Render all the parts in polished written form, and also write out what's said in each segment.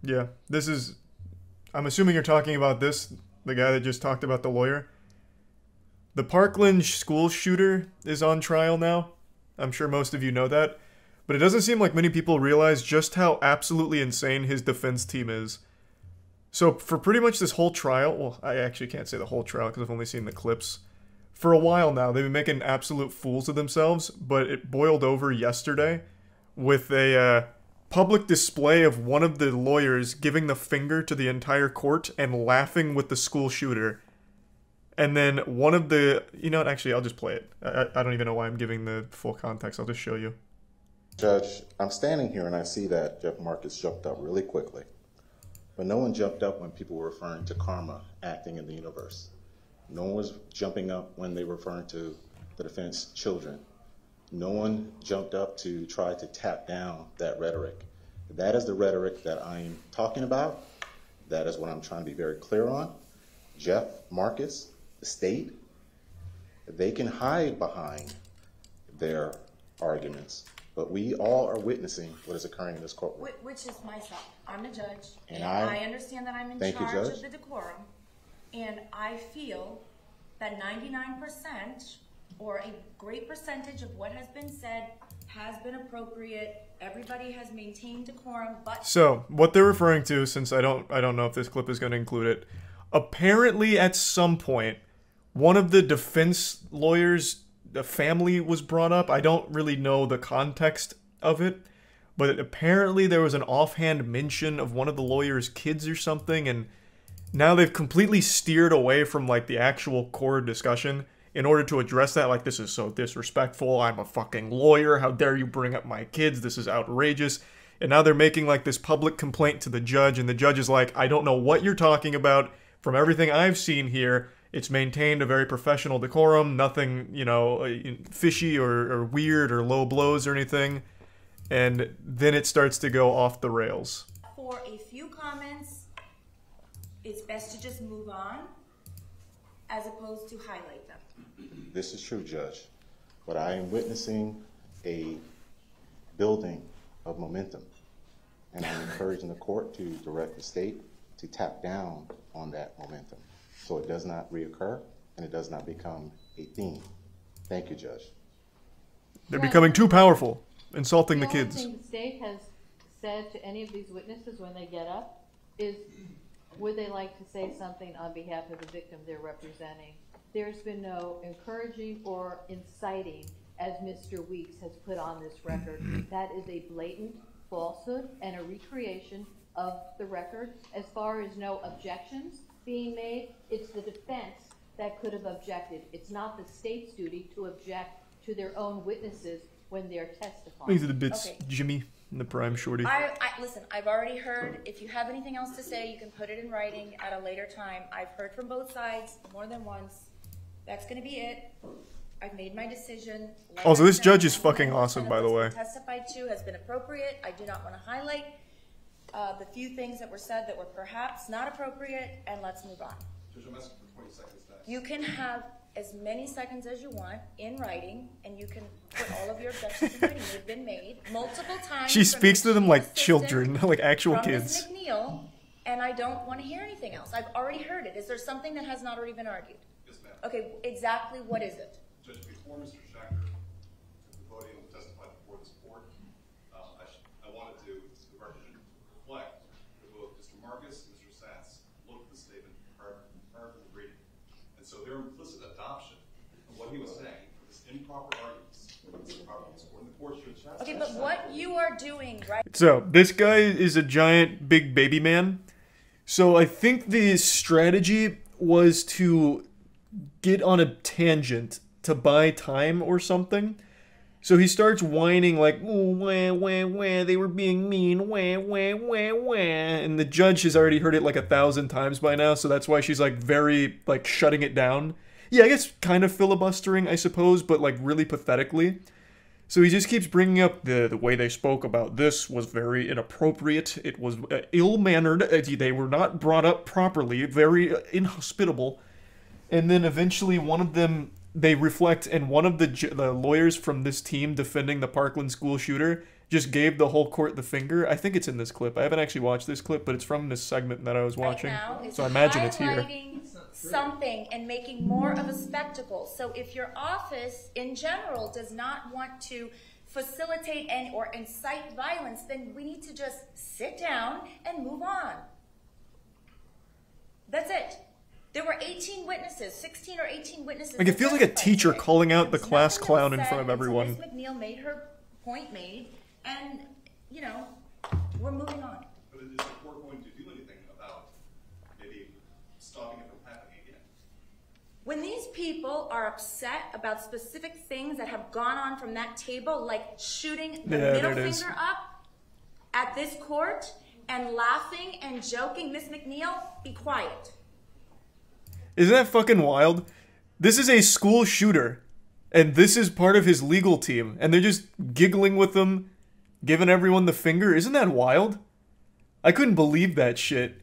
Yeah, this is... I'm assuming you're talking about this, the guy that just talked about the lawyer. The Parkland school shooter is on trial now. I'm sure most of you know that. But it doesn't seem like many people realize just how absolutely insane his defense team is. So for pretty much this whole trial, well, I actually can't say the whole trial because I've only seen the clips. For a while now, they've been making absolute fools of themselves, but it boiled over yesterday with a public display of one of the lawyers giving the finger to the entire court and laughing with the school shooter. And then one of the... You know what? Actually, I'll just play it. I don't even know why I'm giving the full context. I'll just show you. Judge, I'm standing here and I see that Jeff Marcus jumped up really quickly. But no one jumped up when people were referring to karma acting in the universe. No one was jumping up when they were referring to the defense children. No one jumped up to try to tap down that rhetoric. That is the rhetoric that I'm talking about. That is what I'm trying to be very clear on. Jeff Marcus, the state, they can hide behind their arguments, but we all are witnessing what is occurring in this courtroom. Which is myself. I'm a judge, and I understand that I'm in Thank you, charge Judge. of the decorum, and I feel that 99% or a great percentage of what has been said has been appropriate. Everybody has maintained decorum, but... So, what they're referring to, since I don't know if this clip is going to include it, apparently at some point, one of the defense lawyers, the family was brought up. I don't really know the context of it, but apparently there was an offhand mention of one of the lawyer's kids or something, and now they've completely steered away from, like, the actual core discussion in order to address that. Like, this is so disrespectful, I'm a fucking lawyer, how dare you bring up my kids, this is outrageous. And now they're making, like, this public complaint to the judge, and the judge is like, I don't know what you're talking about. From everything I've seen here, it's maintained a very professional decorum, nothing, you know, fishy or weird or low blows or anything. And then it starts to go off the rails. For a few comments, it's best to just move on as opposed to highlight them. This is true, Judge, but I am witnessing a building of momentum, and I'm encouraging the court to direct the state to tap down on that momentum so it does not reoccur and it does not become a theme. Thank you, Judge. They're becoming too powerful, insulting the kids. The only thing the state has said to any of these witnesses when they get up is, would they like to say something on behalf of the victim they're representing? There's been no encouraging or inciting, as Mr. Weeks has put on this record. That is a blatant falsehood and a recreation of the record. As far as no objections being made, it's the defense that could have objected. It's not the state's duty to object to their own witnesses when they're testifying. These are the bits, okay. Jimmy and the prime shorty. Listen, I've already heard. If you have anything else to say, you can put it in writing at a later time. I've heard from both sides more than once. That's going to be it. I've made my decision. Like also, this judge is fucking awesome, by the way. Testified to has been appropriate. I do not want to highlight the few things that were said that were perhaps not appropriate, and let's move on. Judge, I'm asking for 20 seconds next. You can have as many seconds as you want in writing, and you can put all of your objections in writing. They've been made multiple times. She speaks to them like children, like actual kids. Ms. McNeil, and I don't want to hear anything else. I've already heard it. Is there something that has not already been argued? Yes, ma'am. Okay, exactly what is it? Judge, before Mr. Schachter took the podium and testified before this court, I wanted to, the record reflect that both Mr. Marcus and Mr. Satz looked at the statement prior to the reading. And so their implicit adoption of what he was saying was improper arguments. Okay, but what you are doing, right? So, this guy is a giant big baby man. So, I think the strategy was to get on a tangent to buy time or something. So he starts whining like, oh, wah, wah, wah, they were being mean, wah, wah, wah, wah. And the judge has already heard it like 1,000 times by now, so that's why she's like very, like, shutting it down. Yeah, I guess kind of filibustering, I suppose, but like really pathetically. So he just keeps bringing up the way they spoke about this was very inappropriate. It was ill-mannered. They were not brought up properly, very inhospitable. And then eventually one of them, they reflect, and one of the lawyers from this team defending the Parkland school shooter just gave the whole court the finger. I think it's in this clip. I haven't actually watched this clip, but it's from this segment that I was watching. Right now, it's so I imagine it's here. highlighting something and making more of a spectacle. So if your office in general does not want to facilitate or incite violence, then we need to just sit down and move on. That's it. There were 18 witnesses, 16 or 18 witnesses. Like, it feels like a teacher calling out the class clown in front of everyone. Ms. McNeil made her point made, and, you know, we're moving on. But is the court going to do anything about maybe stopping it from happening again? When these people are upset about specific things that have gone on from that table, like shooting the middle finger up at this court and laughing and joking, Ms. McNeil, be quiet. Isn't that fucking wild? This is a school shooter, and this is part of his legal team, and they're just giggling with him, giving everyone the finger. Isn't that wild? I couldn't believe that shit.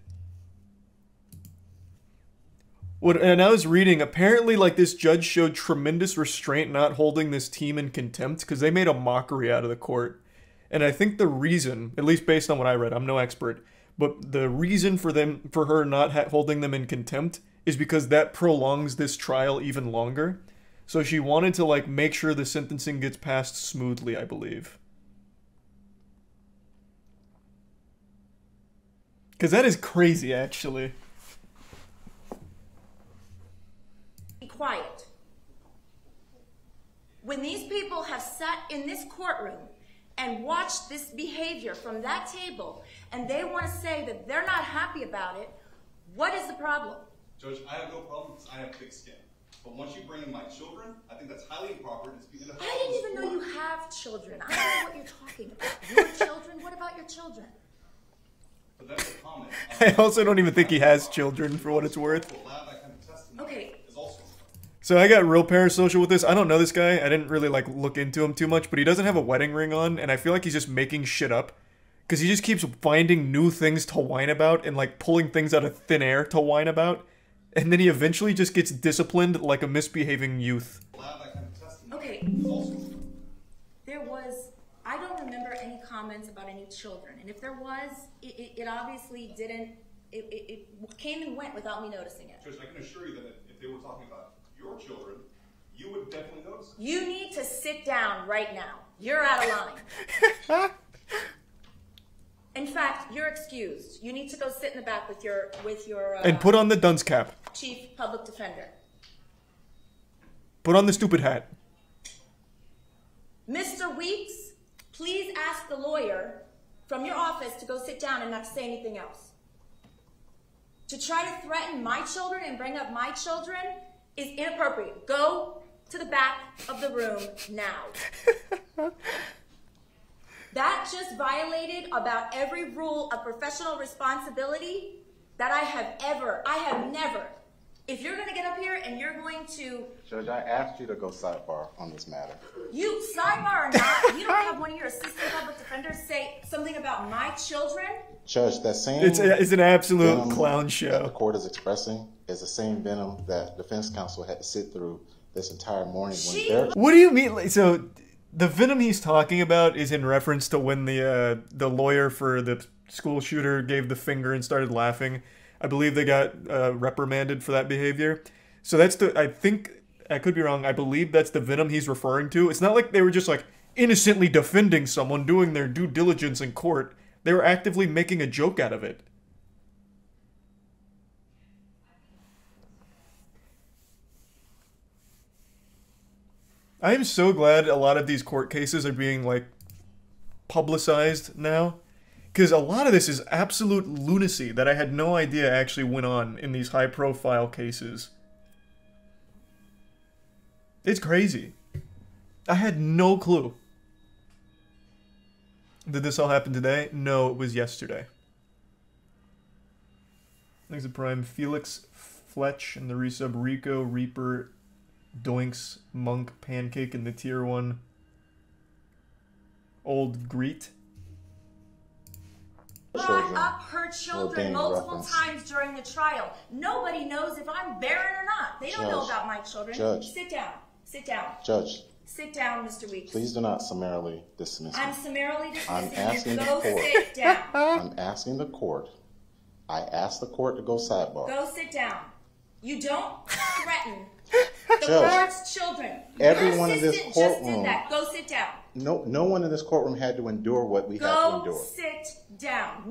And I was reading, apparently, like, this judge showed tremendous restraint not holding this team in contempt because they made a mockery out of the court. And I think the reason, at least based on what I read, I'm no expert, but the reason for her not holding them in contempt is because that prolongs this trial even longer. So she wanted to, like, make sure the sentencing gets passed smoothly, I believe. Because that is crazy, actually. Be quiet. When these people have sat in this courtroom and watched this behavior from that table, and they want to say that they're not happy about it, what is the problem? Judge, I have no problem because I have thick skin. But once you bring in my children, I think that's highly improper. I didn't even know you have children. I don't know what you're talking about. Your children? What about your children? But that's a comment. I also don't even think he has children, for what it's worth. Okay. So I got real parasocial with this. I don't know this guy. I didn't really, like, look into him too much, but he doesn't have a wedding ring on, and I feel like he's just making shit up. Because he just keeps finding new things to whine about and, like, pulling things out of thin air to whine about. And then he eventually just gets disciplined like a misbehaving youth. Okay. There was, I don't remember any comments about any children. And if there was, it obviously didn't, it came and went without me noticing it. Judge, I can assure you that if they were talking about your children, you would definitely notice it. You need to sit down right now. You're out of line. In fact, you're excused. You need to go sit in the back with your and put on the dunce cap. Chief Public Defender. Put on the stupid hat. Mr. Weeks, please ask the lawyer from your office to go sit down and not say anything else. To try to threaten my children and bring up my children is inappropriate. Go to the back of the room now. That just violated about every rule of professional responsibility that I have never. If you're going to get up here and you're going to... Judge, I asked you to go sidebar on this matter. You, sidebar or not, you don't have one of your assistant public defenders say something about my children? Judge, that same... It's an absolute clown show. That the court is expressing is the same venom that defense counsel had to sit through this entire morning. What do you mean? So... The venom he's talking about is in reference to when the lawyer for the school shooter gave the finger and started laughing. I believe they got reprimanded for that behavior. So that's I think, I could be wrong, I believe that's the venom he's referring to. It's not like they were just like innocently defending someone, doing their due diligence in court. They were actively making a joke out of it. I am so glad a lot of these court cases are being, like, publicized now. Because a lot of this is absolute lunacy that I had no idea actually went on in these high-profile cases. It's crazy. I had no clue. Did this all happen today? No, it was yesterday. Thanks to Prime. Felix Fletch and the resub Rico Reaper Doinks, Monk, Pancake, and the tier 1 Old Greet. Brought up her children multiple times during the trial. Nobody knows if I'm barren or not. They don't know about my children. Judge. Sit down. Sit down. Judge. Sit down, Mr. Weeks. Please do not summarily dismiss me. I'm summarily I'm dismissing asking you. the Go court. sit down. I'm asking the court. I asked the court to go sidebar. Go sit down. You don't threaten the Judge, court's children. everyone Your in this assistant just courtroom- did that. Go sit down. No one in this courtroom had to endure what we had to Go endure. sit down.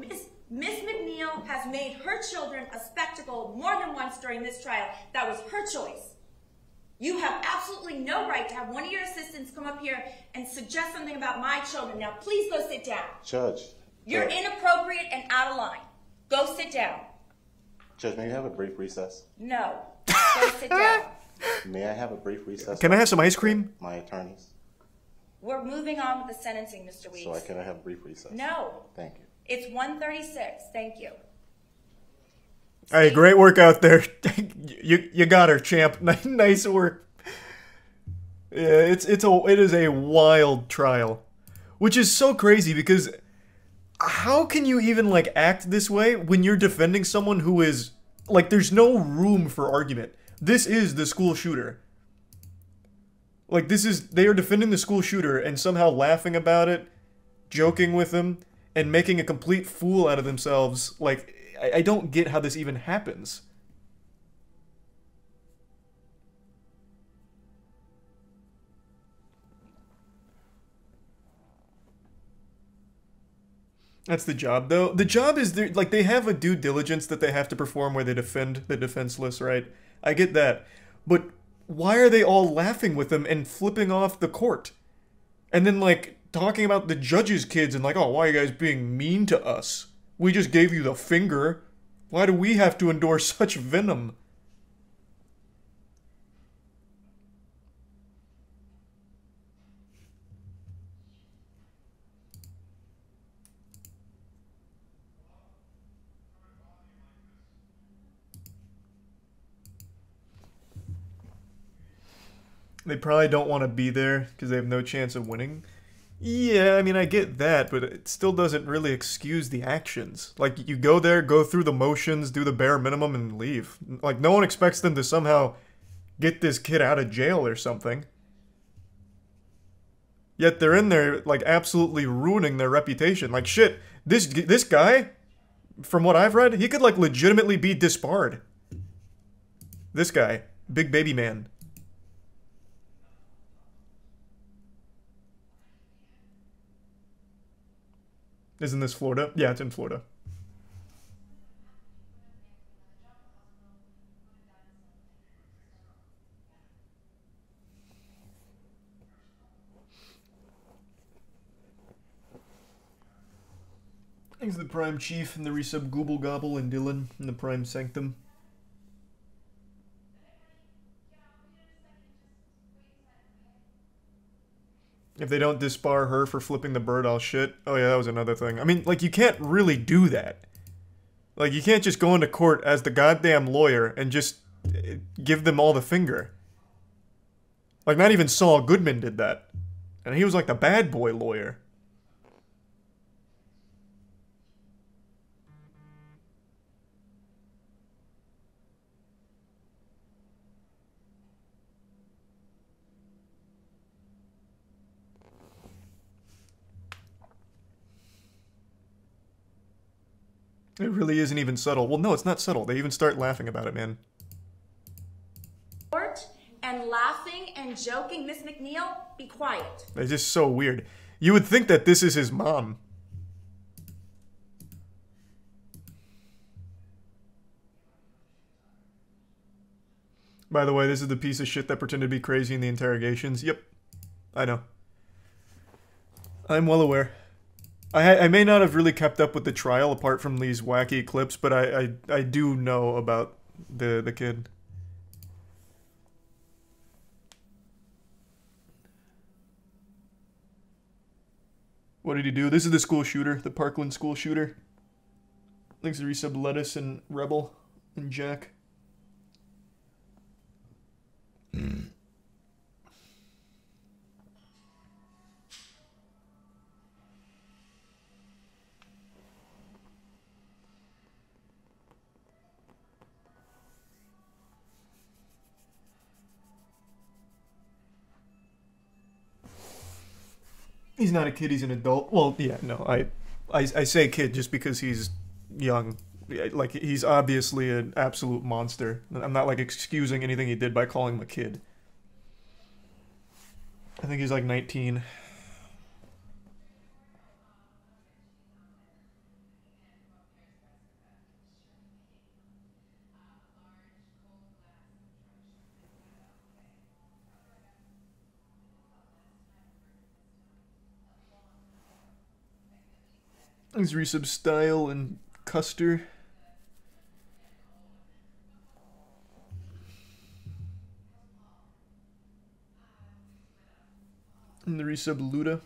Miss McNeil has made her children a spectacle more than once during this trial. That was her choice. You have absolutely no right to have one of your assistants come up here and suggest something about my children. Now, please go sit down. Judge. You're Judge, inappropriate and out of line. Go sit down. Judge, may I have a brief recess? No. Go sit down. May I have a brief recess? Can I have some ice cream? My attorneys. We're moving on with the sentencing, Mr. Weeks. So can I have a brief recess? No. Thank you. It's 1:36. Thank you. Hey, great work out there. you got her, champ. Nice work. Yeah, it is a wild trial, which is so crazy because how can you even like act this way when you're defending someone who is like there's no room for argument. This is the school shooter. Like they are defending the school shooter and somehow laughing about it, joking with him, and making a complete fool out of themselves. Like I don't get how this even happens. That's the job, though. The job is, like, they have a due diligence that they have to perform where they defend the defenseless, right? I get that. But why are they all laughing with them and flipping off the court? And then, like, talking about the judge's kids and like, oh, why are you guys being mean to us? We just gave you the finger. Why do we have to endure such venom? They probably don't want to be there because they have no chance of winning. Yeah, I mean, I get that, but it still doesn't really excuse the actions. Like, you go there, go through the motions, do the bare minimum, and leave. Like, no one expects them to somehow get this kid out of jail or something. Yet they're in there, like, absolutely ruining their reputation. Like, shit, this guy, from what I've read, he could, like, legitimately be disbarred. This guy, big baby man. Isn't this Florida? Yeah, it's in Florida. Thanks to the Prime Chief and the resub Gooble Gobble and Dylan and the Prime Sanctum. If they don't disbar her for flipping the bird, I'll shit. Oh yeah, that was another thing. I mean, like, you can't really do that. Like, you can't just go into court as the goddamn lawyer and just give them all the finger. Like, not even Saul Goodman did that. And he was like the bad boy lawyer. It really isn't even subtle. Well, no, it's not subtle. They even start laughing about it, man. And laughing and joking, Miss McNeil, be quiet. It's just so weird. You would think that this is his mom. By the way, this is the piece of shit that pretended to be crazy in the interrogations. Yep. I know. I'm well aware. I may not have really kept up with the trial apart from these wacky clips, but I do know about the kid. What did he do? This is the school shooter, the Parkland school shooter. Thanks to resub Lettuce and Rebel and Jack. He's not a kid, he's an adult. Well, yeah, no, I say kid just because he's young. Like, he's obviously an absolute monster. I'm not, like, excusing anything he did by calling him a kid. I think he's, like, 19. There's resub Style and Custer. And the resub Luda.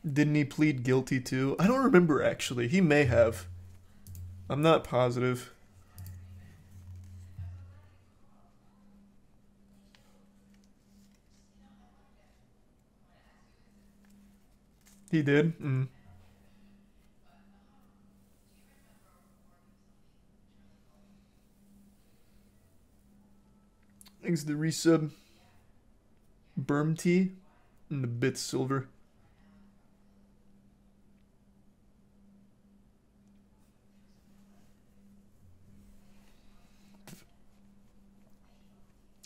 Didn't he plead guilty too? I don't remember actually. He may have. I'm not positive. He did? Thanks to the resub. Berm Tea and the Bits Silver.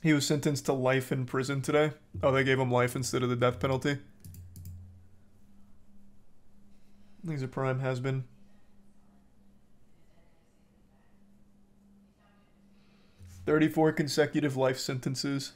He was sentenced to life in prison today. Oh, they gave him life instead of the death penalty. These are Prime has been. "34 consecutive life sentences.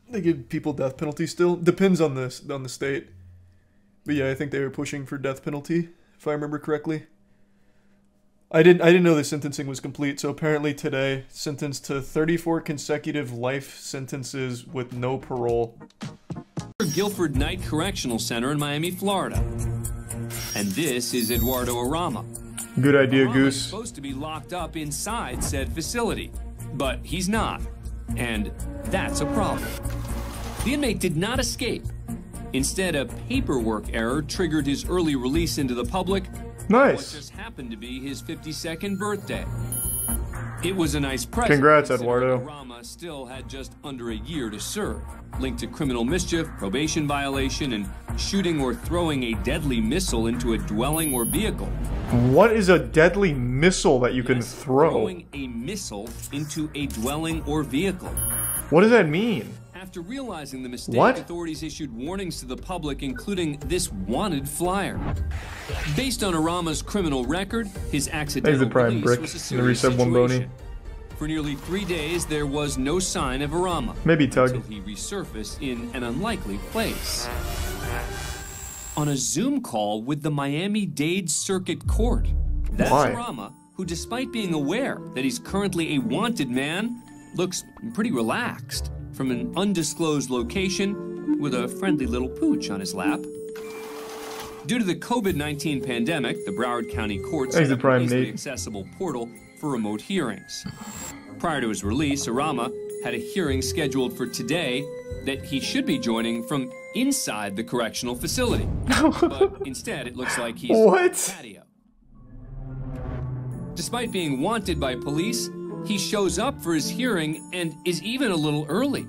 They give people death penalty still. Depends on the state. But yeah, I think they were pushing for death penalty, if I remember correctly. I didn't know the sentencing was complete, so apparently today, sentenced to 34 consecutive life sentences with no parole. Guilford Night Correctional Center in Miami, Florida. And this is Eduardo Arama. Good idea, Arama Goose. is supposed to be locked up inside said facility, but he's not. And that's a problem. The inmate did not escape. Instead, a paperwork error triggered his early release into the public. Nice. What just happened to be his 52nd birthday. It was a nice present. Congrats, considering Eduardo. Arama still had just under a year to serve, linked to criminal mischief, probation violation, and shooting or throwing a deadly missile into a dwelling or vehicle. What is a deadly missile that you can Yes, throw? Throwing a missile into a dwelling or vehicle. What does that mean? After realizing the mistake, What? authorities issued warnings to the public, including this wanted flyer. Based on Arama's criminal record, his accidental Prime release brick was a and the serious resub one bony. situation. For nearly 3 days, there was no sign of Arama. Maybe Tug. Until he resurfaced in an unlikely place. On a Zoom call with the Miami-Dade Circuit Court. That's Why? Arama, who despite being aware that he's currently a wanted man, looks pretty relaxed from an undisclosed location with a friendly little pooch on his lap. Due to the COVID-19 pandemic, the Broward County Court set up an easily accessible portal for remote hearings. Prior to his release, Arama had a hearing scheduled for today that he should be joining from inside the correctional facility. But instead, it looks like he's What? on the patio. Despite being wanted by police, he shows up for his hearing and is even a little early.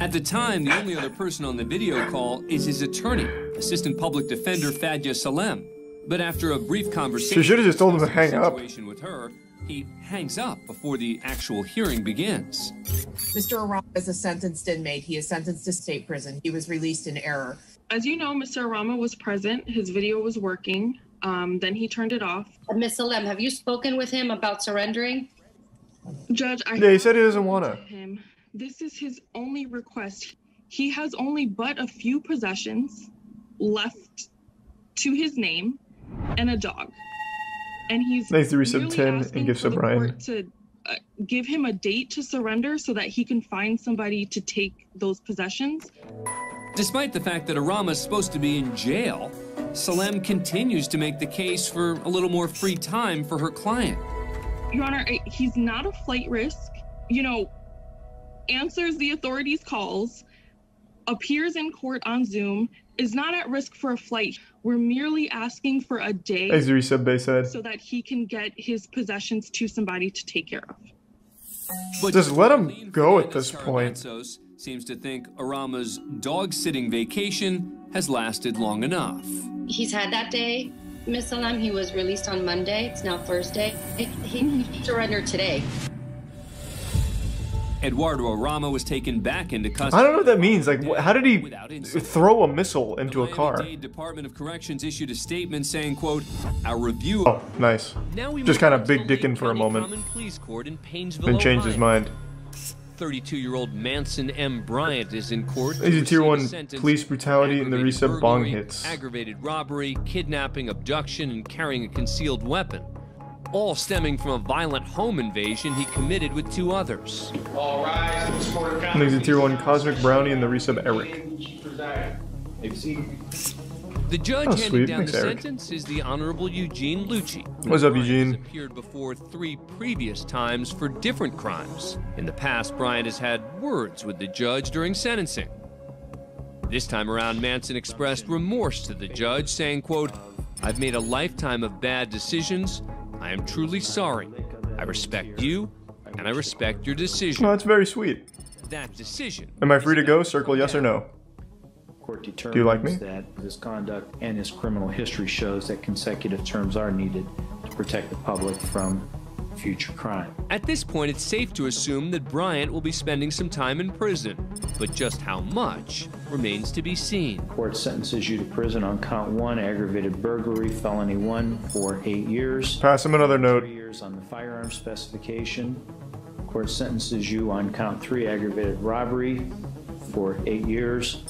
At the time, the only other person on the video call is his attorney, Assistant Public Defender Fadja Salem. But after a brief conversation, She should have just told him to hang up. situation with her, he hangs up before the actual hearing begins. Mr. Arama is a sentenced inmate. He is sentenced to state prison. He was released in error. As you know, Mr. Arama was present. His video was working. Then he turned it off. Ms. Salem, have you spoken with him about surrendering? Judge, Yeah, he said he doesn't wanna. him. This is his only request. He has only but a few possessions left to his name and a dog. And he's Thanks to resub merely 10 asking and gifts for of the Brian. court to give him a date to surrender so that he can find somebody to take those possessions. Despite the fact that Arama is supposed to be in jail, Salem continues to make the case for a little more free time for her client. Your Honor, he's not a flight risk. You know, answers the authorities' calls, appears in court on Zoom is not at risk for a flight. We're merely asking for a day As Resub Bay said. so that he can get his possessions to somebody to take care of. But just let him go at this point. Seems to think Arama's dog-sitting vacation has lasted long enough. He's had that day, Miss Salam. He was released on Monday. It's now Thursday. He surrendered today. Eduardo Arama was taken back into custody. I don't know what that means. Like, how did he throw a missile into a car? The Miami-Dade Department of Corrections issued a statement saying, quote, "Our review..." Oh, nice. Just kind of big dicking for a moment. Then changed his mind. 32-year-old Manson M. Bryant is in court. Easy Tier 1 police brutality and the Resub bong hits. Aggravated robbery, kidnapping, abduction, and carrying a concealed weapon. All stemming from a violent home invasion he committed with 2 others. All rise. Easy Tier 1 Cosmic Brownie and the Resub Eric. The judge Oh, handing sweet. down Thanks, the Eric. sentence is the Honorable Eugene Lucci. What's up, Bryant Eugene? has appeared before 3 previous times for different crimes. In the past, Bryant has had words with the judge during sentencing. This time around, Manson expressed remorse to the judge, saying, quote, "I've made a lifetime of bad decisions. I am truly sorry. I respect you, and I respect your decision." Oh, that's very sweet. That decision. Am I free to go? Circle yes or no. Court determines Do you like me? that his conduct and his criminal history shows that consecutive terms are needed to protect the public from future crime. At this point, it's safe to assume that Bryant will be spending some time in prison, but just how much remains to be seen. Court sentences you to prison on count 1, aggravated burglary, felony 1, for 8 years. Pass him another note. 3 years on the firearm specification. Court sentences you on count 3, aggravated robbery, for 8 years.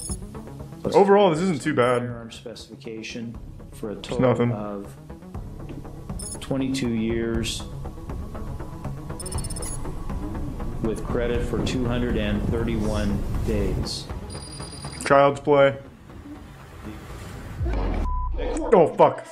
Plus Overall, this isn't too bad. Firearm specification for a It's total nothing. of 22 years with credit for 231 days. Child's play. Oh, fuck.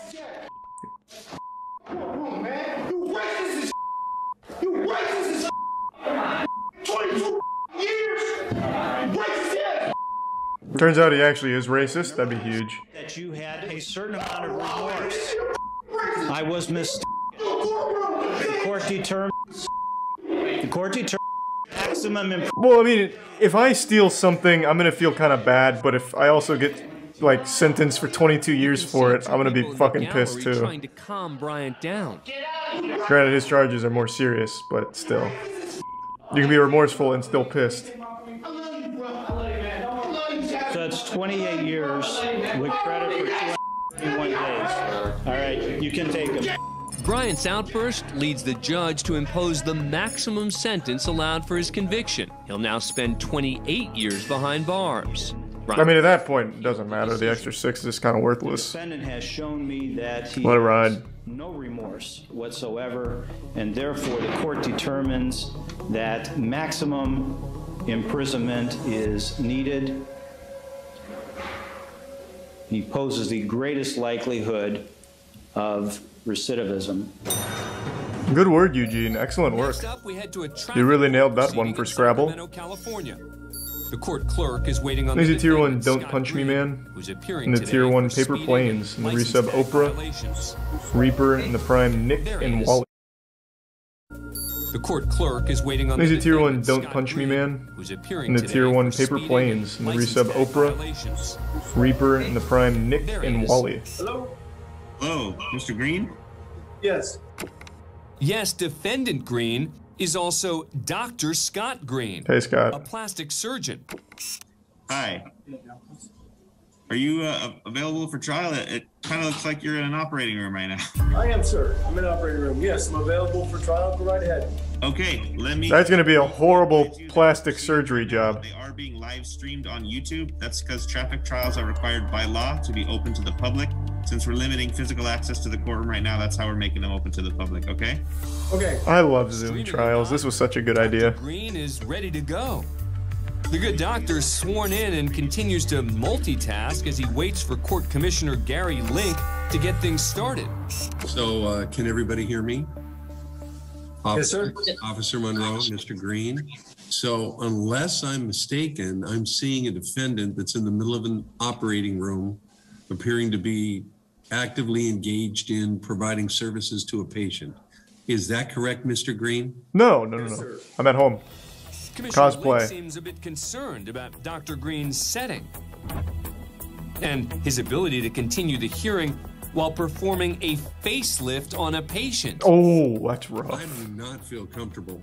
Turns out he actually is racist. That'd be huge. That you had a certain amount of remorse. I was mistaken. The court determined maximum. Well, I mean, if I steal something, I'm gonna feel kind of bad. But if I also get like sentenced for 22 years for it, I'm gonna be fucking pissed too. Trying to calm Bryant down. Granted, his charges are more serious, but still, you can be remorseful and still pissed. So it's 28 years with credit for 221 days. All right, you can take them. Bryant's outburst leads the judge to impose the maximum sentence allowed for his conviction. He'll now spend 28 years behind bars. I mean, at that point, it doesn't matter. The extra 6 is kind of worthless. The defendant has shown me that he Let it ride. has no remorse whatsoever, and therefore the court determines that maximum imprisonment is needed. He poses the greatest likelihood of recidivism. Good word, Eugene. Excellent work. Next up, we head to a You really nailed that proceeding one for in Scrabble. Sacramento, California. The court clerk is waiting on Easy the Tier 1 defendant, Don't Scott Punch Me Green, Man. who's appearing And the today Tier 1 for Paper speeding Planes. And the license resub tag Oprah, violations. Reaper, and the Prime Nick There he and is. Wally. The court clerk is waiting on the Easy Tier 1 defendant, Don't Scott Punch Me Green, Man. who's appearing And the today Tier 1 for Paper speeding Planes. And the license resub tag Oprah, violations. Reaper, and the Prime Nick There he and is. Wally. Hello? Hello, Mr. Green? Yes. Yes, defendant Green is also Dr. Scott Green, Hey, a Scott. plastic surgeon. Hi. Are you available for trial? It kind of looks like you're in an operating room right now. I am, sir. I'm in the operating room. Yes, I'm available for trial. Go right ahead. Okay, let me... That's going to be a horrible plastic surgery job. They are being live streamed on YouTube. That's because traffic trials are required by law to be open to the public. Since we're limiting physical access to the courtroom right now, that's how we're making them open to the public, okay? Okay. I love Zoom trials. This was such a good idea. Green is ready to go. The good doctor is sworn in and continues to multitask as he waits for Court Commissioner Gary Link to get things started. So, can everybody hear me? Yes, sir. Officer Monroe, Mr. Green. So unless I'm mistaken, I'm seeing a defendant that's in the middle of an operating room appearing to be actively engaged in providing services to a patient. Is that correct, Mr. Green? No. I'm at home. Commissioner Cosplay. Lake seems a bit concerned about Dr. Green's setting and his ability to continue the hearing while performing a facelift on a patient. Oh, that's rough. I do not feel comfortable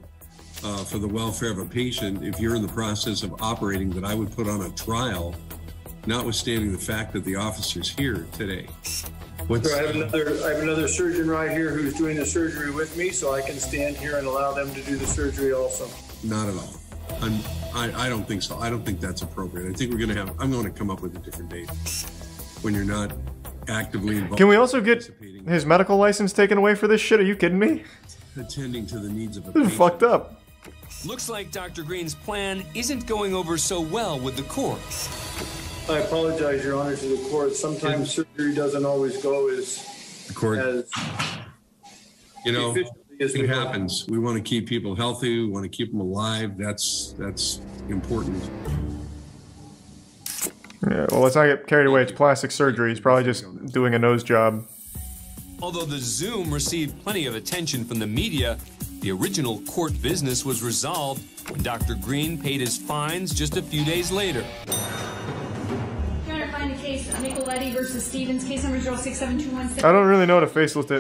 for the welfare of a patient if you're in the process of operating that I would put on a trial, notwithstanding the fact that the officer's here today. Sir, I have another surgeon right here who's doing the surgery with me, so I can stand here and allow them to do the surgery also. Not at all. I don't think so. I don't think that's appropriate. I think I'm going to come up with a different date when you're not actively involved. Can we also get his medical license taken away for this shit? Are you kidding me? Attending to the needs of a This patient. is fucked up. Looks like Dr. Green's plan isn't going over so well with the court. I apologize, Your Honor, to the court. Sometimes surgery doesn't always go as You know, efficiently as we it hope. happens. We want to keep people healthy. We want to keep them alive. That's important. Yeah, well, let's not get carried away. It's plastic surgery. He's probably just doing a nose job. Although the Zoom received plenty of attention from the media, the original court business was resolved when Dr. Green paid his fines just a few days later. Trying to find a case, Nicoletti versus Stevens, case number 067216. I don't really know what a facelift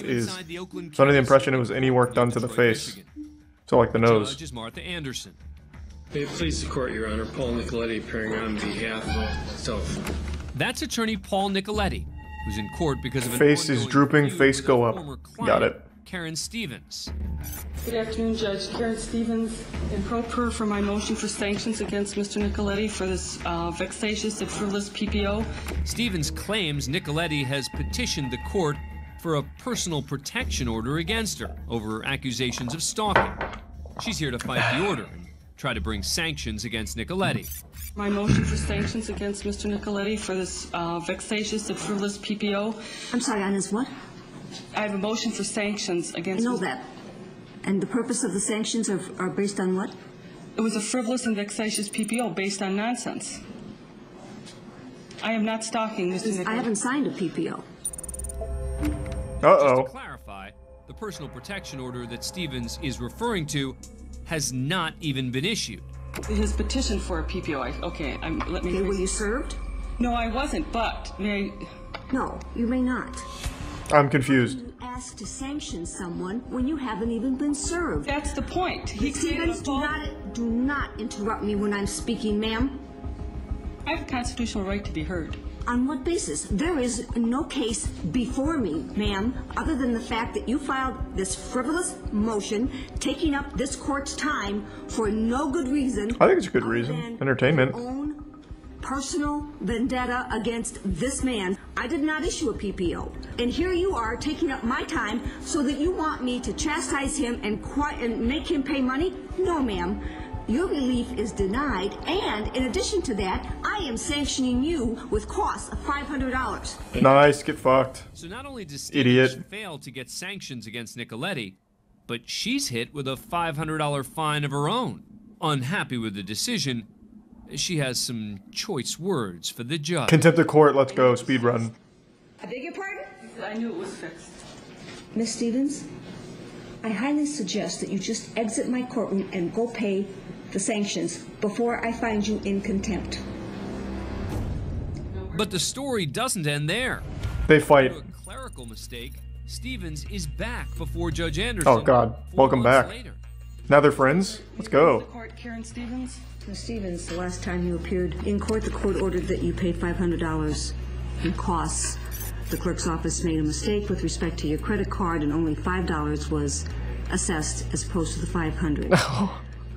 is. So under the impression it was any work done to the face. So like the nose. Judge is Martha Anderson. May it please the court, Your Honor. Paul Nicoletti appearing on behalf of myself. That's attorney Paul Nicoletti, who's in court because of an Face is ongoing drooping, feud face with go a up. former client, Got it. Karen Stevens. Good afternoon, Judge. Karen Stevens, in pro per for my motion for sanctions against Mr. Nicoletti for this vexatious and frivolous PPO. Stevens claims Nicoletti has petitioned the court for a personal protection order against her over accusations of stalking. She's here to fight the order and try to bring sanctions against Nicoletti. My motion for sanctions against Mr. Nicoletti for this vexatious and frivolous PPO. I'm sorry, on this what? I have a motion for sanctions against... I know that. And the purpose of the sanctions are based on what? It was a frivolous and vexatious PPO based on nonsense. I am not stalking Mr. Nicoletti. I haven't signed a PPO. Uh-oh. Just to clarify, the personal protection order that Stevens is referring to has not even been issued. His petition for a PPO. Let me... Okay, were you served? No, I wasn't, but may I... No, you may not. I'm confused. You ask to sanction someone when you haven't even been served. That's the point. Stevens, do not interrupt me when I'm speaking, ma'am. I have a constitutional right to be heard. On what basis? There is no case before me, ma'am, other than the fact that you filed this frivolous motion, taking up this court's time for no good reason. I think it's a good reason. Entertainment. Your own personal vendetta against this man. I did not issue a PPO. And here you are taking up my time so that you want me to chastise him and make him pay money? No, ma'am. Your relief is denied, and in addition to that, I am sanctioning you with costs of $500. Nice, get fucked. So not only does Idiot. Stevens fail to get sanctions against Nicoletti, but she's hit with a $500 fine of her own. Unhappy with the decision, she has some choice words for the judge. Contempt of court, let's go, speed run. I beg your pardon? I knew it was fixed. Miss Stevens, I highly suggest that you just exit my courtroom and go pay the sanctions before I find you in contempt. But the story doesn't end there. They fight. Through a clerical mistake, Stevens is back before Judge Anderson. Oh god, welcome back. Later. Now they're friends? Let's go. Court, Karen Stevens. Miss Stevens, the last time you appeared in court, the court ordered that you pay $500 in costs. The clerk's office made a mistake with respect to your credit card, and only $5 was assessed as opposed to the $500.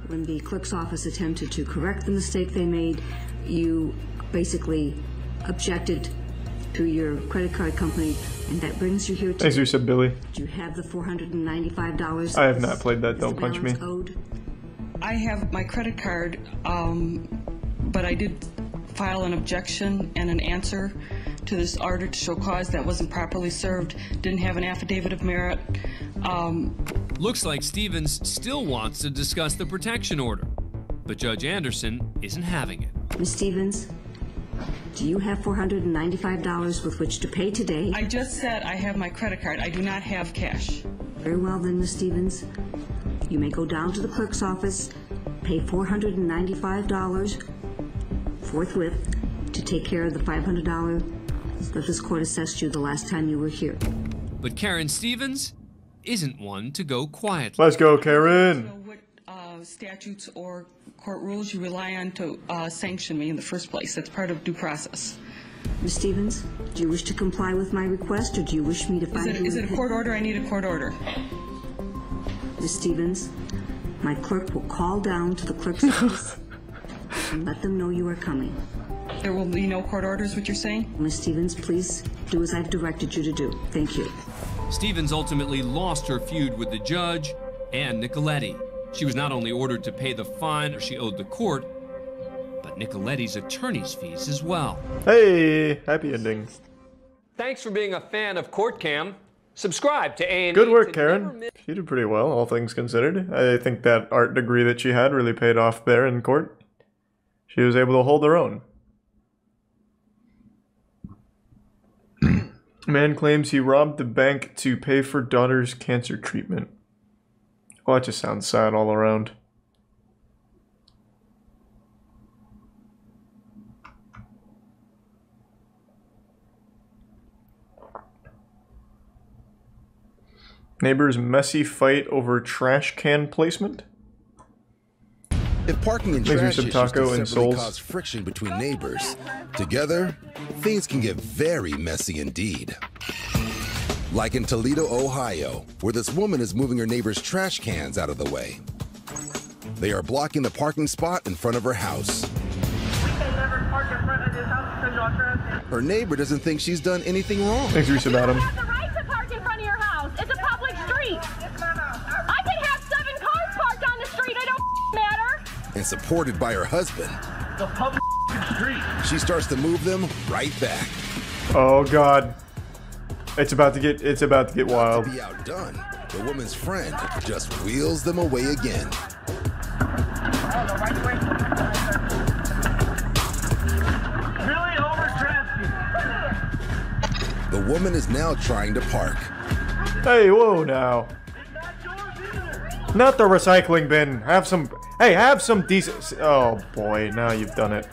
When the clerk's office attempted to correct the mistake they made, you basically objected to your credit card company, and that brings you here to... As you said, Billy. Do you have the $495? I have not played that, don't punch me. Owed? I have my credit card, but I did file an objection and an answer to this order to show cause that wasn't properly served, didn't have an affidavit of merit. Looks like Stevens still wants to discuss the protection order, but Judge Anderson isn't having it. Ms. Stevens, do you have $495 with which to pay today? I just said I have my credit card. I do not have cash. Very well then, Ms. Stevens. You may go down to the clerk's office, pay $495 forthwith to take care of the $500 that this court assessed you the last time you were here. But Karen Stevens isn't one to go quietly. Let's go, Karen. What statutes or court rules you rely on to sanction me in the first place? That's part of due process. Ms. Stevens, do you wish to comply with my request, or do you wish me to find you? Is it a court order? I need a court order. Ms. Stevens, my clerk will call down to the clerk's office and let them know you are coming. There will be no court orders, what you're saying? Ms. Stevens, please do as I've directed you to do. Thank you. Stevens ultimately lost her feud with the judge and Nicoletti. She was not only ordered to pay the fine she owed the court, but Nicoletti's attorney's fees as well. Hey, happy ending. Thanks for being a fan of CourtCam. Subscribe to A&E. Good work, Karen. She did pretty well, all things considered. I think that art degree that she had really paid off there in court. She was able to hold her own. Man claims he robbed the bank to pay for daughter's cancer treatment. Oh, that just sounds sad all around. Neighbors' messy fight over trash can placement. If parking and Makes me trash some issues taco can and separately souls. cause friction between neighbors, together, things can get very messy indeed. Like in Toledo, Ohio, where this woman is moving her neighbor's trash cans out of the way. They are blocking the parking spot in front of her house. Her neighbor doesn't think she's done anything wrong. Thanks, Reese, about him. The right to park in front of your house. It's a public street. I can have 7 cars parked on the street. It don't matter. And supported by her husband, The public street. she starts to move them right back. Oh God. It's about to get wild. To be outdone, the woman's friend just wheels them away again. Really overdrafted. The woman is now trying to park. Hey, whoa now. Not the recycling bin. Have some decent. Oh boy, now you've done it.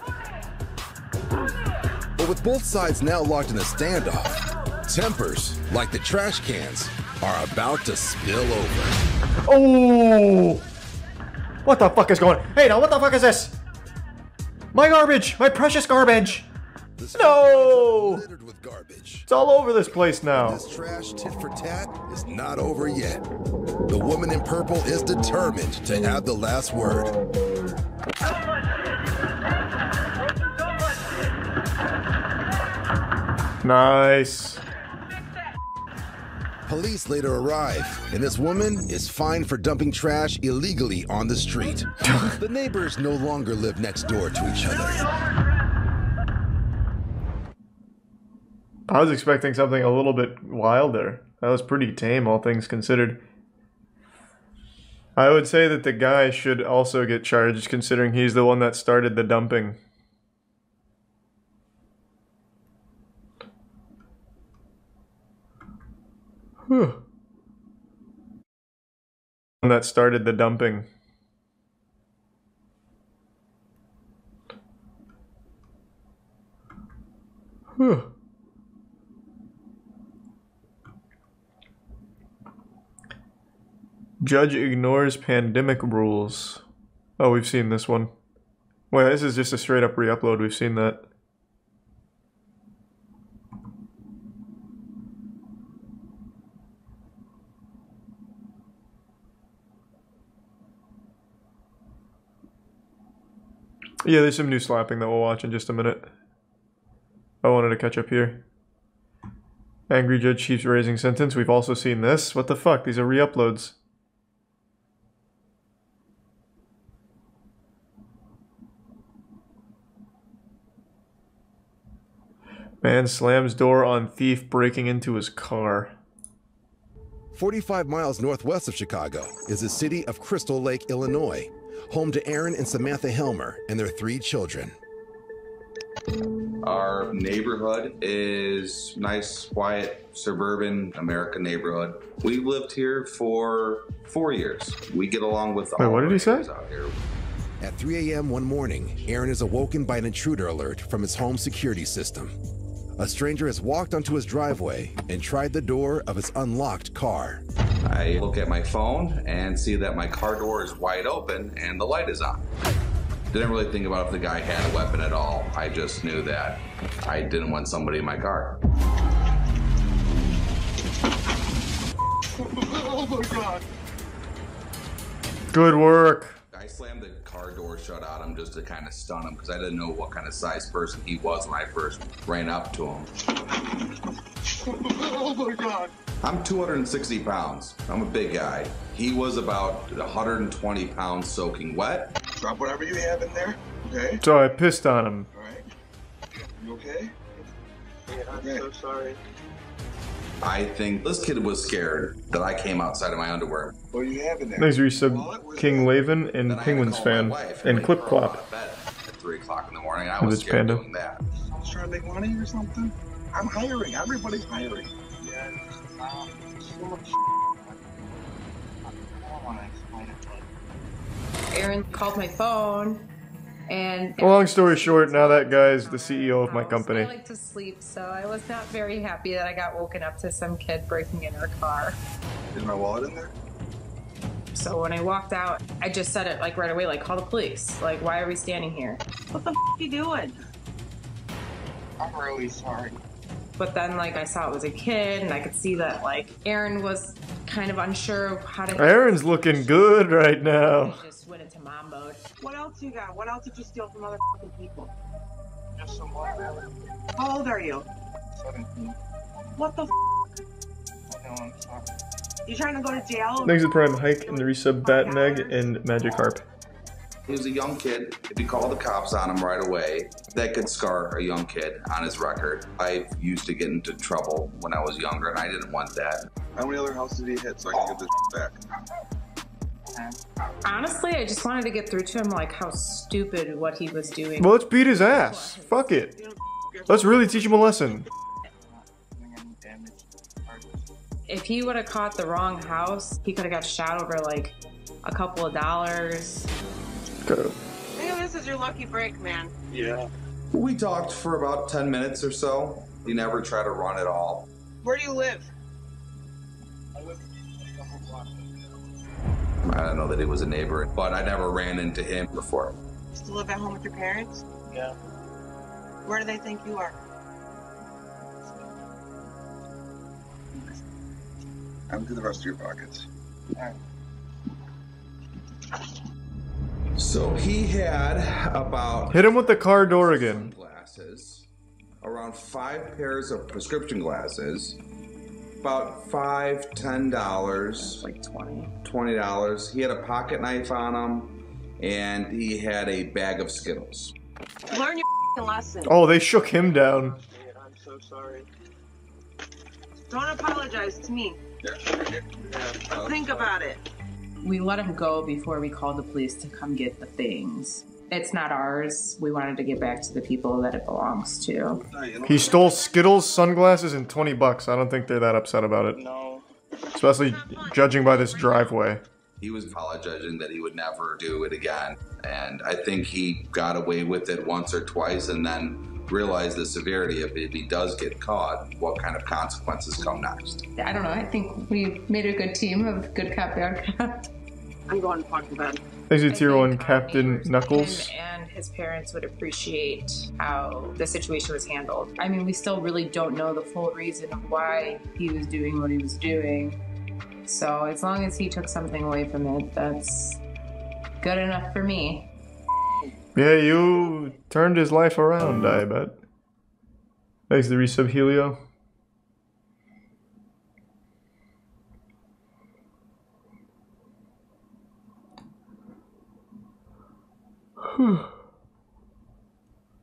But with both sides now locked in a standoff, tempers, like the trash cans, are about to spill over. Oh! What the fuck is going on? Hey, now what the fuck is this? My garbage! My precious garbage! No! It's all over this place now. This trash tit for tat is not over yet. The woman in purple is determined to have the last word. Nice. Police later arrive, and this woman is fined for dumping trash illegally on the street. The neighbors no longer live next door to each other. I was expecting something a little bit wilder. That was pretty tame, all things considered. I would say that the guy should also get charged, considering he's the one that started the dumping. Whew. One that started the dumping. Whew. Judge ignores pandemic rules. Oh, we've seen this one. Wait, this is just a straight up re-upload. We've seen that. Yeah, there's some new slapping that we'll watch in just a minute. I wanted to catch up here. Angry judge keeps raising sentence. We've also seen this. What the fuck? These are re-uploads. Man slams door on thief breaking into his car. 45 miles northwest of Chicago is the city of Crystal Lake, Illinois, home to Aaron and Samantha Helmer and their 3 children. Our neighborhood is nice, quiet, suburban American neighborhood. We've lived here for 4 years. We get along with all what did he say? out here. At 3 a.m. one morning, Aaron is awoken by an intruder alert from his home security system. A stranger has walked onto his driveway and tried the door of his unlocked car. I look at my phone and see that my car door is wide open and the light is on. Didn't really think about if the guy had a weapon at all. I just knew that I didn't want somebody in my car. Oh my God. Good work. I slammed the car door shut on him just to kind of stun him because I didn't know what kind of size person he was when I first ran up to him. Oh my God. I'm 260 pounds. I'm a big guy. He was about 120 pounds soaking wet. Drop whatever you have in there, okay? So I pissed on him. Alright. You okay? Yeah, I'm so sorry. I think this kid was scared that I came outside of my underwear. What do you have in there? Thanks, resub King Laven and Penguinz fan and Clip Clop. At 3 o'clock in the morning, I With was his scared panda. doing that. I was trying to make money or something? I'm hiring. Everybody's hiring. Yeah. So much. I don't want to explain it, but... Aaron called my phone, and Long story short, now that guy's the CEO of my I company. like to sleep, so I was not very happy that I got woken up to some kid breaking in her car. Is my wallet in there? So when I walked out, I just said it like right away, like, call the police. Like, why are we standing here? What the f you doing? I'm really sorry. But then, like, I saw it was a kid, and I could see that, like, Aaron was kind of unsure of how to... Aaron's looking good right now. He just went into mom mode. What else you got? What else did you steal from other f***ing people? Just some water. How old are you? 17. What the f***? I know, I'm sorry. You trying to go to jail? Thanks to Prime Hike and the resub Bat Meg and Magikarp. He was a young kid. If you call the cops on him right away, that could scar a young kid on his record. I used to get into trouble when I was younger, and I didn't want that. How many other houses did he hit so I can get this back? Honestly, I just wanted to get through to him, like, how stupid what he was doing. Well, let's beat his ass. Fuck it. Let's really teach him a lesson. If he would have caught the wrong house, he could have got shot over, like, a couple of dollars. Maybe this is your lucky break, man. Yeah. We talked for about 10 minutes or so. He never tried to run at all. Where do you live? I don't know that he was a neighbor, but I never ran into him before. Still live at home with your parents? Yeah. Where do they think you are? Empty the rest of your pockets. Alright. So he had about... Hit him with the car door again. Glasses, around 5 pairs of prescription glasses, about $5, $10, like $20. He had a pocket knife on him, and he had a bag of Skittles. Learn your f***ing lesson. Oh, they shook him down. I'm so sorry. Don't apologize to me. Think about it. We let him go before we called the police to come get the things. It's not ours. We wanted to get back to the people that it belongs to. He stole Skittles, sunglasses, and $20. I don't think they're that upset about it. No. Especially judging by this driveway. He was apologizing that he would never do it again. And I think he got away with it once or twice and then realized the severity of it. If he does get caught, what kind of consequences come next? I don't know. I think we made a good team of good cop, bad cop. I'm going to talk about it. Thanks to Tier 1 Captain Knuckles. Him and his parents would appreciate how the situation was handled. I mean, we still really don't know the full reason of why he was doing what he was doing. So as long as he took something away from it, that's good enough for me. Yeah, you turned his life around, I bet. Thanks to resub Helio.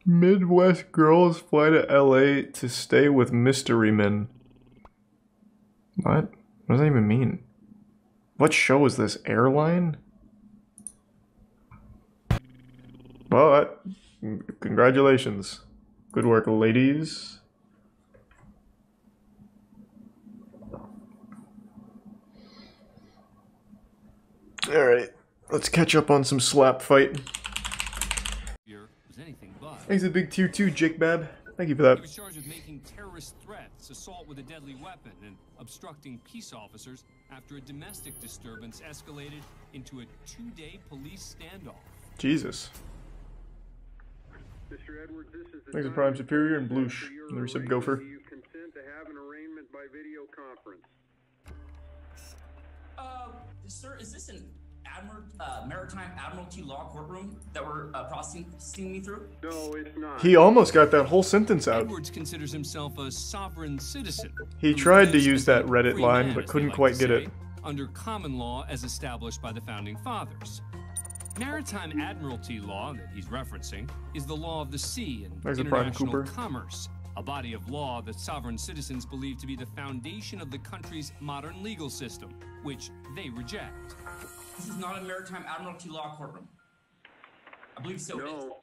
Midwest girls fly to LA to stay with mystery men. What? What does that even mean? What show is this? Airline? Well, congratulations. Good work, ladies. Alright, let's catch up on some slap fight. Thanks a big tier 2, Jake Bab. Thank you for that. He was charged with making terrorist threats, assault with a deadly weapon, and obstructing peace officers after a domestic disturbance escalated into a 2-day police standoff. Jesus. Mr. Edwards, this is the Thanks to Prime Superior and Bloosh and the Resub Gopher. Do you consent to have an arraignment by video conference? Sir, is this an Maritime Admiralty Law courtroom that we're processing me through? No, it's not. He almost got that whole sentence out. Edwards considers himself a sovereign citizen. He tried to use that Reddit line, but couldn't quite get it. Under common law as established by the Founding Fathers. Maritime Admiralty law that he's referencing is the law of the sea and international commerce, a body of law that sovereign citizens believe to be the foundation of the country's modern legal system, which they reject. This is not a Maritime Admiralty Law courtroom. I believe so. No.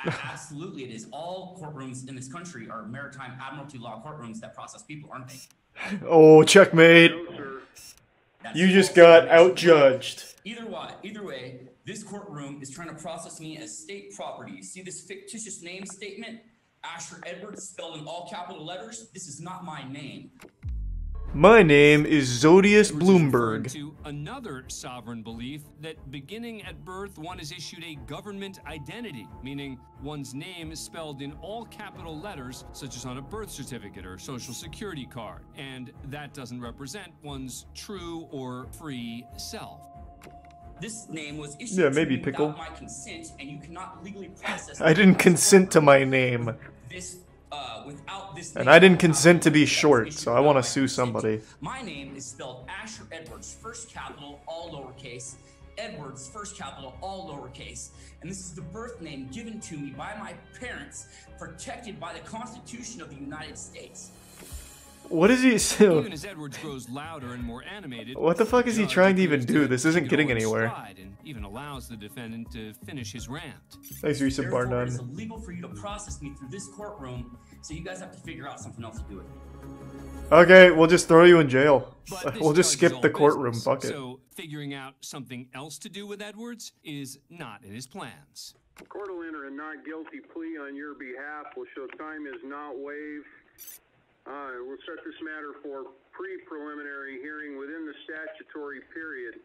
Absolutely it is. All courtrooms in this country are Maritime Admiralty Law courtrooms that process people, aren't they? Oh, checkmate. No, you just got outjudged. Either way, this courtroom is trying to process me as state property. You see this fictitious name statement? Asher Edwards, spelled in all capital letters? This is not my name. My name is Zodius Bloomberg. To another sovereign belief that beginning at birth, one is issued a government identity, meaning one's name is spelled in all capital letters, such as on a birth certificate or social security card, and that doesn't represent one's true or free self. This name was issued to me without my consent, and you cannot legally process. I didn't consent to my name. Without this and I didn't consent to be short, so I want to sue somebody. My name is spelled Asher Edwards, first capital, all lowercase. Edwards, first capital, all lowercase. And this is the birth name given to me by my parents, protected by the Constitution of the United States. What is he still? Even as Edwards grows louder and more animated, what the fuck is he trying to even do? This isn't getting anywhere. And even allows the defendant to finish his rant. Thanks, Resub Bar None. It's illegal for you to process me through this courtroom, so you guys have to figure out something else to do with it. Okay, we'll just throw you in jail. We'll just skip the courtroom. Fuck it. So figuring out something else to do with Edwards is not in his plans. Court will enter a not guilty plea on your behalf. Will show time is not waived. We'll set this matter for pre-preliminary hearing within the statutory period.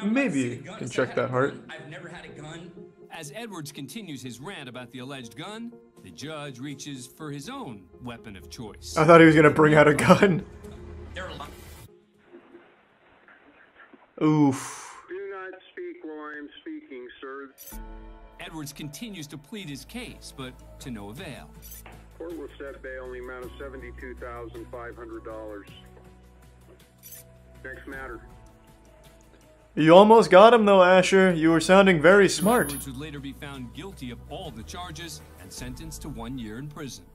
Maybe you can check that heart. I've never had a gun. As Edwards continues his rant about the alleged gun, the judge reaches for his own weapon of choice. I thought he was gonna bring out a gun. Oof. Do not speak while I am speaking, sir. Edwards continues to plead his case, but to no avail. Court will set bail in the amount of $72,500. Next matter. You almost got him though, Asher. You were sounding very smart. Edwards would later be found guilty of all the charges and sentenced to 1 year in prison.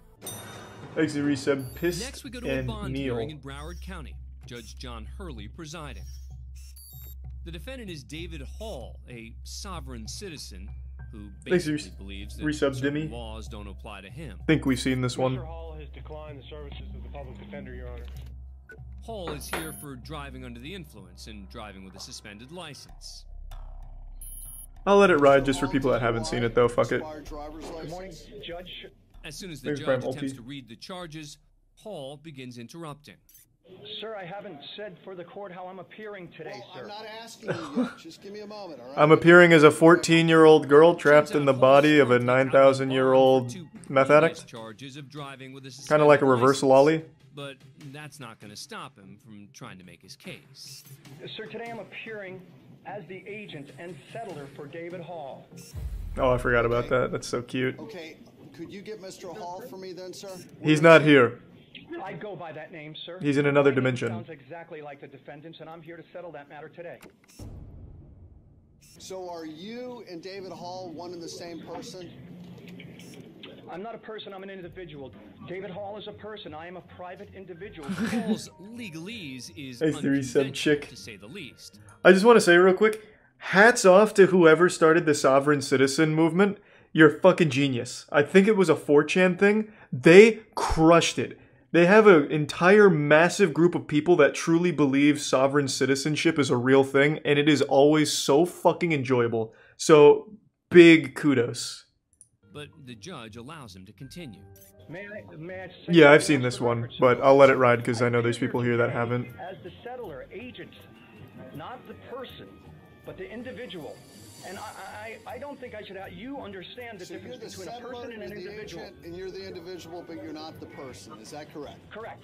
Thanks to Resub, Pissed Next we go to a and bond Neil. hearing in Broward County. Judge John Hurley presiding. The defendant is David Hall, a sovereign citizen who basically believes that certain laws don't apply to him. Think we've seen this one. Mr. Hall has declined the services of the public defender, Your Honor. Hall is here for driving under the influence and driving with a suspended license. I'll let it ride just for people that haven't seen it though, fuck it. Good morning, Judge. As soon as the judge attempts to read the charges, Hall begins interrupting. Sir, I haven't said for the court how I'm appearing today, sir. I'm not asking you yet. Just give me a moment, all right? I'm appearing as a 14-year-old girl trapped in the body of a 9,000-year-old meth addict. Kind of like a reverse lolly. But that's not going to stop him from trying to make his case. Sir, today I'm appearing as the agent and settler for David Hall. Oh, I forgot about that. That's so cute. Okay, could you get Mr. Hall for me then, sir? He's not here. I go by that name, sir. He's in another dimension. Sounds exactly like the defendants, and I'm here to settle that matter today. So are you and David Hall one and the same person? I'm not a person, I'm an individual. David Hall is a person, I am a private individual. Hall's legalese is Hey, 3-sub chick. to say the least. I just want to say real quick, hats off to whoever started the sovereign citizen movement. You're a fucking genius. I think it was a 4chan thing. They crushed it. They have an entire massive group of people that truly believe sovereign citizenship is a real thing, and it is always so fucking enjoyable. So, big kudos. But the judge allows him to continue. May I say Yeah, I've seen this one, but I'll let it ride because I know there's people here that haven't. as the settler agent, not the person, but the individual. And I don't think I should have, you understand the So difference you're the between a settler, person and an you're the individual. agent, and you're the individual, but you're not the person. Is that correct? Correct.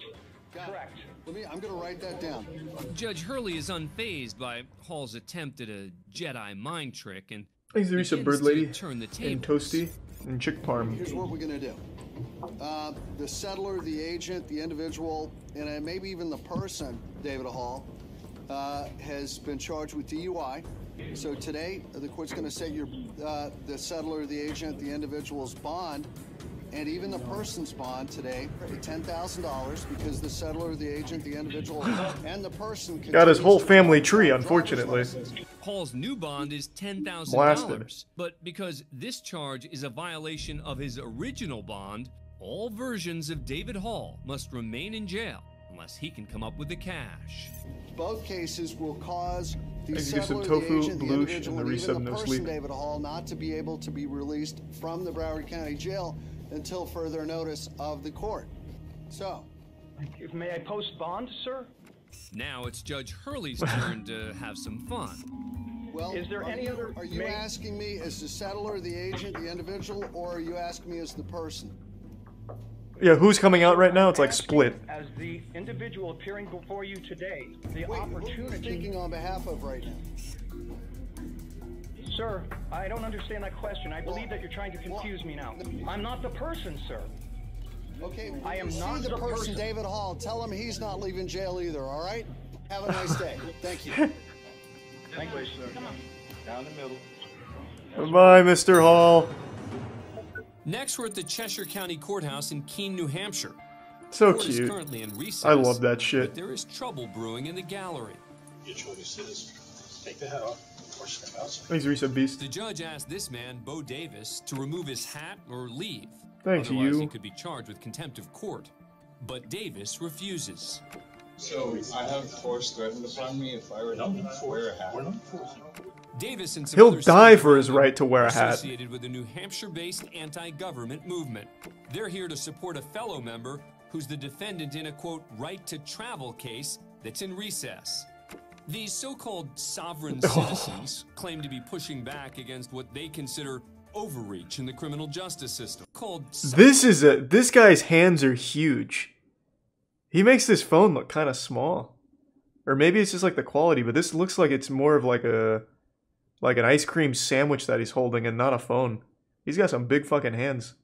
Correct. I'm going to write that down. Judge Hurley is unfazed by Hall's attempt at a Jedi mind trick and Thanks, Teresa begins Bird to Lady, turn the and tables. Toasty, and Chick Parm. Here's what we're going to do. The settler, the agent, the individual, and maybe even the person, David Hall, has been charged with DUI. So today, the court's going to set the settler, the agent, the individual's bond, and even the person's bond today at $10,000 because the settler, the agent, the individual, and the person Got his whole family tree, unfortunately. Hall's new bond is $10,000, Blasted. but because this charge is a violation of his original bond, all versions of David Hall must remain in jail unless he can come up with the cash. Both cases will cause the I can do some settler, tofu, the agent, the bloosh, individual, and the and even resub the no person, sleep. David Hall, not to be able to be released from the Broward County Jail until further notice of the court. So, May I post bond, sir? Now it's Judge Hurley's turn to have some fun. well, Is there any other- are you may- asking me as the settler, the agent, the individual, or are you asking me as the person? Yeah, who's coming out right now? It's like split. As the individual appearing before you today, the Wait, who are you opportunity... speaking on behalf of right now? Sir, I don't understand that question. I believe that you're trying to confuse me now. I'm not the person, sir. Okay, I am you not see the the person, person. David Hall. Tell him he's not leaving jail either, all right? Have a nice day. Thank you. Thank you, sir. Come on. Down the middle. Bye, Mr. Hall. Next, we're at the Cheshire County Courthouse in Keene, New Hampshire. So Court is cute. currently in recess, I love that shit. but there is trouble brewing in the gallery. Your choice is take the hat off or step outside. Thanks, Resub Beast. The judge asked this man, Bo Davis, to remove his hat or leave. Thanks, Otherwise, you. he could be charged with contempt of court. But Davis refuses. So I have force threatened upon me if I were to wear a hat. Davis and some He'll others die sitting for his around him right to wear a are hat. associated with a New Hampshire-based anti-government movement. They're here to support a fellow member who's the defendant in a, quote, right to travel case that's in recess. These so-called sovereign citizens claim to be pushing back against what they consider overreach in the criminal justice system. This guy's hands are huge. He makes this phone look kind of small. Or maybe it's just like the quality, but this looks like it's more of like an ice cream sandwich that he's holding and not a phone. He's got some big fucking hands.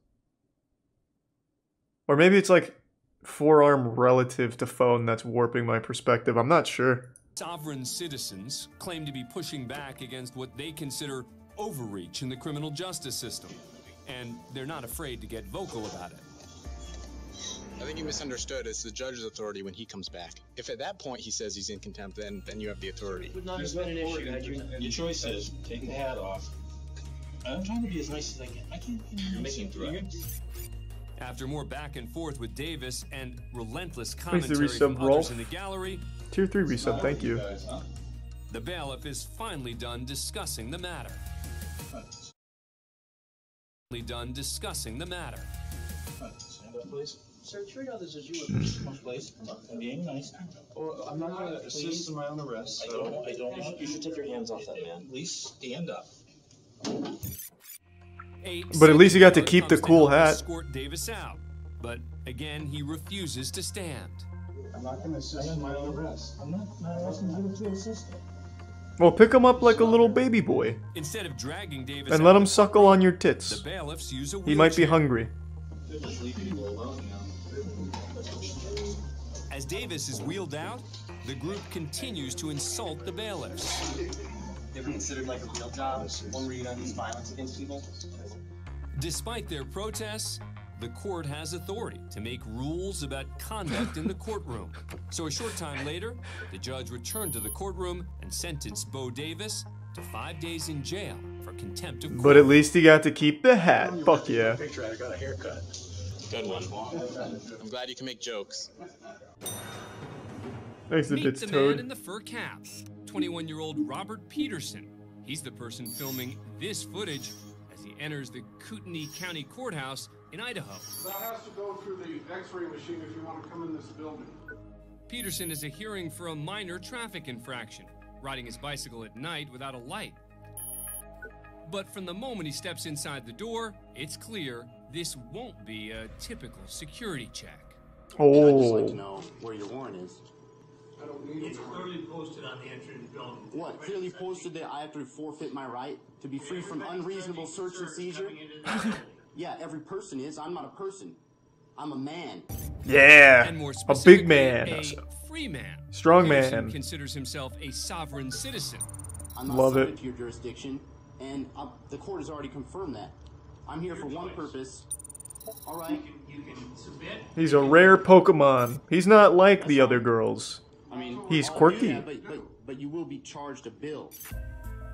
Or maybe it's like forearm relative to phone that's warping my perspective. I'm not sure. Sovereign citizens claim to be pushing back against what they consider overreach in the criminal justice system. And they're not afraid to get vocal about it. I think you misunderstood. It's the judge's authority when he comes back. If at that point he says he's in contempt, then you have the authority. Would not have been an issue. Your choice is take the hat off. I'm trying to be as nice as I can. I can't. You're making threats. After more back and forth with Davis and relentless Thanks to commentary from resub, others Rolf. in the gallery, Tier 3 resub, thank you. the bailiff is finally done discussing the matter. Stand up, please. Sir, treat others as you would please. I'm being nice. Well, I'm not going to assist in my own arrest. I don't. You should take your hands off that man. Please stand up. But at least he got to keep the cool hat. Escort Davis out, but again he refuses to stand. I'm not going to assist in my own arrest. I'm not asking you to assist. Well, pick him up like a little baby boy. Instead of dragging Davis And out let him of suckle court, on your tits. the bailiffs use a He might be wheelchair. hungry. Just leave you alone now. As Davis is wheeled out, the group continues to insult the bailiffs. Ever considered like a real job? One where you don't use violence against people? Despite their protests, the court has authority to make rules about conduct in the courtroom. So a short time later, the judge returned to the courtroom and sentenced Bo Davis to 5 days in jail for contempt of court. But at least he got to keep the hat. Fuck yeah. Picture I got a haircut. Good one. I'm glad you can make jokes. Thanks, the Meet bits the man toad. in the fur cap, 21-year-old Robert Peterson. He's the person filming this footage as he enters the Kootenai County Courthouse in Idaho. That has to go through the X-ray machine if you want to come in this building. Peterson is a hearing for a minor traffic infraction, riding his bicycle at night without a light. But from the moment he steps inside the door, it's clear this won't be a typical security check. Oh. I'd just like to know where your warrant is. I don't need It's it. clearly posted on the entry of the building. What? Clearly posted that I have to forfeit my right to be free from unreasonable search and seizure? Yeah, every person is. I'm not a person. I'm a man. Yeah. And more A big specifically, man. a free man. Strong Peterson man. considers himself a sovereign citizen. I'm not Love subject it. to your jurisdiction, and the court has already confirmed that. I'm here for one purpose. All right. You can submit. He's a rare Pokemon. He's not like the other girls. I mean, He's I'll do quirky. that, but you will be charged a bill.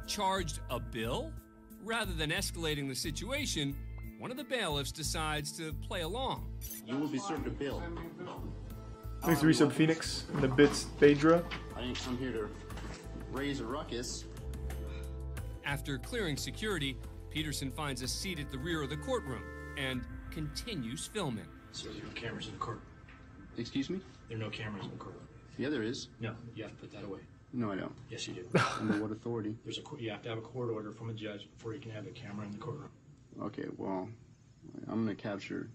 Charged a bill? Rather than escalating the situation, one of the bailiffs decides to play along. You will be served a bill. Thanks to Resub Phoenix and the bits Phaedra. I didn't come here to raise a ruckus. After clearing security, Peterson finds a seat at the rear of the courtroom and continues filming. So there are no cameras in the court. Excuse me? There are no cameras in the courtroom. Yeah, there is. No, you have to put that away. No, I don't. Yes, you do. Under what authority? You have to have a court order from a judge before you can have a camera in the courtroom. Okay, well, I'm gonna capture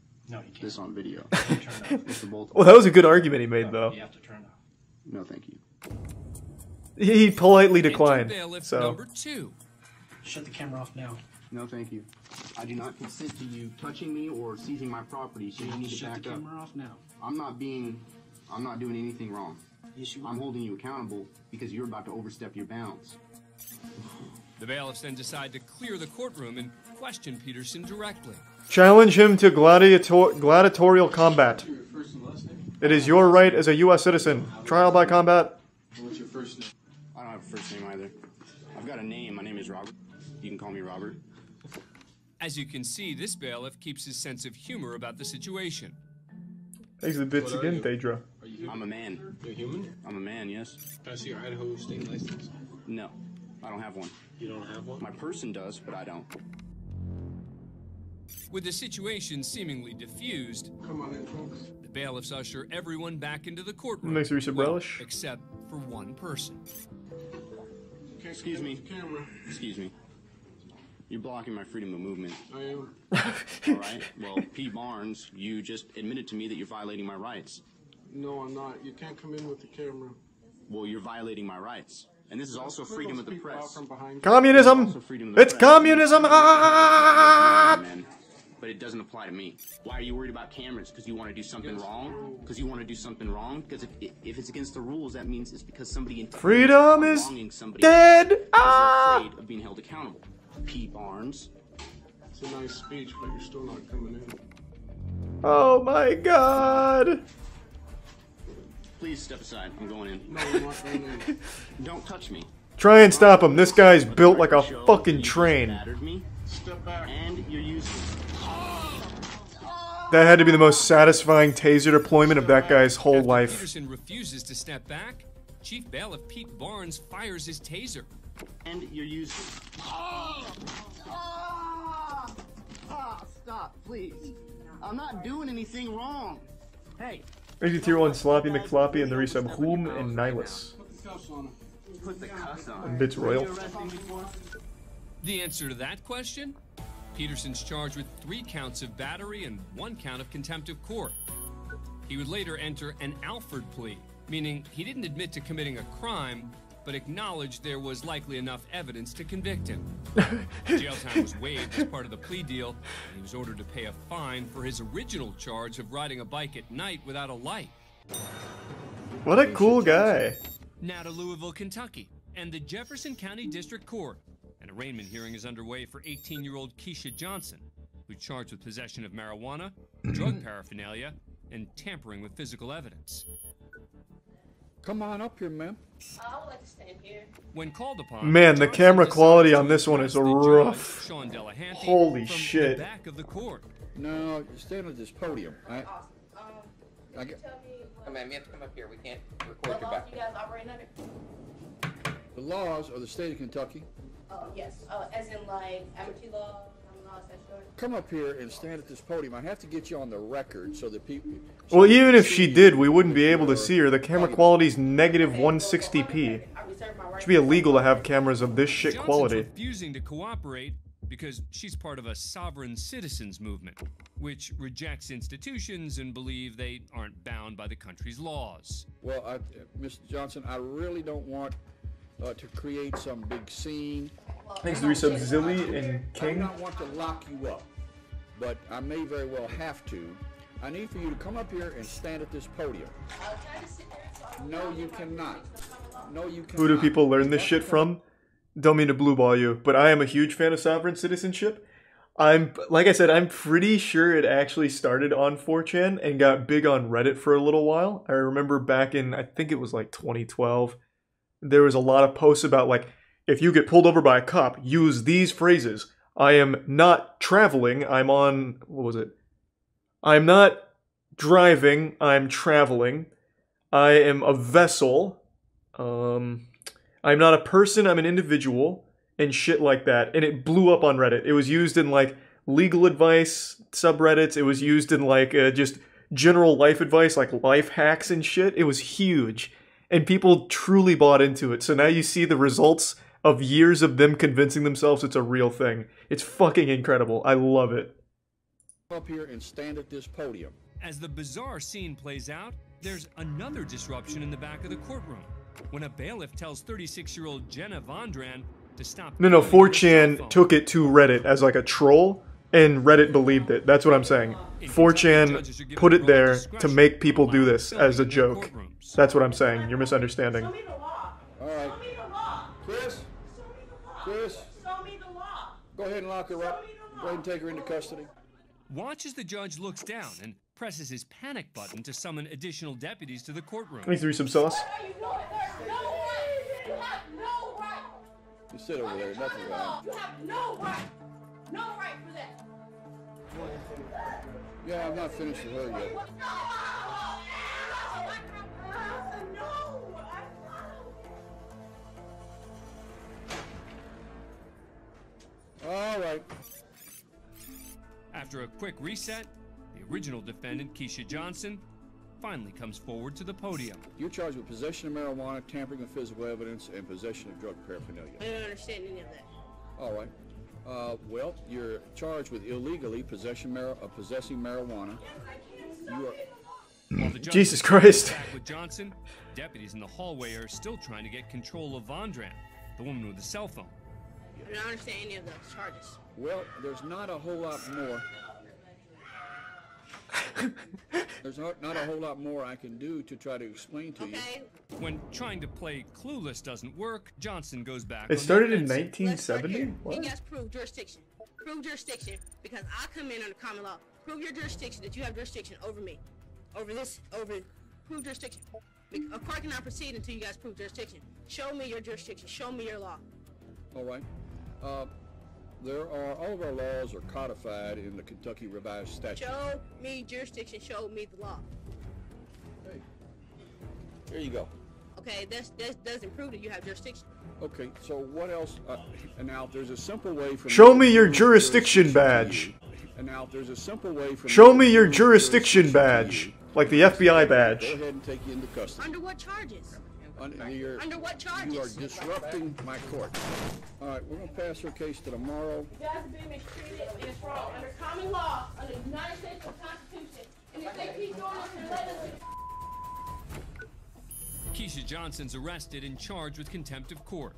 this on video. It's the both. Well, that was a good argument he made, though. You have to turn it off. No, thank you. He politely declined. Bailiff So number 2. Shut the camera off now. No, thank you. I do not consent to you touching me or seizing my property, so you need to Shut back the up. camera off now. I'm not doing anything wrong. I'm holding you accountable because you're about to overstep your bounds. The bailiffs then decide to clear the courtroom and question Peterson directly. challenge him to gladiatorial combat. It is your right as a U.S. citizen. Trial by combat. What's your first name? I don't have a first name either. I've got a name. My name is Robert. You can call me Robert. As you can see, this bailiff keeps his sense of humor about the situation. Thanks to the bits again, Phaedra. I'm a man. You're human? I'm a man, yes. Can I see your Idaho state license? No, I don't have one. You don't have one? My person does, but I don't. With the situation seemingly diffused, the bailiffs usher everyone back into the courtroom. Nice reset relish. Except for one person. Excuse me. Excuse me. You're blocking my freedom of movement. I am. All right. Well, P. Barnes, you just admitted to me that you're violating my rights. No, I'm not. You can't come in with the camera. Well, you're violating my rights. And this is also freedom of the press. Communism! It's communism! Ah! But it doesn't apply to me. Why are you worried about cameras? Because you want to do something wrong? Because you want to do something wrong? Because if it's against the rules, that means it's because somebody Freedom is dead! Ah! Afraid of being held accountable. P. Barnes. It's a nice speech, but you're still not coming in. Oh my god! Please step aside. I'm going in. No, I'm not going in. Don't touch me. Try and stop him. This guy's built like a fucking train. Battered me. Step back. And you're useless. That had to be the most satisfying taser deployment of that guy's whole After life. Peterson refuses to step back, Chief Bailiff Pete Barnes fires his taser. And you're useless. Stop, please. I'm not doing anything wrong. Hey. Thank you, Tier 1 Sloppy McFloppy and the resub Whom and Nihilus. Put the cuss on. And Bits Royal. The answer to that question? Peterson's charged with 3 counts of battery and 1 count of contempt of court. He would later enter an Alford plea, meaning he didn't admit to committing a crime, but acknowledged there was likely enough evidence to convict him. Jail time was waived as part of the plea deal, and he was ordered to pay a fine for his original charge of riding a bike at night without a light. What a cool guy. Now to Louisville, Kentucky, and the Jefferson County District Court. An arraignment hearing is underway for 18-year-old Keisha Johnson. who's charged with possession of marijuana, drug paraphernalia, and tampering with physical evidence. Come on up here, ma'am. I would like to stand here. When called upon, Man, the camera quality on this one is the rough. judge, Sean Delahanty, Holy from shit. the back of the court. No, stand at this podium. Awesome. I get, Oh, ma'am, you have to come up here. We can't record your back. You guys operating under? the laws of the state of Kentucky. Oh, yes. As in, like, amity law, common law, statutory? Come up here and stand at this podium. I have to get you on the record so that people... Well, even if she did, we wouldn't be able to see her. The camera quality's negative 160p. Should be illegal to have cameras of this shit quality. Johnson's refusing to cooperate because she's part of a sovereign citizens movement, which rejects institutions and believe they aren't bound by the country's laws. Well, Mr. Johnson, I really don't want to create some big scene. Thanks to resub Zilly and King. I do not want to lock you up, but I may very well have to. I need for you to come up here and stand at this podium. No, you cannot. No, you cannot. Who do people learn this shit from? Don't mean to blue ball you, but I am a huge fan of sovereign citizenship. Like I said, I'm pretty sure it actually started on 4chan and got big on Reddit for a little while. I remember back in, I think it was like 2012, there was a lot of posts about like, if you get pulled over by a cop, use these phrases. I am not traveling, I'm on, what was it? I'm not driving, I'm traveling. I am a vessel. I'm not a person, I'm an individual, and shit like that. And it blew up on Reddit. It was used in like legal advice subreddits. It was used in like just general life advice, like life hacks and shit. It was huge. And people truly bought into it. So now you see the results of years of them convincing themselves it's a real thing. It's fucking incredible. I love it. Come up here and stand at this podium. As the bizarre scene plays out, there's another disruption in the back of the courtroom when a bailiff tells 36-year-old Jenna Vondran to stop. No, 4chan took it to Reddit as like a troll, and Reddit believed it. That's what I'm saying. 4chan put it there to make people do this as a joke. That's what I'm saying. You're misunderstanding. All right. Chris? Chris? Go ahead and lock her up. Go ahead and take her into custody. Watch as the judge looks down and presses his panic button to summon additional deputies to the courtroom. Thanks for some sauce. You sit over there, nothing wrong. You have no right. No right for that. Yeah, I'm not finished with her yet. All right. After a quick reset, the original defendant, Keisha Johnson, finally comes forward to the podium. You're charged with possession of marijuana, tampering with physical evidence, and possession of drug paraphernalia. I don't understand any of that. All right. Well, you're charged with illegally possessing marijuana. You are. Jesus Christ. Back with Johnson, deputies in the hallway are still trying to get control of Vondran, the woman with the cell phone. I don't understand any of those charges. Well, there's not a whole lot more. There's not a whole lot more I can do to try to explain to you. When trying to play clueless doesn't work, Johnson goes back. It started in 1970? What? You guys prove jurisdiction. Prove jurisdiction because I come in under common law. Prove your jurisdiction that you have jurisdiction over me. Prove jurisdiction. A court cannot proceed until you guys prove jurisdiction. Show me your jurisdiction. Show me your law. All right. All of our laws are codified in the Kentucky Revised Statute. Show me jurisdiction. Show me the law. Hey, here you go. Okay, that doesn't prove that you have jurisdiction. Okay, so what else? And now there's a simple way from. Show me your jurisdiction badge. And now there's a simple way from. Show me your jurisdiction badge, like the FBI badge. Go ahead and take you into custody. Under what charges? Under what charges? You are disrupting my court. All right, we're going to pass her case to tomorrow. You guys are being mistreated and it's wrong. Under common law, under the United States Constitution. And if they keep doing this, then let us... Keisha Johnson's arrested and charged with contempt of court.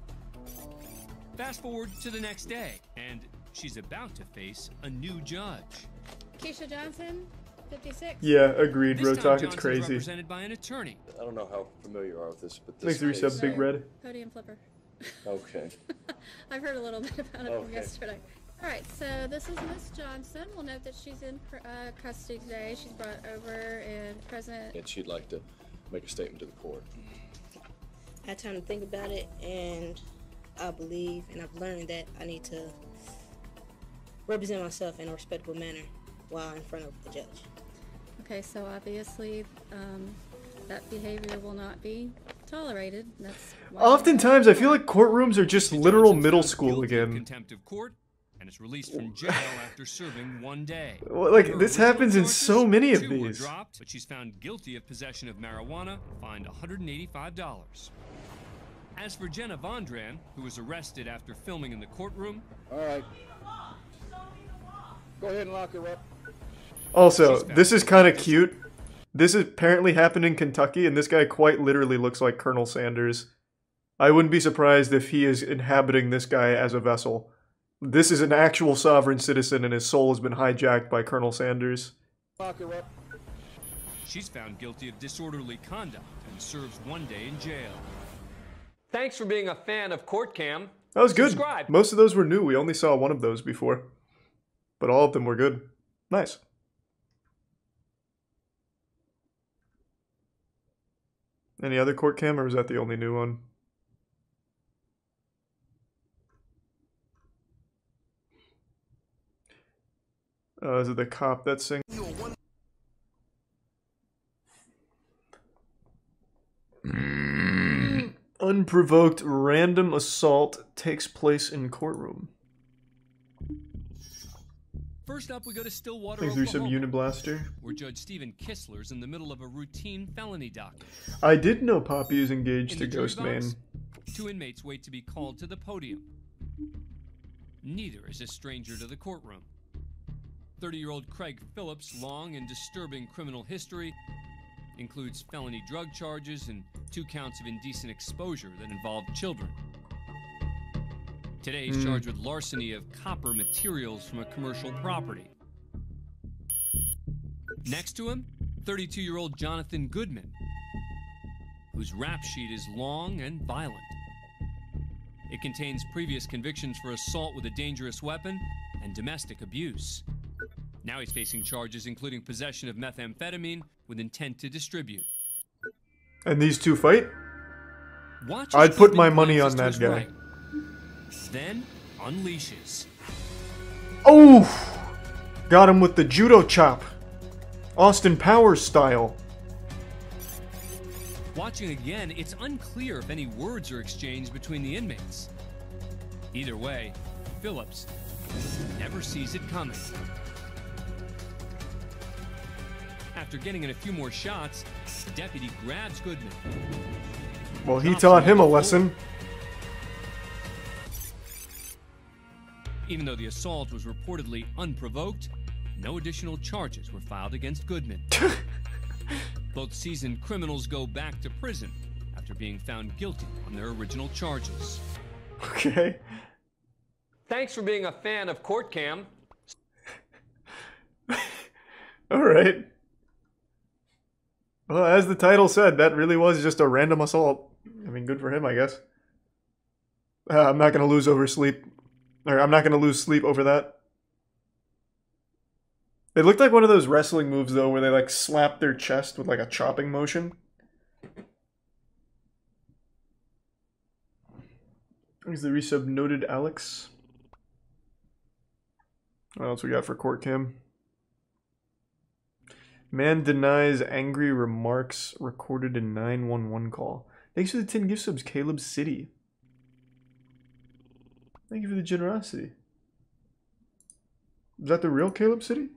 Fast forward to the next day, and she's about to face a new judge. Keisha Johnson, 56. Yeah, agreed, This time Rotok, it's Johnson's crazy. represented by an attorney. I don't know how familiar you are with this, but this Thanks for resub, Big Red. Podium flipper. Okay. I've heard a little bit about it from yesterday. Alright, so this is Miss Johnson. We'll note that she's in custody today. She's brought over and present. And she'd like to make a statement to the court. I had time to think about it, and I believe and I've learned that I need to represent myself in a respectable manner while in front of the judge. Okay, so obviously that behavior will not be tolerated. That's why Oftentimes, I feel like courtrooms are just literal middle school again. Contempt of court and is released from jail after serving 1 day. Well, like, this happens in so many of Two were these. dropped, but she's found guilty of possession of marijuana, fined $185. As for Jenna Vondran, who was arrested after filming in the courtroom, All right. Go ahead and lock her up. Also, this is kind of cute. This apparently happened in Kentucky, and this guy quite literally looks like Colonel Sanders. I wouldn't be surprised if he is inhabiting this guy as a vessel. This is an actual sovereign citizen, and his soul has been hijacked by Colonel Sanders. Lock her up. she's found guilty of disorderly conduct and serves 1 day in jail. Thanks for being a fan of courtcam. That was good. Subscribe. Most of those were new. We only saw one of those before. But all of them were good. Nice. Any other court cam, or was that the only new one? Is it the cop that's singing? Unprovoked random assault takes place in courtroom. First up, we go to Stillwater, Think through some Oklahoma, Uniblaster. where Judge Stephen Kistler's in the middle of a routine felony docket. I did know Poppy is engaged to In the jury Ghostman. box, 2 inmates wait to be called to the podium. Neither is a stranger to the courtroom. 30-year-old Craig Phillips' long and disturbing criminal history includes felony drug charges and 2 counts of indecent exposure that involved children. Today he's charged with larceny of copper materials from a commercial property. Next to him, 32-year-old Jonathan Goodman, whose rap sheet is long and violent. It contains previous convictions for assault with a dangerous weapon and domestic abuse. Now he's facing charges including possession of methamphetamine with intent to distribute. And these two fight? Watch I'd as put Goodman my money on glances to that his guy. right, then unleashes. Oh! Got him with the judo chop. Austin Powers style. Watching again, it's unclear if any words are exchanged between the inmates. Either way, Phillips never sees it coming. After getting in a few more shots, the deputy grabs Goodman. Well, he taught him a lesson. Even though the assault was reportedly unprovoked, no additional charges were filed against Goodman. Both seasoned criminals go back to prison after being found guilty on their original charges. Okay. Thanks for being a fan of courtcam. Alright. Well, as the title said, that really was just a random assault. I mean, good for him, I guess. I'm not going to lose over sleep. Or I'm not going to lose sleep over that. It looked like one of those wrestling moves, though, where they, like, slap their chest with, like, a chopping motion. Here's the resub noted Alex. What else we got for court cam? Man denies angry remarks recorded in 911 call. Thanks for the 10 gift subs, Caleb City. Thank you for the generosity. Is that the real Caleb City?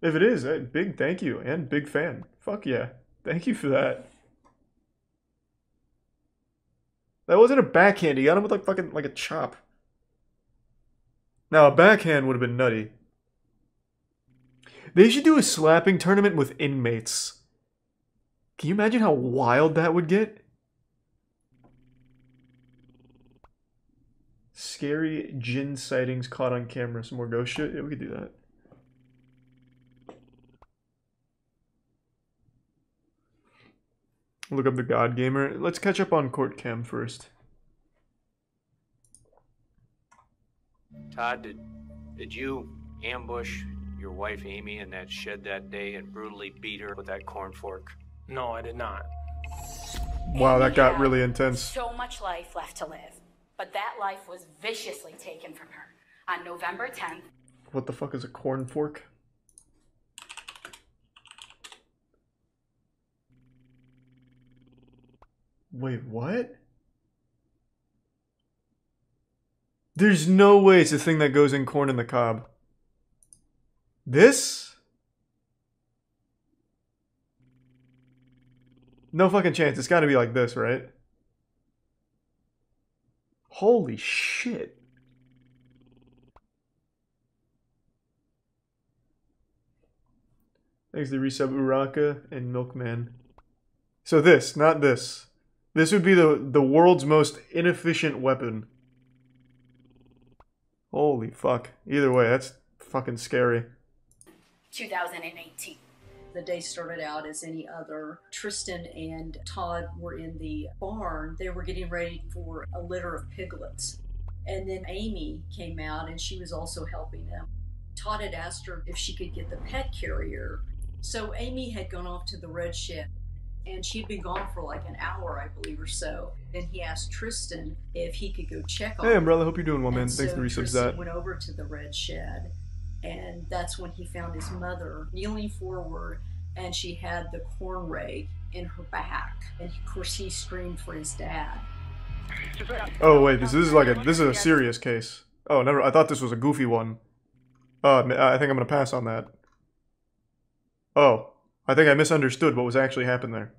If it is, big thank you and big fan. Fuck yeah. Thank you for that. That wasn't a backhand. He got him with like fucking like a chop. Now a backhand would have been nutty. They should do a slapping tournament with inmates. Can you imagine how wild that would get? Scary Jinn sightings caught on camera. Some more ghost shit? Yeah, we could do that. Look up the God Gamer. Let's catch up on court cam first. Todd, did you ambush your wife Amy in that shed that day and brutally beat her with that corn fork? No, I did not. Wow, that got really intense. So much life left to live, but that life was viciously taken from her on November 10th. What the fuck is a corn fork? Wait, what? There's no way it's a thing that goes in corn in the cob. This? No fucking chance. It's gotta be like this, right? Holy shit. Thanks to resub Uraka and Milkman. So this, not this. This would be the world's most inefficient weapon. Holy fuck. Either way, that's fucking scary. 2018. The day started out as any other. Tristan and Todd were in the barn. They were getting ready for a litter of piglets. And then Amy came out and she was also helping them. Todd had asked her if she could get the pet carrier. So Amy had gone off to the red shed and she'd been gone for like an hour, I believe, or so. Then he asked Tristan if he could go check on her. Hey, umbrella, hope you're doing well, man. Thanks for the resubs. Tristan went over to the red shed. And that's when he found his mother kneeling forward, and she had the corn rake in her back. And of course, he screamed for his dad. Oh wait, this is a serious case. Oh, never. I thought this was a goofy one. I think I'm gonna pass on that. Oh, I think I misunderstood what was actually happening there.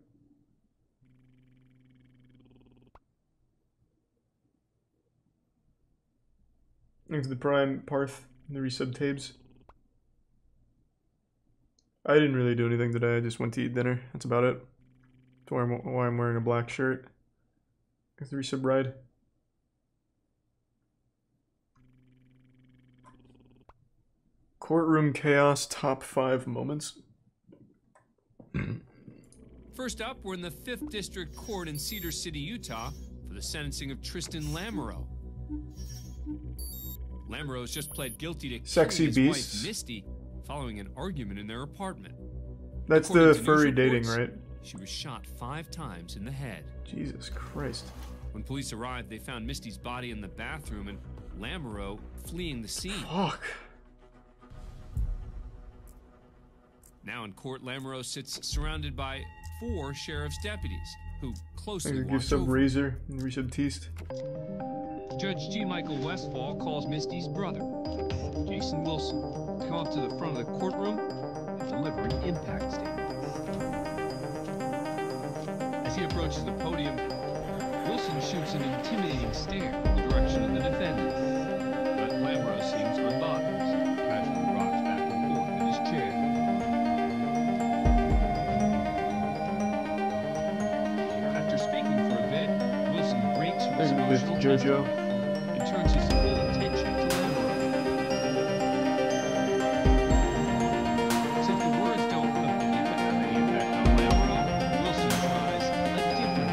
Thanks to the Prime Parth. The resub tabs. I didn't really do anything today. I just went to eat dinner. That's about it. That's why I'm wearing a black shirt. Thanks to the resub ride. Courtroom chaos top 5 moments. First up, we're in the 5th District Court in Cedar City, Utah, for the sentencing of Tristan Lamoureux. Lamoureux's just pled guilty to Sexy killing his beasts. wife Misty following an argument in their apartment. That's According the to news furry reports, dating, right? She was shot 5 times in the head. Jesus Christ. When police arrived, they found Misty's body in the bathroom and Lamoureux fleeing the scene. Fuck. Now in court, Lamoureux sits surrounded by 4 sheriff's deputies who closely Give watch sub over him. Razor and resub Teast. Judge G. Michael Westfall calls Misty's brother, Jason Wilson, to come up to the front of the courtroom and deliver an impact statement. As he approaches the podium, Wilson shoots an intimidating stare in the direction of the defendant. But Lamoureux seems unbothered as he casually rocks back and forth in his chair. After speaking for a bit, Wilson breaks from his emotional Jojo. and turns his full attention to Lamoureux. Since the words don't appear to have any impact on Lamoureux, Wilson tries a different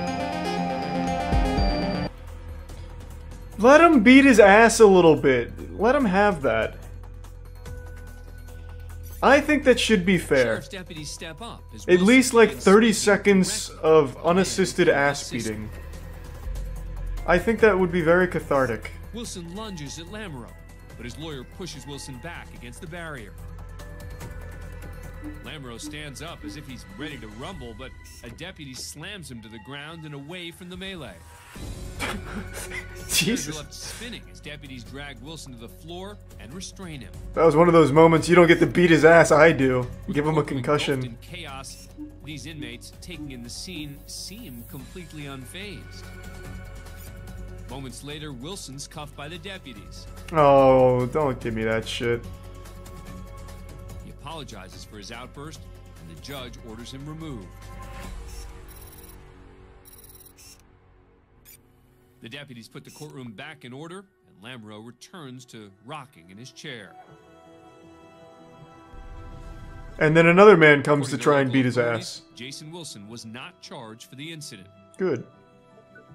approach. Let him beat his ass a little bit. Let him have that. I think that should be fair. Sheriff's deputies step up as At Wilson least like begins 30 speaking seconds of unassisted ass beating. I think that would be very cathartic. Wilson lunges at Lamoureux, but his lawyer pushes Wilson back against the barrier. Lamoureux stands up as if he's ready to rumble, but a deputy slams him to the ground and away from the melee. Jesus. Are left spinning as deputies drag Wilson to the floor and restrain him. That was one of those moments you don't get to beat his ass, I do. Give him a In concussion. chaos, these inmates taking in the scene seem completely unfazed. Moments later, Wilson's cuffed by the deputies. Oh, don't give me that shit. He apologizes for his outburst, and the judge orders him removed. The deputies put the courtroom back in order, and Lamoureux returns to rocking in his chair. And then another man comes to try and beat his ass. Jason Wilson was not charged for the incident. Good.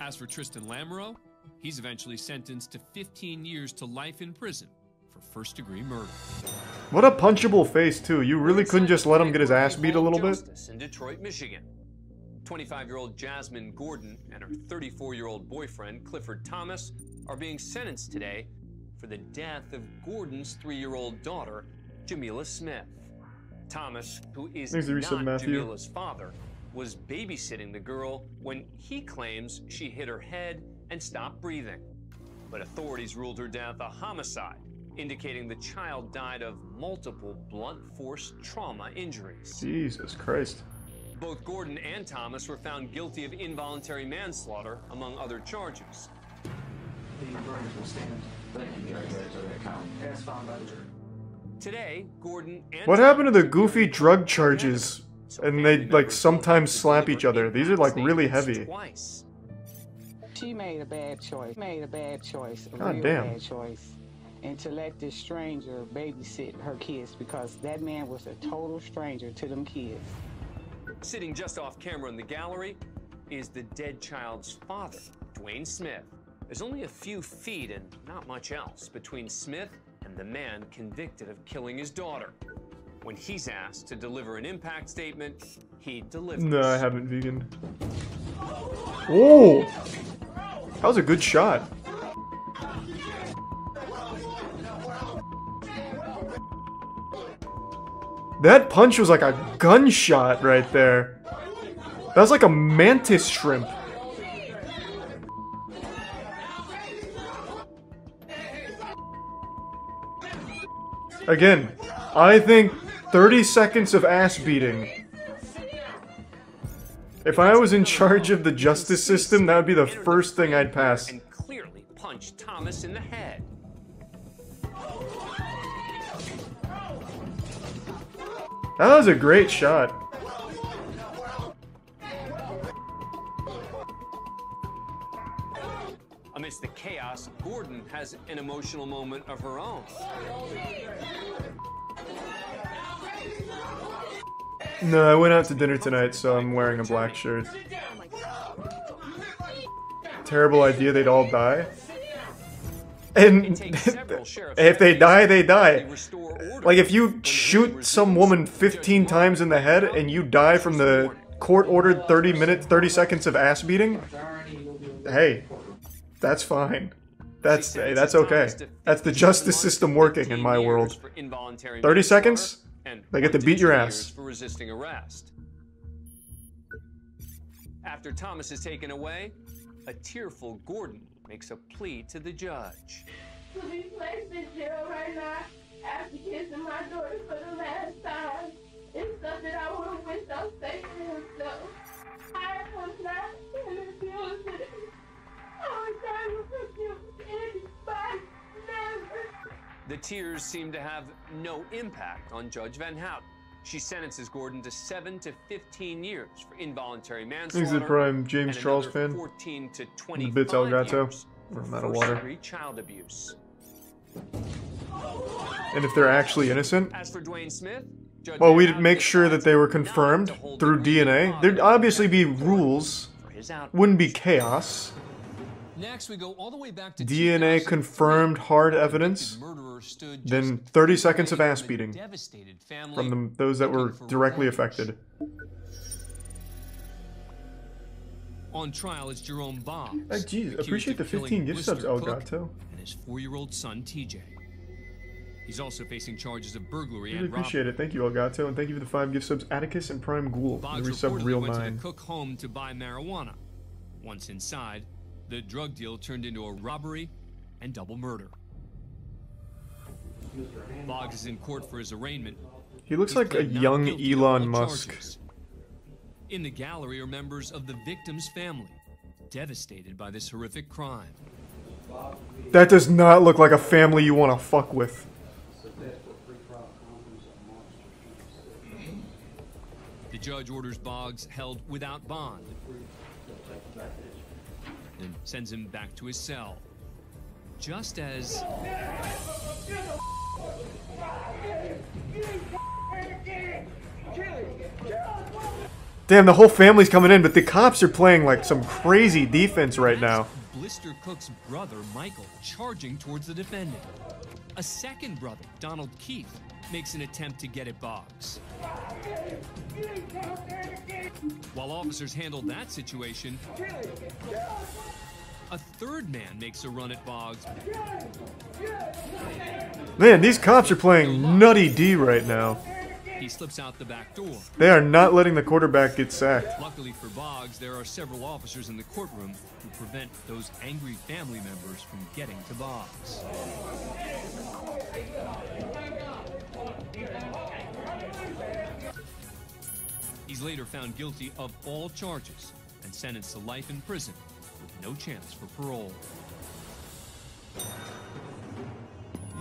As for Tristan Lamoureux, he's eventually sentenced to 15 years to life in prison for first-degree murder. What a punchable face, too. You really couldn't just let him get his ass beat a little bit? In Detroit, Michigan. 25-year-old Jasmine Gordon and her 34-year-old boyfriend, Clifford Thomas, are being sentenced today for the death of Gordon's 3-year-old daughter, Jamila Smith. Thomas, who is not Jamila's father, was babysitting the girl when he claims she hit her head and stopped breathing. But authorities ruled her death a homicide, indicating the child died of multiple blunt force trauma injuries. Jesus Christ. Both Gordon and Thomas were found guilty of involuntary manslaughter, among other charges. The verdict will stand. Thank you, Judge. As found by the jury. Today, Gordon and what happened to the goofy drug charges? And they, like, sometimes slap each other. These are, like, really heavy. She made a bad choice. A God real damn. bad choice. And to let this stranger babysit her kids, because that man was a total stranger to them kids. Sitting just off camera in the gallery is the dead child's father, Dwayne Smith. There's only a few feet and not much else between Smith and the man convicted of killing his daughter. When he's asked to deliver an impact statement, he delivers. No, I haven't, vegan. Whoa! That was a good shot. That punch was like a gunshot right there. That was like a mantis shrimp. Again, I think 30 seconds of ass beating. If I was in charge of the justice system, that would be the first thing I'd pass. And clearly punched Thomas in the head. That was a great shot. Amidst the chaos, Gordon has an emotional moment of her own. No, I went out to dinner tonight, so I'm wearing a black shirt. Terrible idea, they'd all die. And if they die, they die. Like, if you shoot some woman 15 times in the head and you die from the court-ordered 30 seconds of ass beating, hey, that's fine. That's okay. That's the justice system working in my world. 30 seconds? They get to beat your ass. For resisting arrest. After Thomas is taken away, a tearful Gordon makes a plea to the judge. To be placed in jail right now after kissing my daughter for the last time is something I would have wished I was safe for himself. I was not in the building. I was trying to forgive anybody, never. The tears seem to have no impact on Judge Van Houten. She sentences Gordon to 7 to 15 years for involuntary manslaughter. He's a prime James Charles fan. 14 to 25 Bits Elgato. years Or for I'm out of water. first-degree child abuse. And if they're actually innocent, As for Dwayne Smith, Judge well, Van we'd Houten make sure that they were confirmed through DNA. There'd obviously be rules. Wouldn't be chaos. Next, we go all the way back to DNA confirmed hard evidence. Then 30 seconds of ass beating from those that were directly affected. On trial is Jerome Boggs. Jeez, appreciate the 15 gift subs, Elgato. And his 4-year-old son, TJ. He's also facing charges of burglary Really and robbery. appreciate it. Thank you, Elgato, and thank you for the 5 gift subs, Atticus and Prime Ghoul. Boggs The resub reportedly Real went to 9. the Cook home to buy marijuana. Once inside, the drug deal turned into a robbery and double murder. Boggs is in court for his arraignment. He looks He's like a pled not young guilty to Elon all Musk. charges. In the gallery are members of the victim's family, devastated by this horrific crime. That does not look like a family you want to fuck with. The judge orders Boggs held without bond and sends him back to his cell. Just as Damn, the whole family's coming in, but the cops are playing like some crazy defense right now. Blister Cook's brother, Michael, charging towards the defendant. A second brother, Donald Keith, makes an attempt to get at Boggs. While officers handle that situation, a third man makes a run at Boggs. Man, these cops are playing nutty D right now. He slips out the back door. They are not letting the quarterback get sacked. Luckily for Boggs, there are several officers in the courtroom who prevent those angry family members from getting to Boggs. He's later found guilty of all charges and sentenced to life in prison with no chance for parole.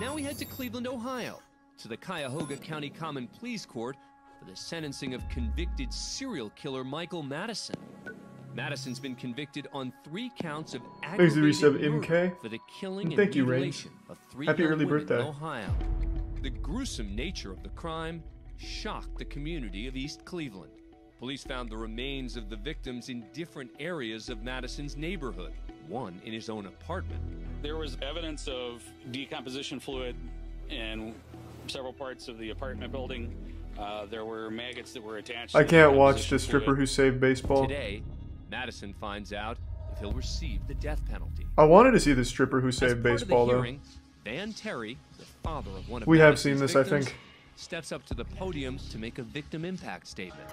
Now we head to Cleveland, Ohio, to the Cuyahoga County Common Pleas Court for the sentencing of convicted serial killer Michael Madison. Madison's been convicted on 3 counts of aggravated murder for the killing and mutilation of 3 Happy young early women birthday. in Ohio. The gruesome nature of the crime shocked the community of East Cleveland. Police found the remains of the victims in different areas of Madison's neighborhood, one in his own apartment. There was evidence of decomposition fluid in several parts of the apartment building. There were maggots that were attached. I can't watch the stripper who saved baseball. Today, Madison finds out if he'll receive the death penalty. I wanted to see the stripper who saved baseball, though. Van Terry, the father of one of We have Madison's seen this, I victims, think. steps up to the podium to make a victim impact statement.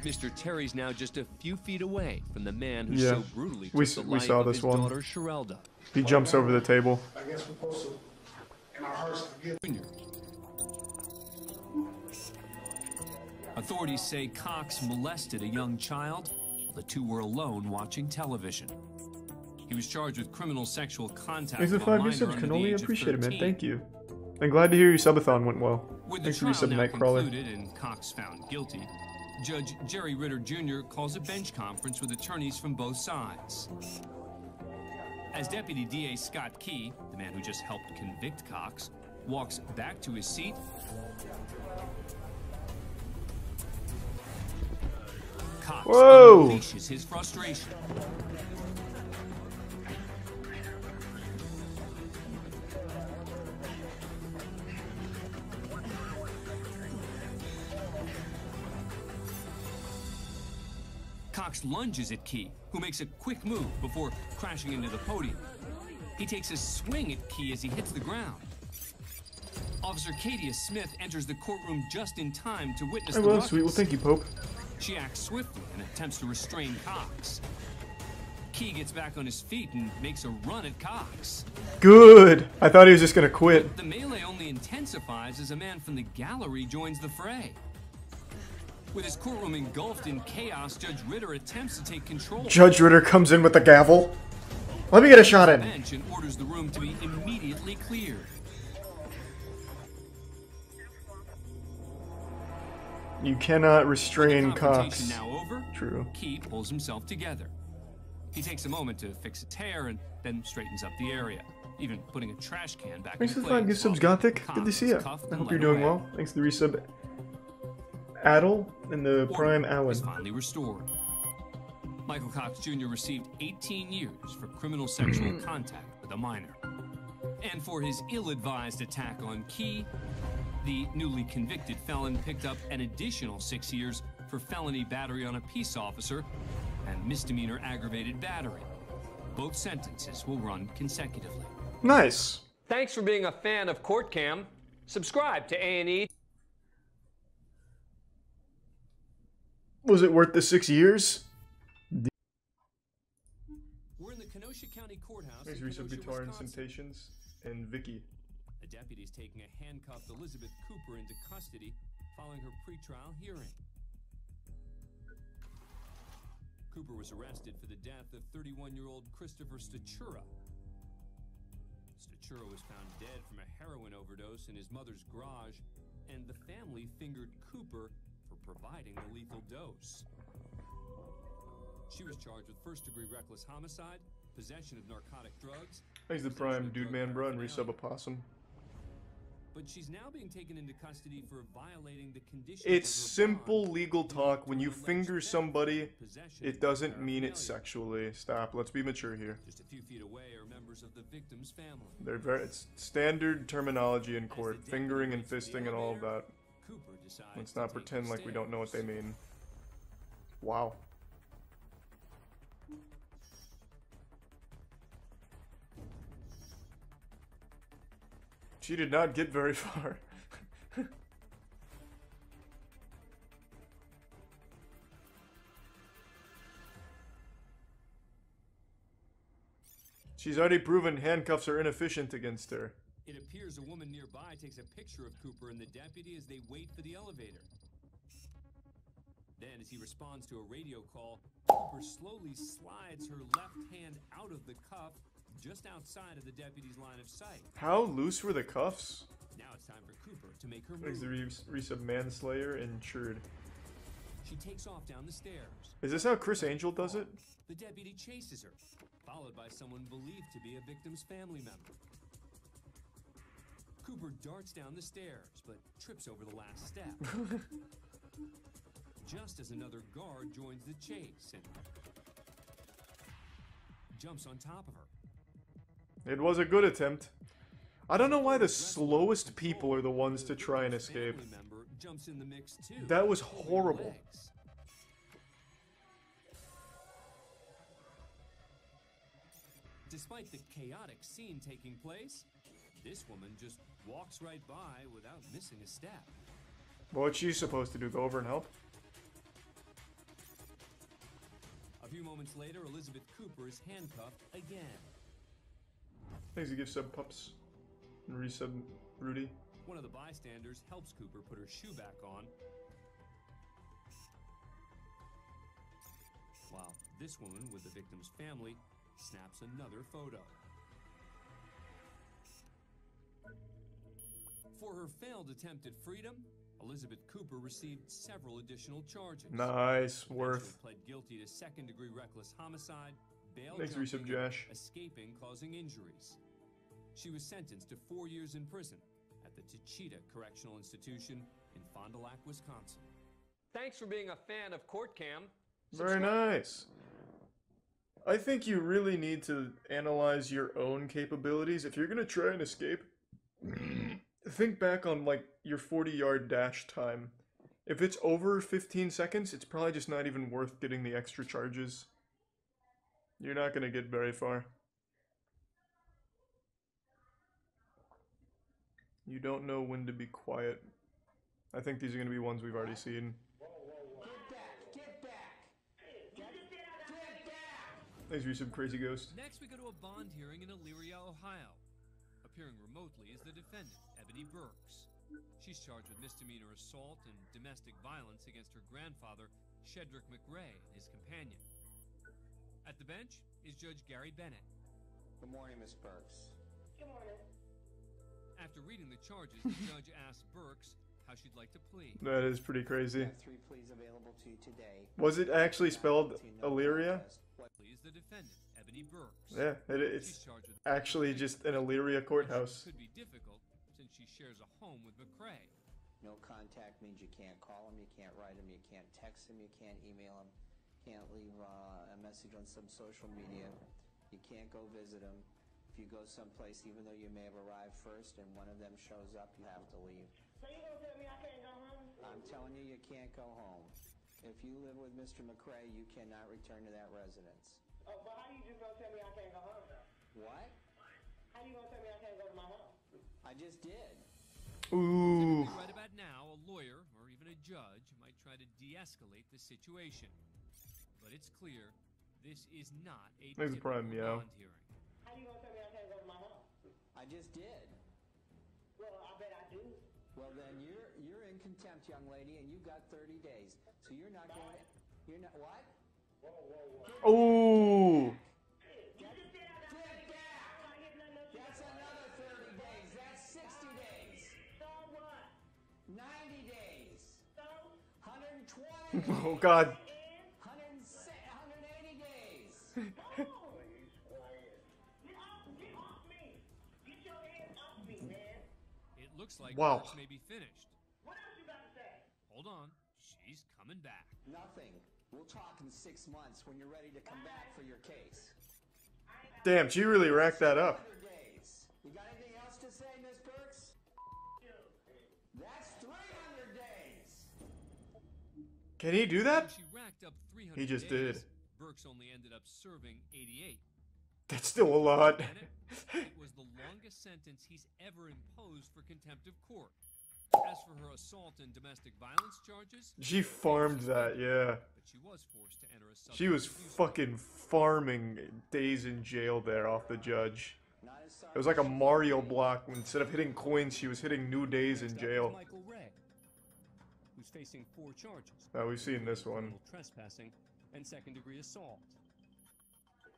Mr. Terry's now just a few feet away from the man who so brutally took the life saw of this his one. daughter, Sherelda. He jumps over the table. I guess we're supposed to, in our hearts, forgive. Authorities say Cox molested a young child. The two were alone watching television. He was charged with criminal sexual contact. Thanks for with a 5 minor resubs, under can the only age of appreciate it, man. 13. Thank you. I'm glad to hear your subathon went well. With the Thanks for trial resub, now Nightcrawler. concluded and Cox found guilty, Judge Jerry Ritter Jr. calls a bench conference with attorneys from both sides. As Deputy DA Scott Key, the man who just helped convict Cox, walks back to his seat, Cox unleashes his frustration. Cox lunges at Key, who makes a quick move before crashing into the podium. He takes a swing at Key as he hits the ground. Officer Katia Smith enters the courtroom just in time to witness the ruckus. Sweet. Well, thank you, Pope. She acts swiftly and attempts to restrain Cox. Key gets back on his feet and makes a run at Cox. Good. I thought he was just gonna quit. The melee only intensifies as a man from the gallery joins the fray. With his courtroom engulfed in chaos, Judge Ritter attempts to take control. Judge Ritter comes in with the gavel. Let me get a shot in. Bench and orders the room to be immediately cleared. You cannot restrain Cox. Now over, True. Key pulls himself together. He takes a moment to fix its hair and then straightens up the area, even putting a trash can back Thanks in for the 5 place. gift subs, Gothic. Good to see you. I hope you're doing well. Thanks for the resub, Adel, and the Prime Allen. Is finally restored. Michael Cox Jr. received 18 years for criminal sexual contact with a minor. And for his ill-advised attack on Key, the newly convicted felon picked up an additional 6 years for felony battery on a peace officer and misdemeanor aggravated battery. Both sentences will run consecutively. Nice. Thanks for being a fan of CourtCam. Subscribe to A&E. Was it worth the 6 years? We're in the Kenosha County Courthouse. Thanks for resub, Guitar and Sensations, and Vicky. The deputy's taking a handcuffed Elizabeth Cooper into custody following her pretrial hearing. Cooper was arrested for the death of 31-year-old Christopher Stachura. Stachura was found dead from a heroin overdose in his mother's garage, and the family fingered Cooper for providing the lethal dose. She was charged with first-degree reckless homicide, possession of narcotic drugs. Thanks the Prime Dude Man Bro and resub a possum. but she's now being taken into custody for violating the conditions. It's simple legal talk. When you finger somebody, it doesn't mean it sexually. Stop. Let's be mature here. Just a few feet away are members of the victim's family. It's standard terminology in court. Fingering and fisting and all of that. Let's not pretend like we don't know what they mean. Wow. She did not get very far. She's already proven handcuffs are inefficient against her. It appears a woman nearby takes a picture of Cooper and the deputy as they wait for the elevator. Then, as he responds to a radio call, Cooper slowly slides her left hand out of the cuff just outside of the deputy's line of sight. How loose were the cuffs? Now it's time for Cooper to make her There's move. the recent manslayer insured. She takes off down the stairs. Is this how Chris Angel does it? The deputy chases her, followed by someone believed to be a victim's family member. Cooper darts down the stairs, but trips over the last step. Just as another guard joins the chase and jumps on top of her. It was a good attempt. I don't know why the slowest people are the ones to try and escape. That was horrible. Despite the chaotic scene taking place, this woman just walks right by without missing a step. What's she supposed to do? Go over and help? A few moments later, Elizabeth Cooper is handcuffed again. Thanks to give sub pups and resub Rudy. One of the bystanders helps Cooper put her shoe back on, while this woman with the victim's family snaps another photo. For her failed attempt at freedom, Elizabeth Cooper received several additional charges. Nice, worth. Pled guilty to second-degree reckless homicide, bail Thanks, jumping, resub Josh. escaping, causing injuries. She was sentenced to 4 years in prison at the Tachita Correctional Institution in Fond du Lac, Wisconsin. Thanks for being a fan of courtcam. Very nice. I think you really need to analyze your own capabilities. If you're gonna try and escape, think back on like your 40-yard dash time. If it's over 15 seconds, it's probably just not even worth getting the extra charges. You're not gonna get very far. You don't know when to be quiet. I think these are gonna be ones we've already seen. Thanks for some crazy ghost. Next, we go to a bond hearing in Elyria, Ohio. Appearing remotely is the defendant, Ebony Burks. She's charged with misdemeanor assault and domestic violence against her grandfather, Shedrick McRae, and his companion. At the bench is Judge Gary Bennett. Good morning, Miss Burks. Good morning. After reading the charges, the judge asked Burks how she'd like to plead. That is pretty crazy. We have 3 pleas available to you today. Was it actually spelled Elyria? Please the defendant, Ebony Burks. Yeah, it's actually just an Elyria courthouse. Could be difficult since she shares a home with McRae. No contact means you can't call him, you can't write him, you can't text him, you can't email him, can't leave a message on some social media, you can't go visit him. If you go someplace, even though you may have arrived first and one of them shows up, you have to leave. So you gonna tell me I can't go home? I'm telling you, you can't go home. If you live with Mr. McRae, you cannot return to that residence. Oh, but how you just gonna tell me I can't go home though? What? How you gonna tell me I can't go to my home? I just did. Ooh. Right about now, a lawyer or even a judge might try to de-escalate the situation. But it's clear this is not a typical bond hearing. How you gonna tell me I can't go to my home? I just did. Well, I bet I do. Well, then you're in contempt, young lady, and you got 30 days. So you're not going. You're not what? Whoa, whoa, Ooh. That's another 30 days. That's 60 days. So what? 90 days. So? 120. Oh God. 180 days. Get off me. Get your hands off me, man. It Looks like Wow. Burks may be finished. Hold on. She's coming back. Nothing. We'll talk in 6 months when you're ready to come back for your case. Damn, she really racked that up. You got anything else to say, Miss Burks? That's 300 days. Can he do that? She racked up 300 He just days. did. Burks only ended up serving 88. That's still a lot. It was the longest sentence he's ever imposed for contempt of court. As for her assault and domestic violence charges, She farmed that, yeah. but she was forced to enter a She was fucking farming days in jail there off the judge. It was like a Mario block. Instead of hitting coins, she was hitting new days in jail. Michael Ray, who's facing 4 charges. Oh, we've seen this one. Criminal trespassing and second-degree assault.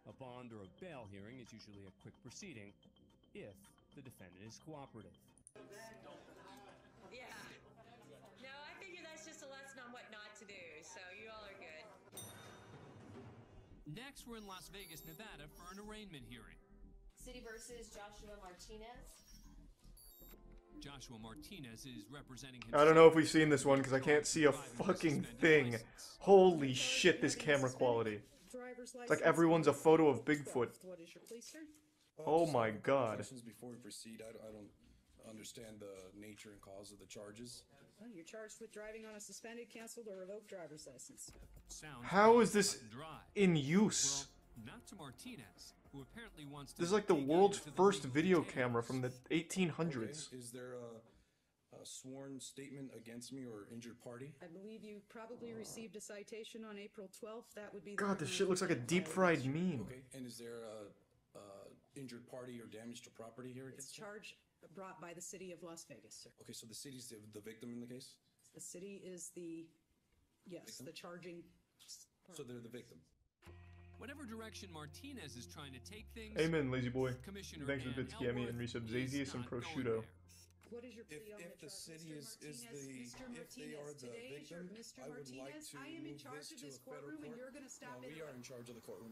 A bond or a bail hearing is usually a quick proceeding if the defendant is cooperative. Yeah. No, I figure that's just a lesson on what not to do, so you all are good. Next, we're in Las Vegas, Nevada for an arraignment hearing. City versus Joshua Martinez. Joshua Martinez is representing I don't know if we've seen this one because I can't see a fucking thing. Holy shit, this camera quality. It's like everyone's a photo of Bigfoot. What is your plea, sir? Oh my god. Questions before we proceed. I don't understand the nature and cause of the charges. Well, you're charged with driving on a suspended, canceled, or revoked driver's license. How is this in use? Not to Martinez, who apparently wants to. This is like the world's first video camera from the 1800s. Okay. Is there a sworn statement against me or injured party? I believe you probably received a citation on April 12th. That would be. God, this shit looks like a deep fried meme. Okay, and is there a injured party or damage to property here against It's charge brought by the city of Las Vegas, sir. Okay, so the city's the victim in the case? The city is the, yes, Victim? the charging. So they're the victim. Whatever direction Martinez is trying to take things. Amen, lazy boy. Commissioner Thanks for Dan bits, Gammy, and resub Zazius and prosciutto. What is your plea on If the city is the if they are the victim, I would like to I am in move charge this of to this a federal courtroom, and court. you're going to stop No, it. we are in charge of the courtroom.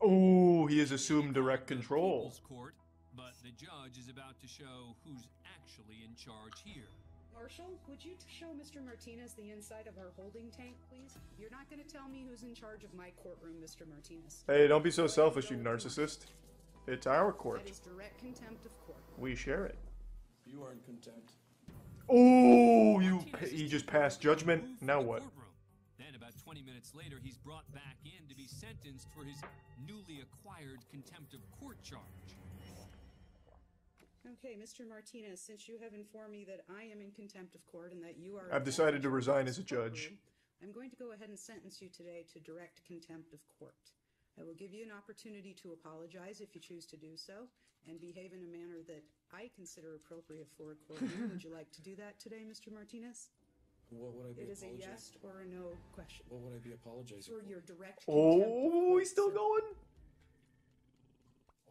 Oh, he has assumed direct control. Court, but the judge is about to show who's actually in charge here. Marshall, would you show Mr. Martinez the inside of our holding tank, please? You're not going to tell me who's in charge of my courtroom, Mr. Martinez. Hey, don't be so selfish, you narcissist. It's our That court. is direct contempt of court. We share it. You are in contempt. Oh, he just passed judgment. Now what? Then about 20 minutes later, he's brought back in to be sentenced for his newly acquired contempt of court charge. Okay, Mr. Martinez, since you have informed me that I am in contempt of court and that you are... I've decided to resign as a judge. I'm going to go ahead and sentence you today to direct contempt of court. I will give you an opportunity to apologize if you choose to do so, and behave in a manner that I consider appropriate for a courtroom. Would you like to do that today, Mr. Martinez? What would I be It is a apologizing? yes or a no question. What would I be apologizing For your direct Oh, he's still going?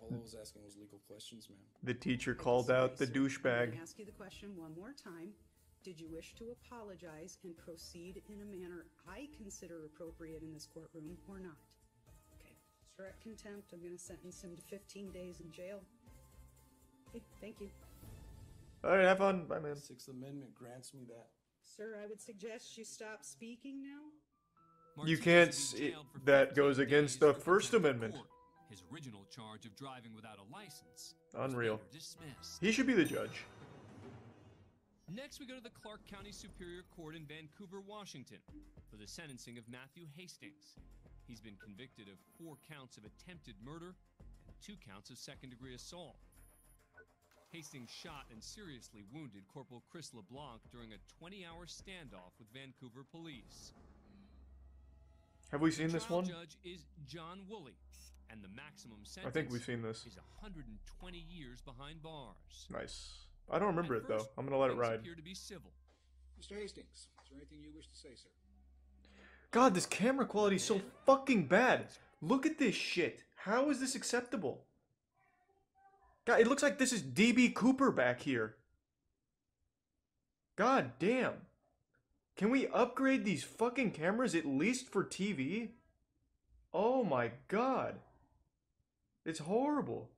All I was asking was legal questions, ma'am. The teacher called out the I'm going douchebag. to ask you the question one more time. Did you wish to apologize and proceed in a manner I consider appropriate in this courtroom or not? Okay. Direct contempt. I'm going to sentence him to 15 days in jail. Okay, thank you. Alright, have fun. Bye, man. Sixth Amendment grants me that. Sir, I would suggest you stop speaking now. You can't. That goes against the First Amendment. His original charge of driving without a license. Unreal. Dismissed. He should be the judge. Next, we go to the Clark County Superior Court in Vancouver, Washington, for the sentencing of Matthew Hastings. He's been convicted of 4 counts of attempted murder and 2 counts of second-degree assault. Hastings shot and seriously wounded Corporal Chris LeBlanc during a 20-hour standoff with Vancouver police. Have we seen this one? The judge is John Woolley, and the maximum sentence I think we've seen this. is 120 years behind bars. Nice. I don't remember it, though. I'm gonna let it Things ride. appear to be civil. Mr. Hastings, is there anything you wish to say, sir? God, this camera quality is so fucking bad. Look at this shit. How is this acceptable? God, it looks like this is DB Cooper back here. God damn. Can we upgrade these fucking cameras at least for TV? Oh my god. It's horrible.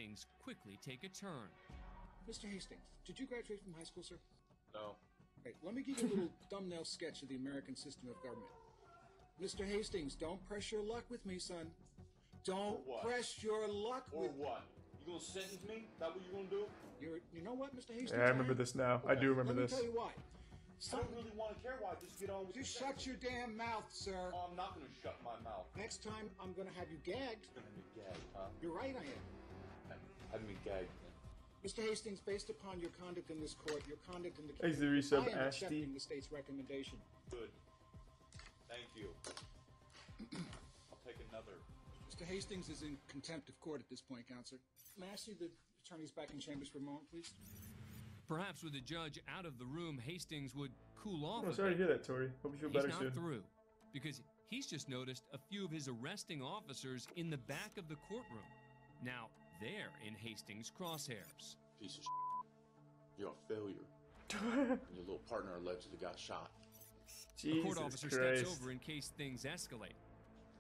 things quickly take a turn. Mr. Hastings, did you graduate from high school, sir? No. Right, let me give you a little thumbnail sketch of the American system of government. Mr. Hastings, don't press your luck with me, son. Don't press your luck with me. Or what? You gonna sentence me? That what you gonna do? You know what, Mr. Hastings? Yeah, I remember this now. I do remember this. Let me tell you why. I don't really want to care why. Just get on with You shut your damn mouth, sir. Oh, I'm not gonna shut my mouth. Next time, I'm gonna have you gagged. You're gonna be gagged, huh? You're right, I am. I've been gagged. Mr. Hastings, based upon your conduct in this court, your conduct in the Hey, case, the resub I am Ashty. accepting the state's recommendation. Good. Thank you. I'll take another. Mr. Hastings is in contempt of court at this point, Counselor. May I see the attorneys back in chambers for a moment, please? Perhaps with the judge out of the room, Hastings would cool off. I'm sorry to hear that, Tori. Hope you feel better He's not soon. through, because he's just noticed a few of his arresting officers in the back of the courtroom. Now they're in Hastings' crosshairs. Piece of shit. You're a failure. And your little partner allegedly got shot. A court officer steps over in case things escalate.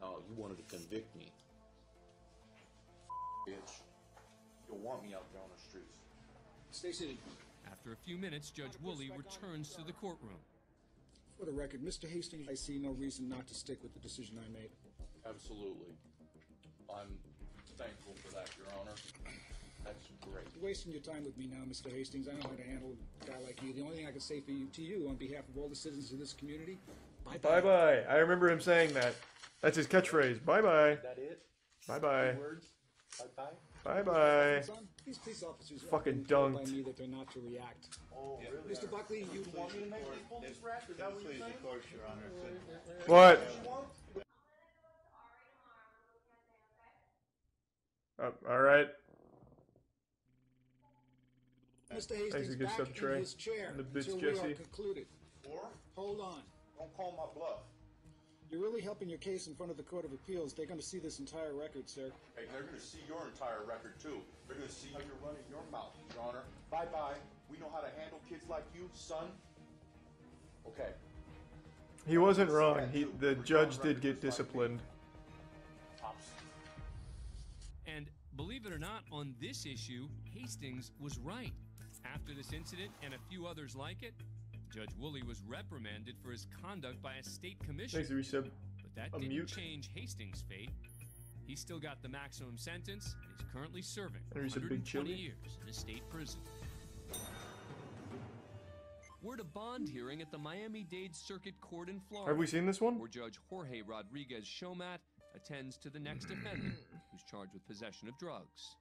Oh, you wanted to convict me. Bitch. You'll want me out there on the streets. Stay seated. After a few minutes, Judge Woolley returns to the courtroom. For the record, Mr. Hastings, I see no reason not to stick with the decision I made. Absolutely. I'm thankful for that, Your Honor. That's great. You're wasting your time with me now, Mr. Hastings. I know how to handle a guy like you. The only thing I can say to you on behalf of all the citizens of this community, bye-bye. Bye-bye. I remember him saying that. That's his catchbury. Bye-bye. Is that it? Bye-bye. Words? Bye-bye? Bye-bye. These police officers Fucking told by dunked. me that they're not to react. Oh, really? Mr. Buckley, you want me to make this police rap? Is that what you're saying? Of course, Your Honor. What? All right. Mr. Hastings, good back sub in tray. his chair And the bitch until we are Jesse. concluded. Or? Hold on. Don't call my bluff. You're really helping your case in front of the Court of Appeals. They're going to see this entire record, sir. Hey, they're going to see your entire record, too. They're going to see how you're running your mouth, Your Honor. Bye-bye. We know how to handle kids like you, son. Okay. He wasn't wrong. The judge did get disciplined. Tops. And believe it or not, on this issue, Hastings was right. After this incident and a few others like it, Judge Woolley was reprimanded for his conduct by a state commission. Thanks, Resub. But that didn't change Hastings' fate. He's still got the maximum sentence and he's currently serving There's a big 120 chili. years in a state prison. We're at a bond hearing at the Miami-Dade Circuit Court in Florida. Have we seen this one? Where Judge Jorge Rodriguez Shomat attends to the next defendant, who's charged with possession of drugs.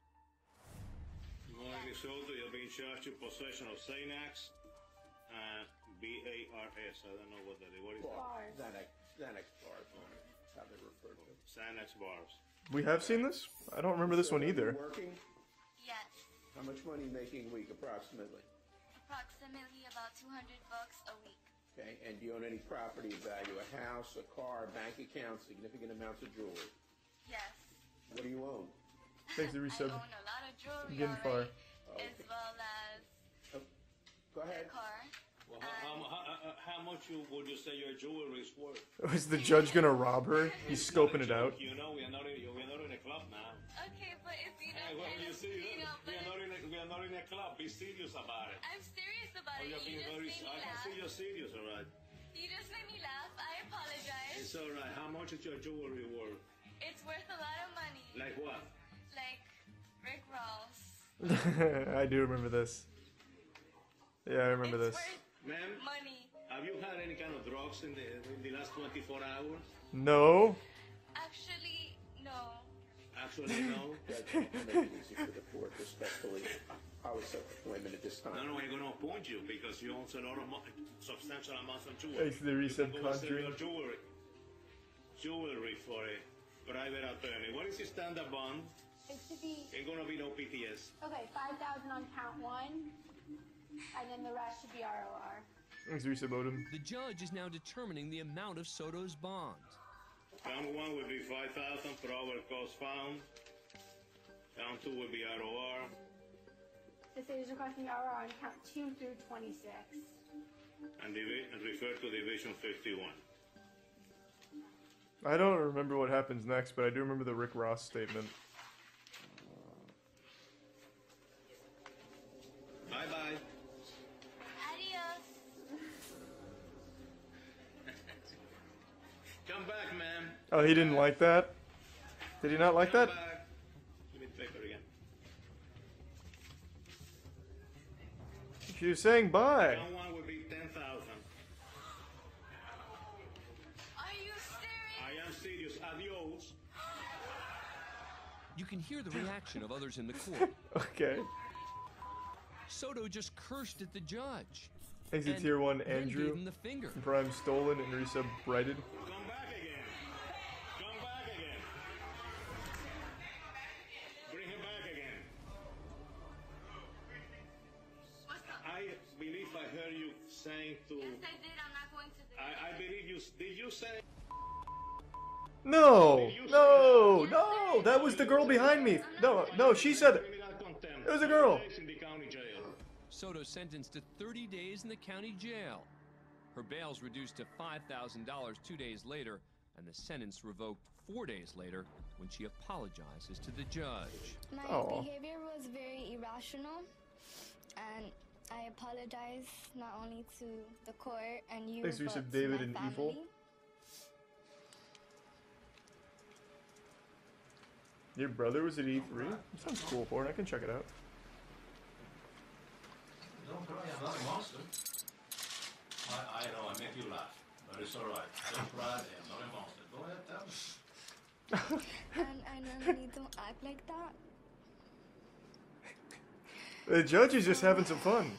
Minnesota, you're being charged with possession of Xanax. B-A-R-S. I don't know what that is. What is that? Xanax bars. That's how they refer to it. Xanax bars. We have seen this? I don't remember this one either. Working? Yes. How much money are you making a week, approximately? Approximately about $200 a week. Okay, and do you own any property of value? A house, a car, bank account, significant amounts of jewelry? Yes. What do you own? Thanks, the resub. I own a lot of jewelry Getting far. already, as well as Go ahead. a car. Well, how much would you say your jewelry is worth? Is the judge gonna rob her? He's scoping it out. You know, we are not in a club now. Okay, but if you don't Hey, well, kind you of, see, you know, we are not in a club. Be serious about it. I'm serious about Oh, it. you're You being just very. made me I can laugh. see you're serious, all right. You just made me laugh. I apologize. It's all right. How much is your jewelry worth? It's worth a lot of money. Like what? Like Rick Ross. I do remember this. Yeah, I remember this. Ma'am, money. have you had any kind of drugs in the last 24 hours? No. Actually, no. Actually, no. Judge, make it easy for the court, respectfully. I will set the appointment at this time. No, I'm going to appoint you because you own a lot of substantial amounts of jewelry. Thanks to the resub You can go and sell your Conjuring. jewelry for a private attorney. What is the standard bond? It should be, Ain't going to be no PTS. okay, 5,000 on count one, and then the rest should be ROR. Thanks, resub Odom. The judge is now determining the amount of Soto's bond. Count one will be 5,000 per hour cost found. Count two will be ROR. The state is requesting ROR on count 2 through 26. And refer to Division 51. I don't remember what happens next, but I do remember the Rick Ross statement. Oh, he didn't like that? Did he not like that? Let me take her again. She was saying bye. Round one would be 10,000. Are you serious? I am serious. Adios. You can hear the reaction of others in the court. Okay. Soto just cursed at the judge. Exit and Tier 1 then Andrew. gave him the finger. Prime stolen and resub brighted. Come back again. Come back again. Bring him back again. I believe I heard you saying to... Yes, I did. I'm not going to the... I believe you... Did you say... No! No! No! That was the girl behind me! No, no, she said it! It was a girl! Soto sentenced to 30 days in the county jail. Her bail's reduced to $5,000 2 days later, and the sentence revoked 4 days later when she apologizes to the judge. My behavior was very irrational, and I apologize not only to the court and you, Thanks, but resub to David my and family. Evil. Your brother was at E3? That sounds cool, Horn. I can check it out. Don't cry, I'm not a monster. I know, I make you laugh, but it's alright. Don't cry, I'm not a monster. Go ahead, tell me. And I normally don't act like that. The judge is just having some fun.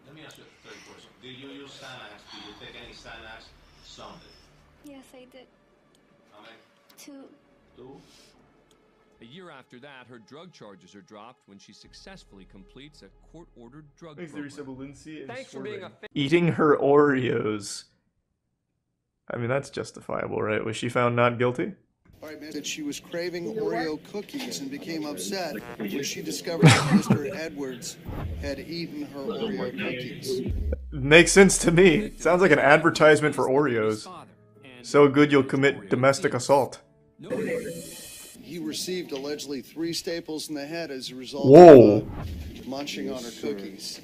Let me ask you a third question. Did you use Xanax? Did you take any Xanax Sunday? Yes, I did. How many? 2. 2? A year after that, her drug charges are dropped when she successfully completes a court-ordered drug Thanks, program. resub Lindsay and Thanks for being a eating her Oreos. I mean, that's justifiable, right? Was she found not guilty? Alright, man, that she was craving Oreo cookies and became upset when she discovered that Mr. Edwards had eaten her Oreo cookies. Makes sense to me. Sounds like an advertisement for Oreos. So good you'll commit domestic assault. He received allegedly 3 staples in the head as a result Whoa. of munching on her cookies.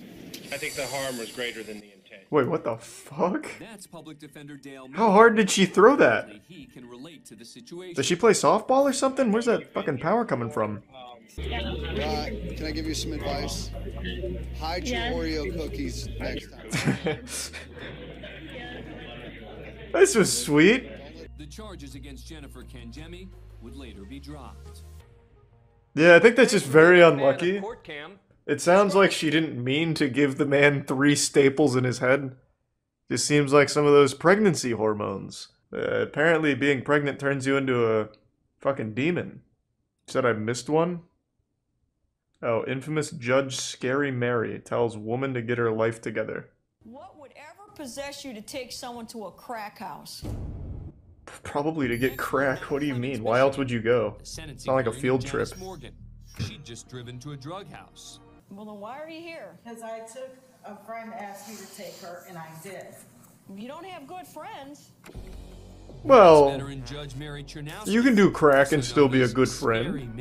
I think the harm was greater than the intent. Wait, what the fuck? That's Public Defender Dale. How hard did she throw that? He can relate to the situation. Does she play softball or something? Where's that fucking power coming from? Can I give you some advice? Hide your Oreo cookies next time. This was sweet. The charges against Jennifer Kangemi would later be dropped. Yeah, I think that's just very unlucky. Courtcam. It sounds like she didn't mean to give the man 3 staples in his head. Just seems like some of those pregnancy hormones. Apparently being pregnant turns you into a fucking demon. Said I missed one? Oh, infamous Judge Scary Mary tells woman to get her life together. What would ever possess you to take someone to a crack house? Probably to get crack. What do you mean? Why else would you go? It's not like a field trip. Morgan. She'd just driven to a drug house. Well, then why are you here? Because I took a friend asked me to take her, and I did. You don't have good friends. Well, Veteran Judge Mary Chernowski, you can do crack and still be a good friend.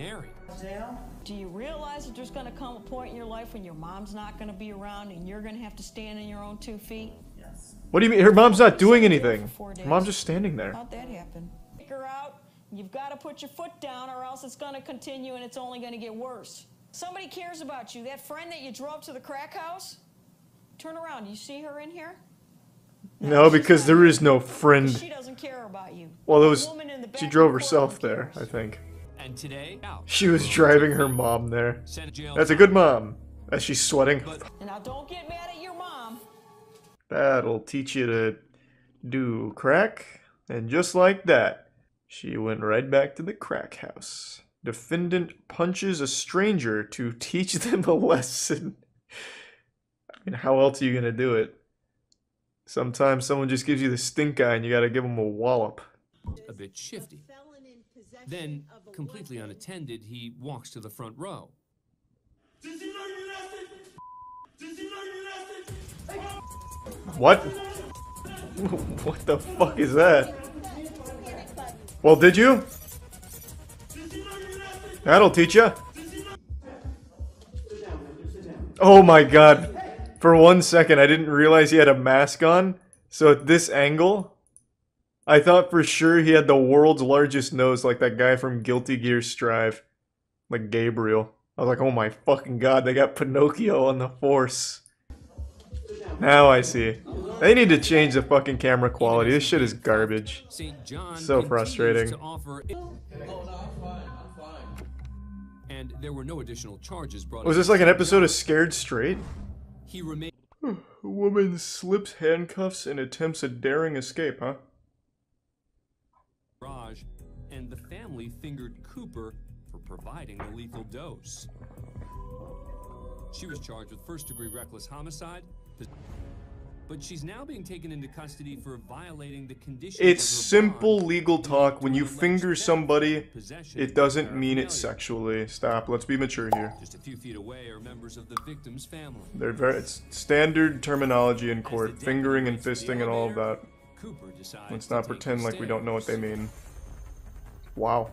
Do you realize that there's going to come a point in your life when your mom's not going to be around and you're going to have to stand on your own 2 feet? Yes. What do you mean? Her mom's not doing anything. Her mom's just standing there. How'd that happen? Take her out. You've got to put your foot down or else it's going to continue and it's only going to get worse. Somebody cares about you. That friend that you drove to the crack house? Turn around. Do you see her in here? No, because there is no friend. She doesn't care about you. Well, it was. She drove herself there, I think. And today, she was driving her mom there. That's a good mom. As she's sweating. Now don't get mad at your mom. That'll teach you to do crack. And just like that, she went right back to the crack house. Defendant punches a stranger to teach them a lesson. I mean, how else are you gonna do it? Sometimes someone just gives you the stink eye and you gotta give them a wallop. A bit shifty. Then, completely unattended, he walks to the front row. What? What the fuck is that? Well, did you? That'll teach ya. Oh my god. For 1 second, I didn't realize he had a mask on. So at this angle, I thought for sure he had the world's largest nose like that guy from Guilty Gear Strive. Like Gabriel. I was like, oh my fucking god, they got Pinocchio on the force. Now I see. They need to change the fucking camera quality. This shit is garbage. So frustrating. And there were no additional charges brought. Was this like an episode of Scared Straight? He remained. A woman slips handcuffs and attempts a daring escape, huh? And the family fingered Cooper for providing the lethal dose. She was charged with first-degree reckless homicide, but she's now being taken into custody for violating the conditions. It's simple legal talk. When you finger somebody, it doesn't mean it sexually. Stop. Let's be mature here. Just a few feet away are members of the victim's family. It's standard terminology in court. Fingering and fisting and all of that. Let's not pretend like we don't know what they mean. Wow.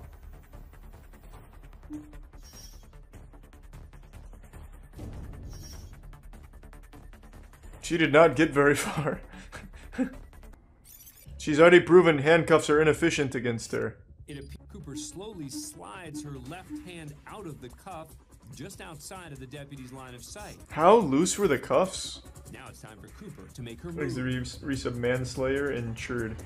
She did not get very far. She's already proven handcuffs are inefficient against her. Cooper slowly slides her left hand out of the cuff just outside of the deputy's line of sight. How loose were the cuffs? Now it's time for Cooper to make her move. There's the Reese of manslayer insured.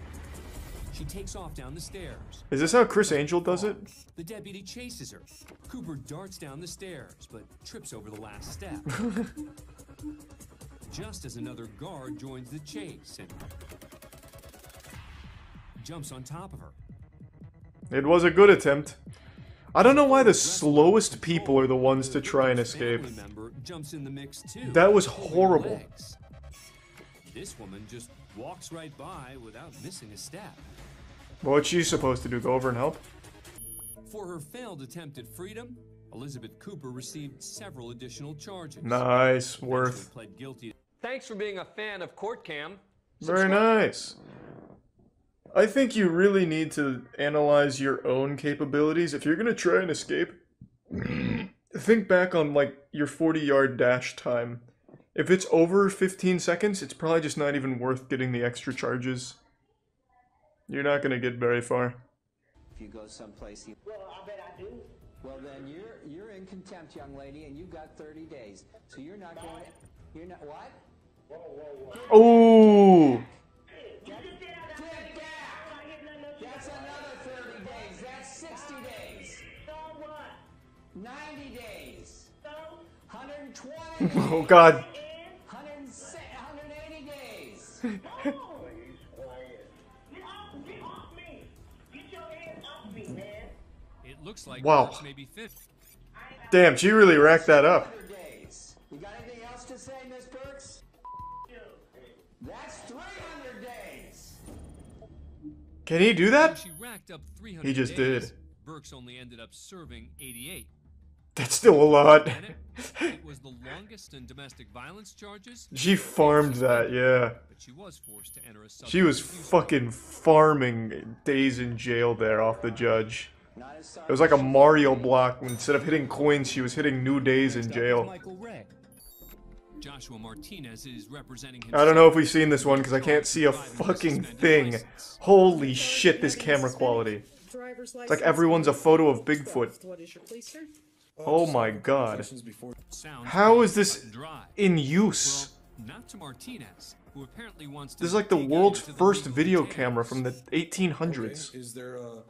She takes off down the stairs. Is this how Chris Angel does it? The deputy chases her. Cooper darts down the stairs, but trips over the last step. Just as another guard joins the chase and jumps on top of her. It was a good attempt. I don't know why the slowest people are the ones to try and escape. Jumps in the mix too. That was horrible. This woman just walks right by without missing a step. What's she supposed to do? Go over and help? For her failed attempt at freedom, Elizabeth Cooper received several additional charges. Nice. Worth. Pled guilty. Thanks for being a fan of CourtCam. Very nice. I think you really need to analyze your own capabilities. If you're gonna try and escape, think back on like your 40-yard dash time. If it's over 15 seconds, it's probably just not even worth getting the extra charges. You're not gonna get very far. If you go someplace, well, I bet I do. Well, then you're in contempt, young lady, and you've got 30 days. So you're not going. You're not what? Whoa, whoa, Oh. whoa. That's another 30 days. That's 60 days. So what? 90 days. So 120 days. Oh God. 180 days. It looks like wow. Maybe 50. Damn, she really racked that up. You got anything else to say, Miss Burks? That's 300 days. Can he do that? She racked up 300 he just days. did. Burks only ended up serving 88. That's still a lot. It was the longest in domestic violence charges. She farmed that, yeah. But she was forced to enter a she was fucking farming days in jail there off the judge. It was like a Mario block. Instead of hitting coins, she was hitting new days in jail. Joshua Martinez is representing I don't know if we've seen this one because I can't see a fucking thing. Holy shit, this camera quality. It's like everyone's a photo of Bigfoot. Oh my god. How is this in use? Not to Martinez, who apparently wants to. This is like the world's first video camera from the 1800s. Okay. Is there a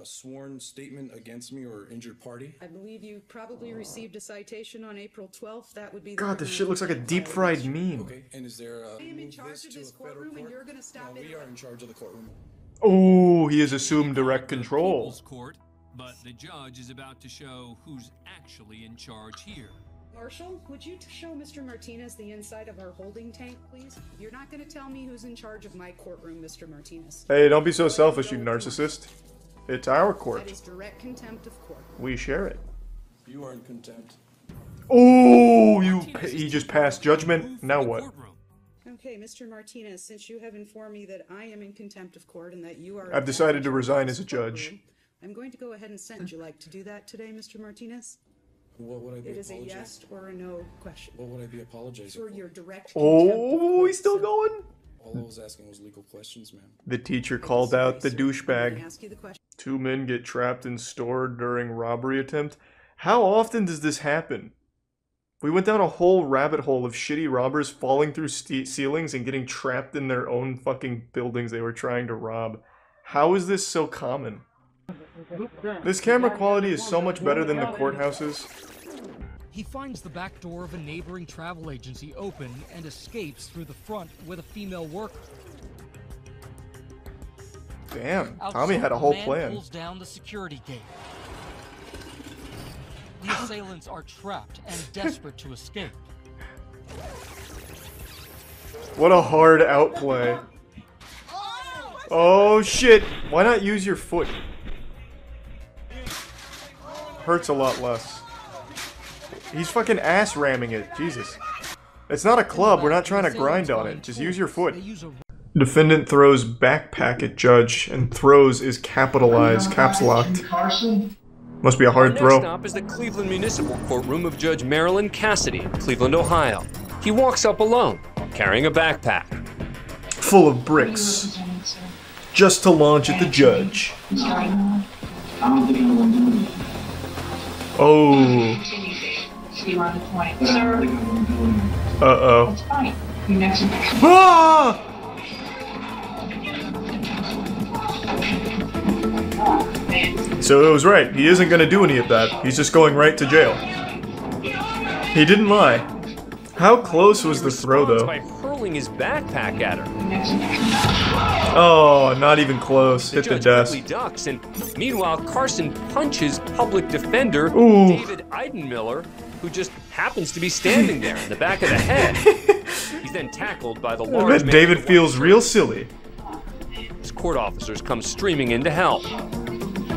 sworn statement against me or injured party? I believe you probably received a citation on April 12th. That would be. God, this shit looks like a deep-fried meme. Okay, and is there I am in charge of this courtroom, and you're gonna stop it. We are in charge of the courtroom. Oh, he has assumed direct control. Court, but the judge is about to show who's actually in charge here. Marshal, would you show Mr. Martinez the inside of our holding tank, please? You're not going to tell me who's in charge of my courtroom, Mr. Martinez. Hey, don't be so selfish, you narcissist. It's our court. That is direct contempt of court. We share it. You are in contempt. Oh, he just passed judgment. Now what? Okay, Mr. Martinez, since you have informed me that I am in contempt of court and that you are... I've decided to resign as a judge. I'm going to go ahead and sentence you. Like to do that today, Mr. Martinez? What would I be It is a yes or a no question. What would I be apologizing for? Your direct Oh, he's still going? All I was asking was legal questions, ma'am. The teacher called out the douchebag. 2 men get trapped and stored during robbery attempt. How often does this happen? We went down a whole rabbit hole of shitty robbers falling through ceilings and getting trapped in their own fucking buildings they were trying to rob. How is this so common? This camera quality is so much better than the courthouses. He finds the back door of a neighboring travel agency open and escapes through the front with a female worker. Damn, Outside, Tommy had a whole plan. Pulls down the security gate. The assailants are trapped and desperate to escape. What a hard outplay. Oh shit, why not use your foot? Hurts a lot less. He's fucking ass ramming it, Jesus. It's not a club, we're not trying to grind on it, just use your foot. Defendant throws backpack at judge, and throws is capitalized, caps locked. Must be a hard throw. Next stop is the Cleveland Municipal Courtroom of Judge Marilyn Cassidy in Cleveland, Ohio. He walks up alone, carrying a backpack. Full of bricks. Just to launch at the judge. Oh. Uh-oh. Ah! So it was right. He isn't going to do any of that. He's just going right to jail. He didn't lie. How close was the throw, though? By hurling his backpack at her. Oh, not even close. Hit the desk. Quickly ducks, and meanwhile, Carson punches public defender David Eidenmiller, who just happens to be standing there in the back of the head. He's then tackled by the large man. I bet David feels real silly. His court officers come streaming in to help.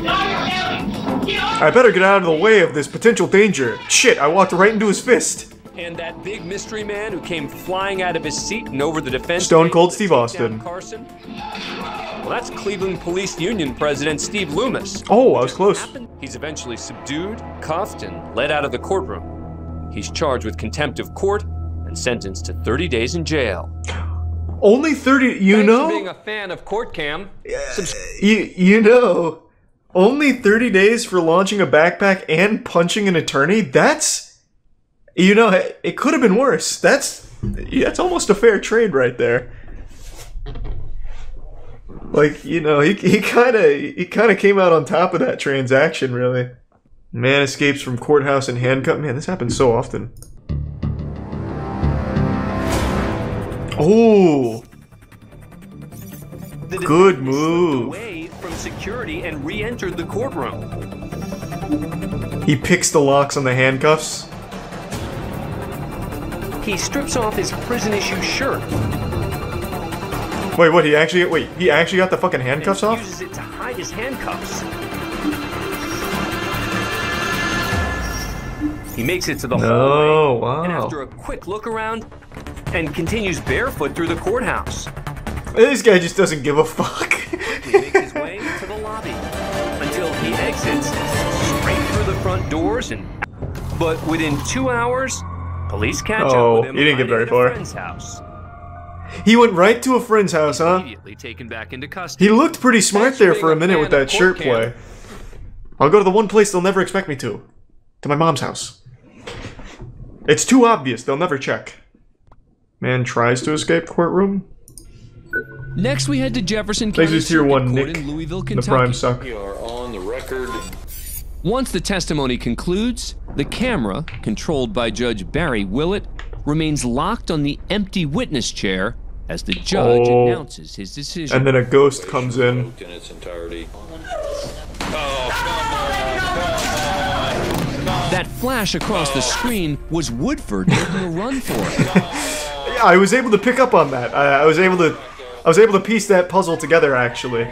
I better get out of the way of this potential danger. Shit, I walked right into his fist. And that big mystery man who came flying out of his seat and over the defense. Stone Cold Steve Austin. Carson. Well, that's Cleveland Police Union President Steve Loomis. Oh, I was close. He's eventually subdued, cuffed, and led out of the courtroom. He's charged with contempt of court and sentenced to 30 days in jail. Only 30, you know? Thanks for being a fan of courtcam. You know, only 30 days for launching a backpack and punching an attorney? That's, you know, it could have been worse. That's almost a fair trade right there. Like, you know, he kind of came out on top of that transaction, really. Man escapes from courthouse in handcuff. Man, this happens so often. Oh, good move. Away from security and re-entered the courtroom. He picks the locks on the handcuffs. He strips off his prison-issue shirt. Wait, what? He actually got the fucking handcuffs off? He uses it to hide his handcuffs. He makes it to the hallway. Oh, wow. And after a quick look around, and continues barefoot through the courthouse. This guy just doesn't give a fuck. He makes his way to the lobby until he exits straight through the front doors. But within 2 hours, police catch up with him. He didn't get very far. At a friend's house. He went right to a friend's house, huh? Immediately taken back into custody. He looked pretty smart there for a minute with that shirt play. I'll go to the one place they'll never expect me to my mom's house. It's too obvious. They'll never check. Man tries to escape courtroom. Next, we head to Jefferson County Circuit Court in Louisville, Kentucky. The prime suck. We are on the record. Once the testimony concludes, the camera, controlled by Judge Barry Willett, remains locked on the empty witness chair as the judge announces his decision. And then a ghost comes in. In its entirety. That flash across the screen was Woodford making a run for it. Yeah, I was able to pick up on that. I was able to piece that puzzle together, actually.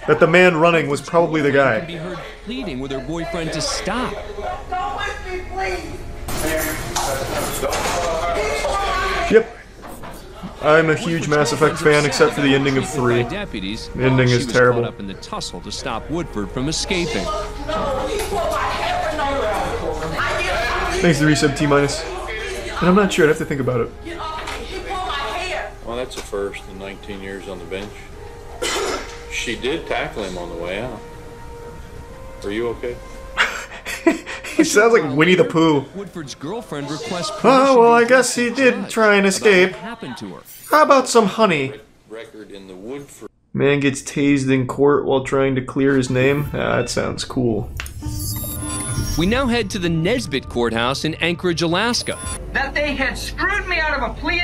That the man running was probably the guy. Can be heard pleading with her boyfriend to stop. Go with me, please. Yep. I'm a huge Mass Effect fan, except for the ending of 3. Deputies, the ending is terrible. She was caught up in the tussle to stop Woodford from escaping. Thanks to the resub T-. And I'm not sure, I'd have to think about it. Well, Well, that's a first in 19 years on the bench. She did tackle him on the way out. Are you okay? He sounds like Winnie the Pooh. Woodford's girlfriend requests Oh, well, I guess he did try and escape. happened to her. How about some honey? Record in the Woodford. Man gets tased in court while trying to clear his name. Ah, that sounds cool. We now head to the Nesbitt Courthouse in Anchorage, Alaska. That they had screwed me out of a plea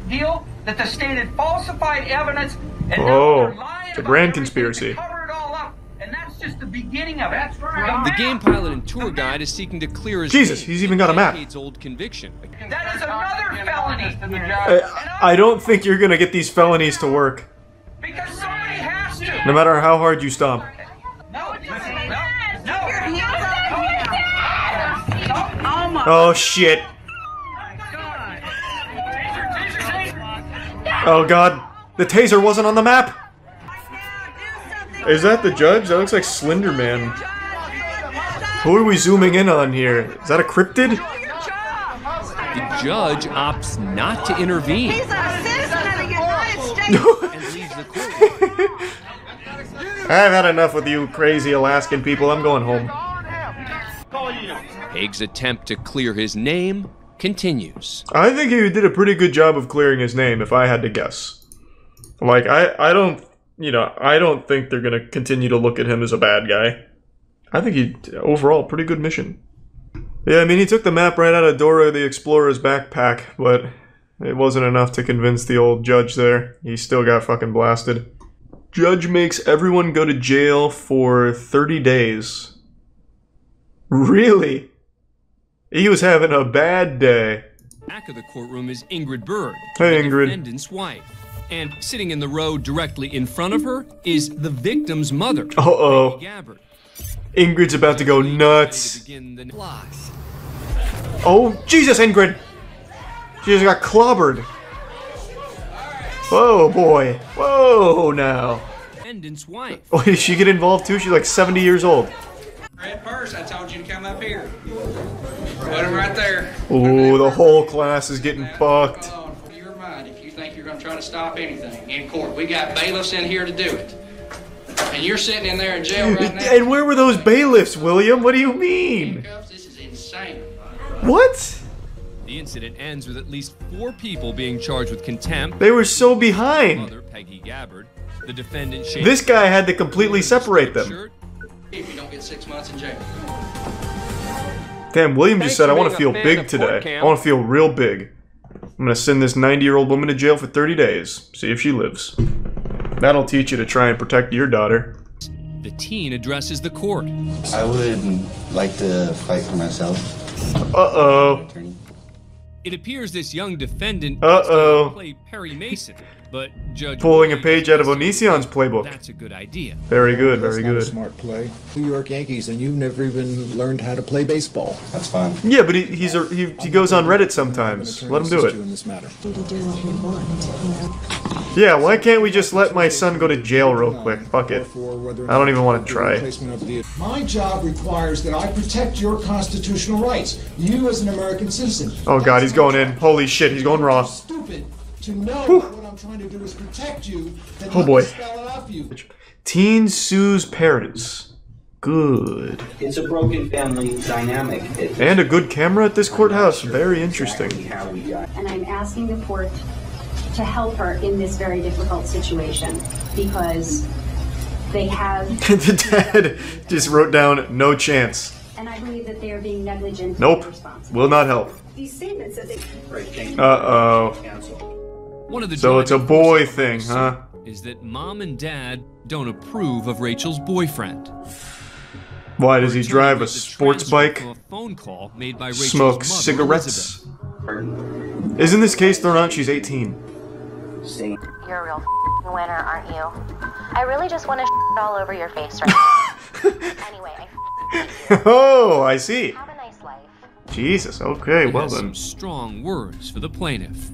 deal, that the state had falsified evidence, and now they're lying it's a about grand everything conspiracy. to cover it all up, and that's just the beginning of it. That's right. The game pilot and tour guide is seeking to clear his Jesus, he's even got a map. decades-old conviction. That is another felony. I don't think you're gonna get these felonies to work. Because somebody has to. No matter how hard you stomp. Oh shit. Oh god. The taser wasn't on the map. Is that the judge? That looks like Slender Man. Who are we zooming in on here? Is that a cryptid? The judge opts not to intervene. He's a citizen of the United States. And leaves the court. I've had enough with you crazy Alaskan people. I'm going home. Haig's attempt to clear his name continues. I think he did a pretty good job of clearing his name, if I had to guess. Like, I don't, you know, I don't think they're gonna continue to look at him as a bad guy. I think he, overall, pretty good mission. Yeah, I mean, he took the map right out of Dora the Explorer's backpack, but it wasn't enough to convince the old judge there. He still got fucking blasted. Judge makes everyone go to jail for 30 days. Really? He was having a bad day. Back of the courtroom is Ingrid Bird, Hey, the Ingrid. defendant's wife. And sitting in the row directly in front of her is the victim's mother, Uh-oh. Peggy Gabbard. Ingrid's about to go nuts. Oh, Jesus, Ingrid! She just got clobbered. Whoa, boy. Whoa, now. Defendant's wife. Oh, did she get involved too? She's like 70 years old. Red purse, I told you to come up here. Put him right there. Ooh, the whole class is getting fucked. Your mind if you think you're going to try to stop anything in court. We got bailiffs in here to do it. And you're sitting in there in jail right now. And where were those bailiffs, William? What do you mean? This is insane. What? The incident ends with at least 4 people being charged with contempt. They were so behind. Mother, Peggy Gabbard. The defendant, This guy had to completely separate them. If you don't get 6 months in jail. Damn, William just said, I want to feel being a fan big of today. courtcam. I want to feel real big. I'm going to send this 90-year-old woman to jail for 30 days. See if she lives. That'll teach you to try and protect your daughter. The teen addresses the court. I would like to fight for myself. Uh-oh. It appears this young defendant Uh-oh. play Perry Mason, but Judge Pulling a page out of Onision's playbook. That's a good idea. Very good, very That's not a good. smart play. New York Yankees, and you've never even learned how to play baseball. That's fine. Yeah, but he goes on Reddit sometimes. Let him do it. In this matter. Yeah, why can't we just let my son go to jail real quick? Fuck it. I don't even want to try. My job requires that I protect your constitutional rights. You as an American citizen. Oh god, he's going in. Holy shit, he's going raw. Stupid to know that what I'm trying to do is protect you. And Oh not boy. spell it out for you. Teen sues parents. Good. It's a broken family dynamic. And a good camera at this courthouse. Very interesting. And I'm asking the court to help her in this very difficult situation because they have, The dad just wrote down, no chance. and I believe that they are being negligent. Nope. Will not help. These statements that they. Uh-oh. One of the So it's a boy thing, huh? is that mom and dad don't approve of Rachel's boyfriend. Why, does he drive a sports bike? From a phone call made by Rachel's Smoke mother, cigarettes? Isn't this case thrown out? She's 18. You're a real winner, aren't you? I really just want to all over your face right now. Anyway, Oh, I see. have a nice life. Jesus, okay, It well has then. some strong words for the plaintiff.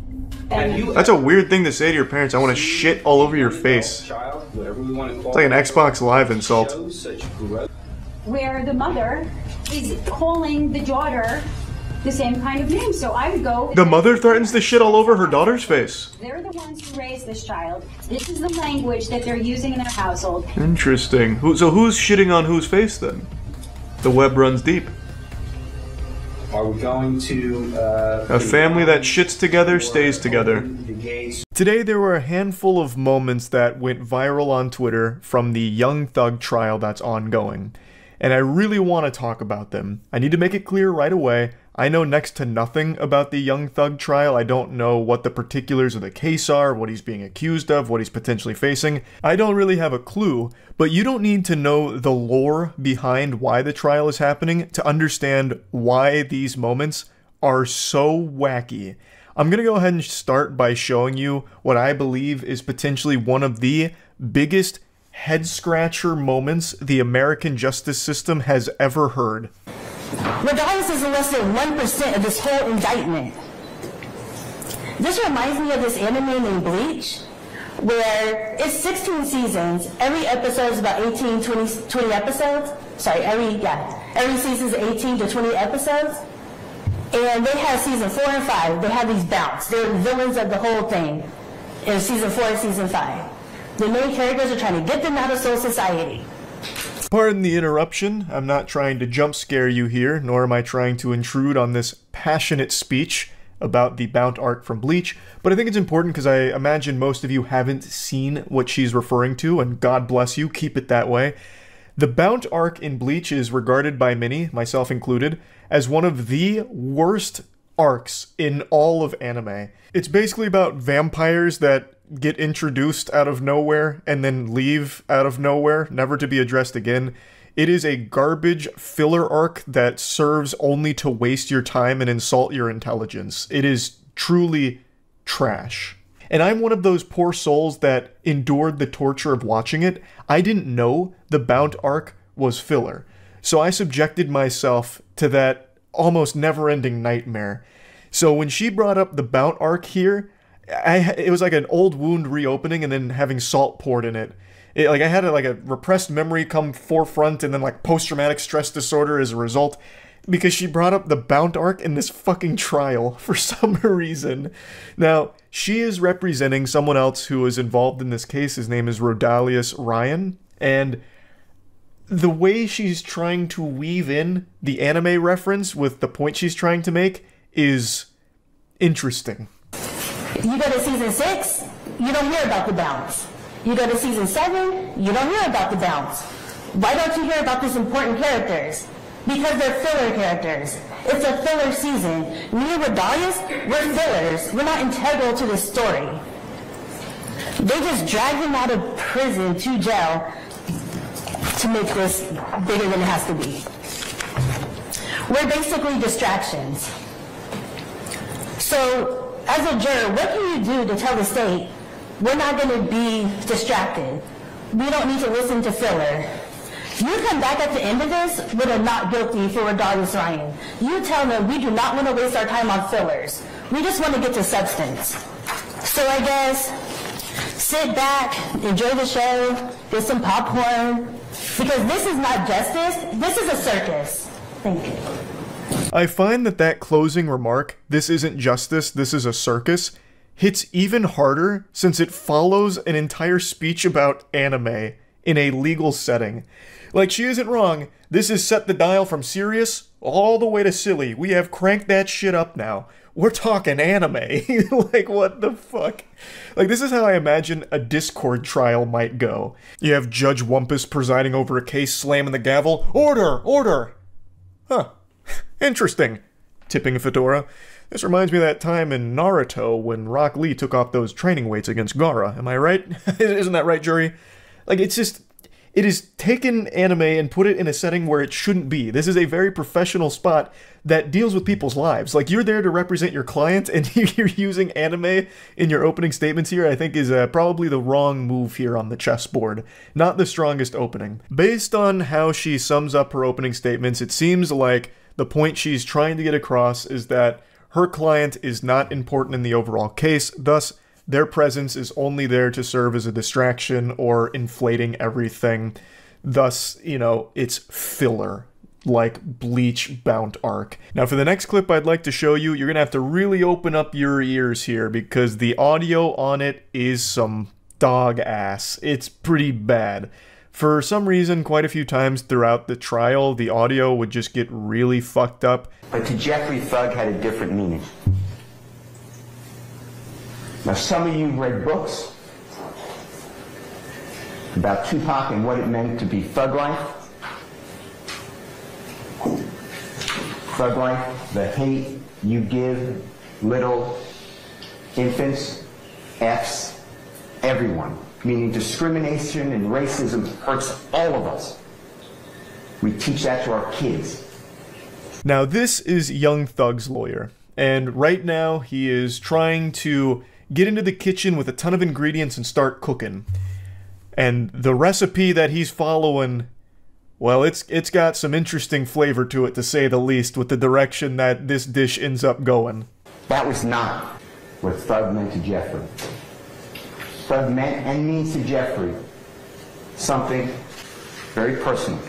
That's a weird thing to say to your parents. I want to shit all over your face. It's like an Xbox Live insult. Where the mother is calling the daughter the same kind of name. So I would go. The mother threatens the shit all over her daughter's face. They're the ones who raised this child. This is the language that they're using in their household. Interesting. So who's shitting on whose face then? The web runs deep. Are we going to... A family that shits together stays together. Today there were a handful of moments that went viral on Twitter from the Young Thug trial that's ongoing. And I really want to talk about them. I need to make it clear right away, I know next to nothing about the Young Thug trial. I don't know what the particulars of the case are, what he's being accused of, what he's potentially facing. I don't really have a clue, but you don't need to know the lore behind why the trial is happening to understand why these moments are so wacky. I'm gonna go ahead and start by showing you what I believe is potentially one of the biggest head-scratcher moments the American justice system has ever heard. Regardless is less than 1% of this whole indictment. This reminds me of this anime named Bleach, where it's 16 seasons. Every episode is about 18, 20 episodes. Sorry, every season is 18 to 20 episodes. And they have season 4 and 5. They have these bouts. They're villains of the whole thing in season 4 and season 5. The main characters are trying to get them out of soul society. Pardon the interruption. I'm not trying to jump scare you here, nor am I trying to intrude on this passionate speech about the Bount arc from Bleach, but I think it's important because I imagine most of you haven't seen what she's referring to, and God bless you, keep it that way. The Bount arc in Bleach is regarded by many, myself included, as one of the worst arcs in all of anime. It's basically about vampires that get introduced out of nowhere and then leave out of nowhere, never to be addressed again. It is a garbage filler arc that serves only to waste your time and insult your intelligence. It is truly trash. And I'm one of those poor souls that endured the torture of watching it. I didn't know the Bount arc was filler, so I subjected myself to that almost never-ending nightmare. So when she brought up the Bount arc here, it was like an old wound reopening and then having salt poured in it. Like I had a repressed memory come forefront and then like post-traumatic stress disorder as a result because she brought up the Bount arc in this fucking trial for some reason. Now, she is representing someone else who is involved in this case. His name is Rodalius Ryan, and the way she's trying to weave in the anime reference with the point she's trying to make is interesting. You go to season 6, you don't hear about the bounce. You go to season 7, you don't hear about the bounce. Why don't you hear about these important characters? Because they're filler characters. It's a filler season. Me and Rodalius, we're fillers. We're not integral to this story. They just drag him out of prison to jail to make this bigger than it has to be. We're basically distractions. So, as a juror, what can you do to tell the state, we're not going to be distracted. We don't need to listen to filler. You come back at the end of this with a not guilty for Rodalius Ryan. You tell them we do not want to waste our time on fillers. We just want to get to substance. So I guess, sit back, enjoy the show, get some popcorn, because this is not justice, this is a circus. Thank you. I find that closing remark, this isn't justice, this is a circus, hits even harder since it follows an entire speech about anime in a legal setting. Like, she isn't wrong, this is set the dial from serious all the way to silly. We have cranked that shit up now. We're talking anime. Like, what the fuck? Like, this is how I imagine a Discord trial might go. You have Judge Wumpus presiding over a case, slamming the gavel. Order! Order! Huh. Interesting. Tipping a fedora. This reminds me of that time in Naruto when Rock Lee took off those training weights against Gaara. Am I right? Isn't that right, jury? Like, it's just... It is taken anime and put it in a setting where it shouldn't be. This is a very professional spot that deals with people's lives. Like, you're there to represent your client, and you're using anime in your opening statements here, I think is probably the wrong move here on the chessboard. Not the strongest opening. Based on how she sums up her opening statements, it seems like the point she's trying to get across is that her client is not important in the overall case, thus their presence is only there to serve as a distraction or inflating everything. Thus, you know, it's filler. like bleach bound arc. Now for the next clip I'd like to show you, you're gonna have to really open up your ears here because the audio on it is some dog ass. It's pretty bad. For some reason, quite a few times throughout the trial, the audio would just get really fucked up. But to Jeffrey, thug had a different meaning. Now some of you read books about Tupac and what it meant to be thug life. Thug life, the hate you give little infants, F's, everyone. Meaning discrimination and racism hurts all of us. We teach that to our kids. Now this is Young Thug's lawyer, and right now he is trying to get into the kitchen with a ton of ingredients and start cooking. And the recipe that he's following, well, it's got some interesting flavor to it, to say the least, with the direction that this dish ends up going. That was not what thug meant to Jeffrey. Thug meant and means to Jeffrey something very personal.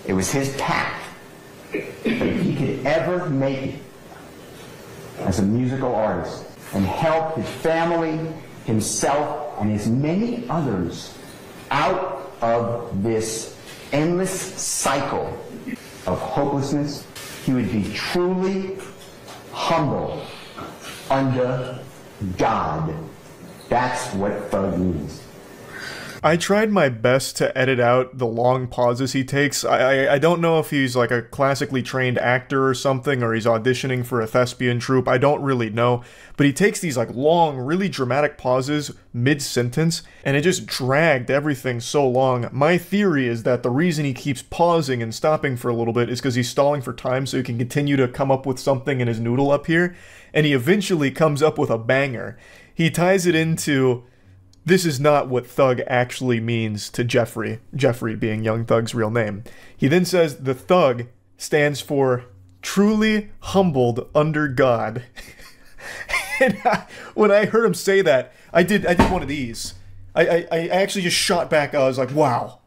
It was his path. If he could ever make it as a musical artist and help his family, himself, and his many others out of this endless cycle of hopelessness, he would be truly humble under God. That's what thug means. I tried my best to edit out the long pauses he takes. I don't know if he's like a classically trained actor or something, or he's auditioning for a thespian troupe. I don't really know. But he takes these like long, really dramatic pauses mid-sentence, and it just dragged everything so long. My theory is that the reason he keeps pausing and stopping for a little bit is because he's stalling for time so he can continue to come up with something in his noodle up here, and he eventually comes up with a banger. He ties it into, this is not what thug actually means to Jeffrey, Jeffrey being Young Thug's real name. He then says the thug stands for truly humbled under God. And when I heard him say that, I did one of these. I actually just shot back. I was like, wow,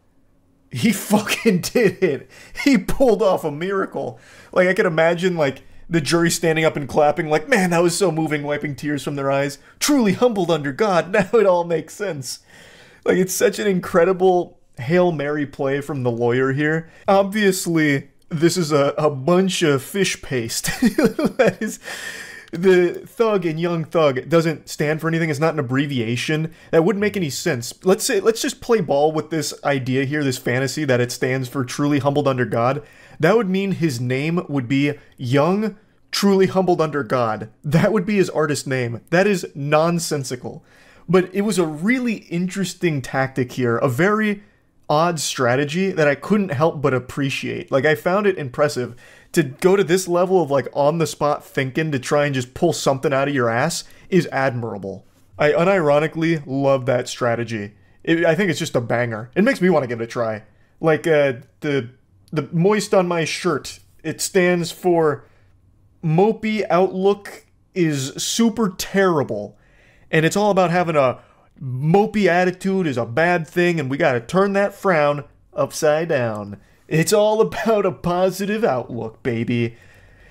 he fucking did it. He pulled off a miracle. Like, I could imagine, like, the jury standing up and clapping like, man, that was so moving, wiping tears from their eyes. Truly humbled under God. Now it all makes sense. Like, it's such an incredible Hail Mary play from the lawyer here. Obviously, this is a bunch of fish paste. That is, the thug in Young Thug doesn't stand for anything. It's not an abbreviation. That wouldn't make any sense. Let's just play ball with this idea here, this fantasy that it stands for truly humbled under God. That would mean his name would be Young, Truly Humbled Under God. That would be his artist name. That is nonsensical. But it was a really interesting tactic here, a very odd strategy that I couldn't help but appreciate. Like, I found it impressive. To go to this level of, like, on-the-spot thinking to try and just pull something out of your ass is admirable. I unironically love that strategy. I think it's just a banger. It makes me want to give it a try. Like, the moist on my shirt, it stands for mopey outlook is super terrible. And it's all about having a mopey attitude is a bad thing, and we gotta turn that frown upside down. It's all about a positive outlook, baby.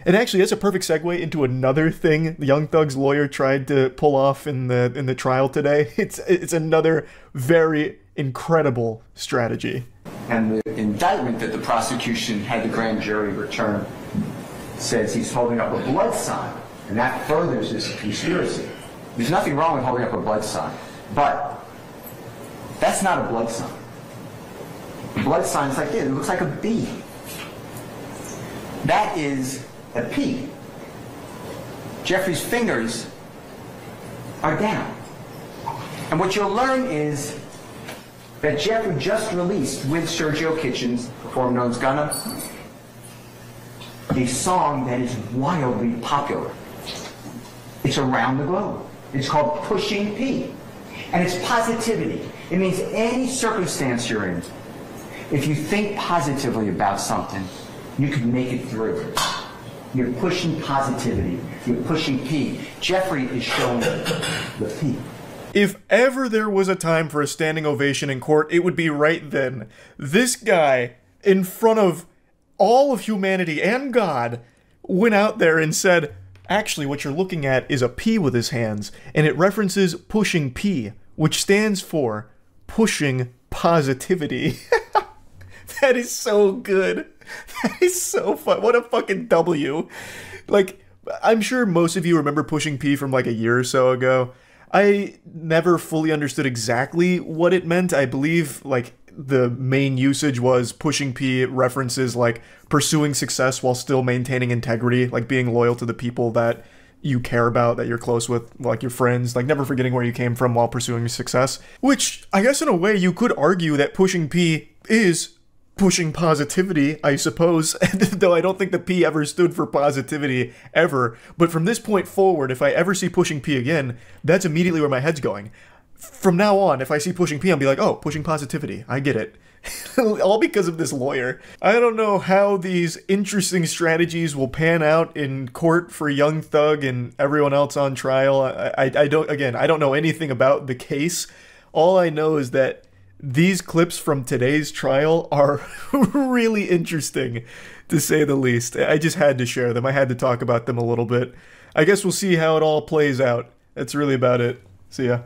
And actually, that's a perfect segue into another thing Young Thug's lawyer tried to pull off in the trial today. It's another very incredible strategy. And the indictment that the prosecution had the grand jury return says he's holding up a blood sign, and that furthers this conspiracy. There's nothing wrong with holding up a blood sign, but that's not a blood sign. The blood sign is like this. It looks like a B. That is a P. Jeffrey's fingers are down. And what you'll learn is that Jeffrey just released with Sergio Kitchens, performed known as Gunna, a song that is wildly popular. It's around the globe. It's called Pushing P. And it's positivity. It means any circumstance you're in, if you think positively about something, you can make it through. You're pushing positivity. You're pushing P. Jeffrey is showing the P. If ever there was a time for a standing ovation in court, it would be right then. This guy, in front of all of humanity and God went out there and said, actually, what you're looking at is a P with his hands, and it references pushing P, which stands for pushing positivity. That is so good. That is so fun. What a fucking W. Like, I'm sure most of you remember pushing P from like a year or so ago. I never fully understood exactly what it meant. I believe, like, the main usage was pushing P references, like, pursuing success while still maintaining integrity, like being loyal to the people that you care about, that you're close with, like your friends, like never forgetting where you came from while pursuing success. Which, I guess in a way, you could argue that pushing P is pushing positivity, I suppose, though I don't think the P ever stood for positivity, ever. But from this point forward, if I ever see pushing P again, that's immediately where my head's going. From now on, if I see pushing P, I'll be like, oh, pushing positivity, I get it. All because of this lawyer. I don't know how these interesting strategies will pan out in court for Young Thug and everyone else on trial. I don't know anything about the case. All I know is that these clips from today's trial are really interesting, to say the least. I just had to share them. I had to talk about them a little bit. I guess we'll see how it all plays out. That's really about it. See ya.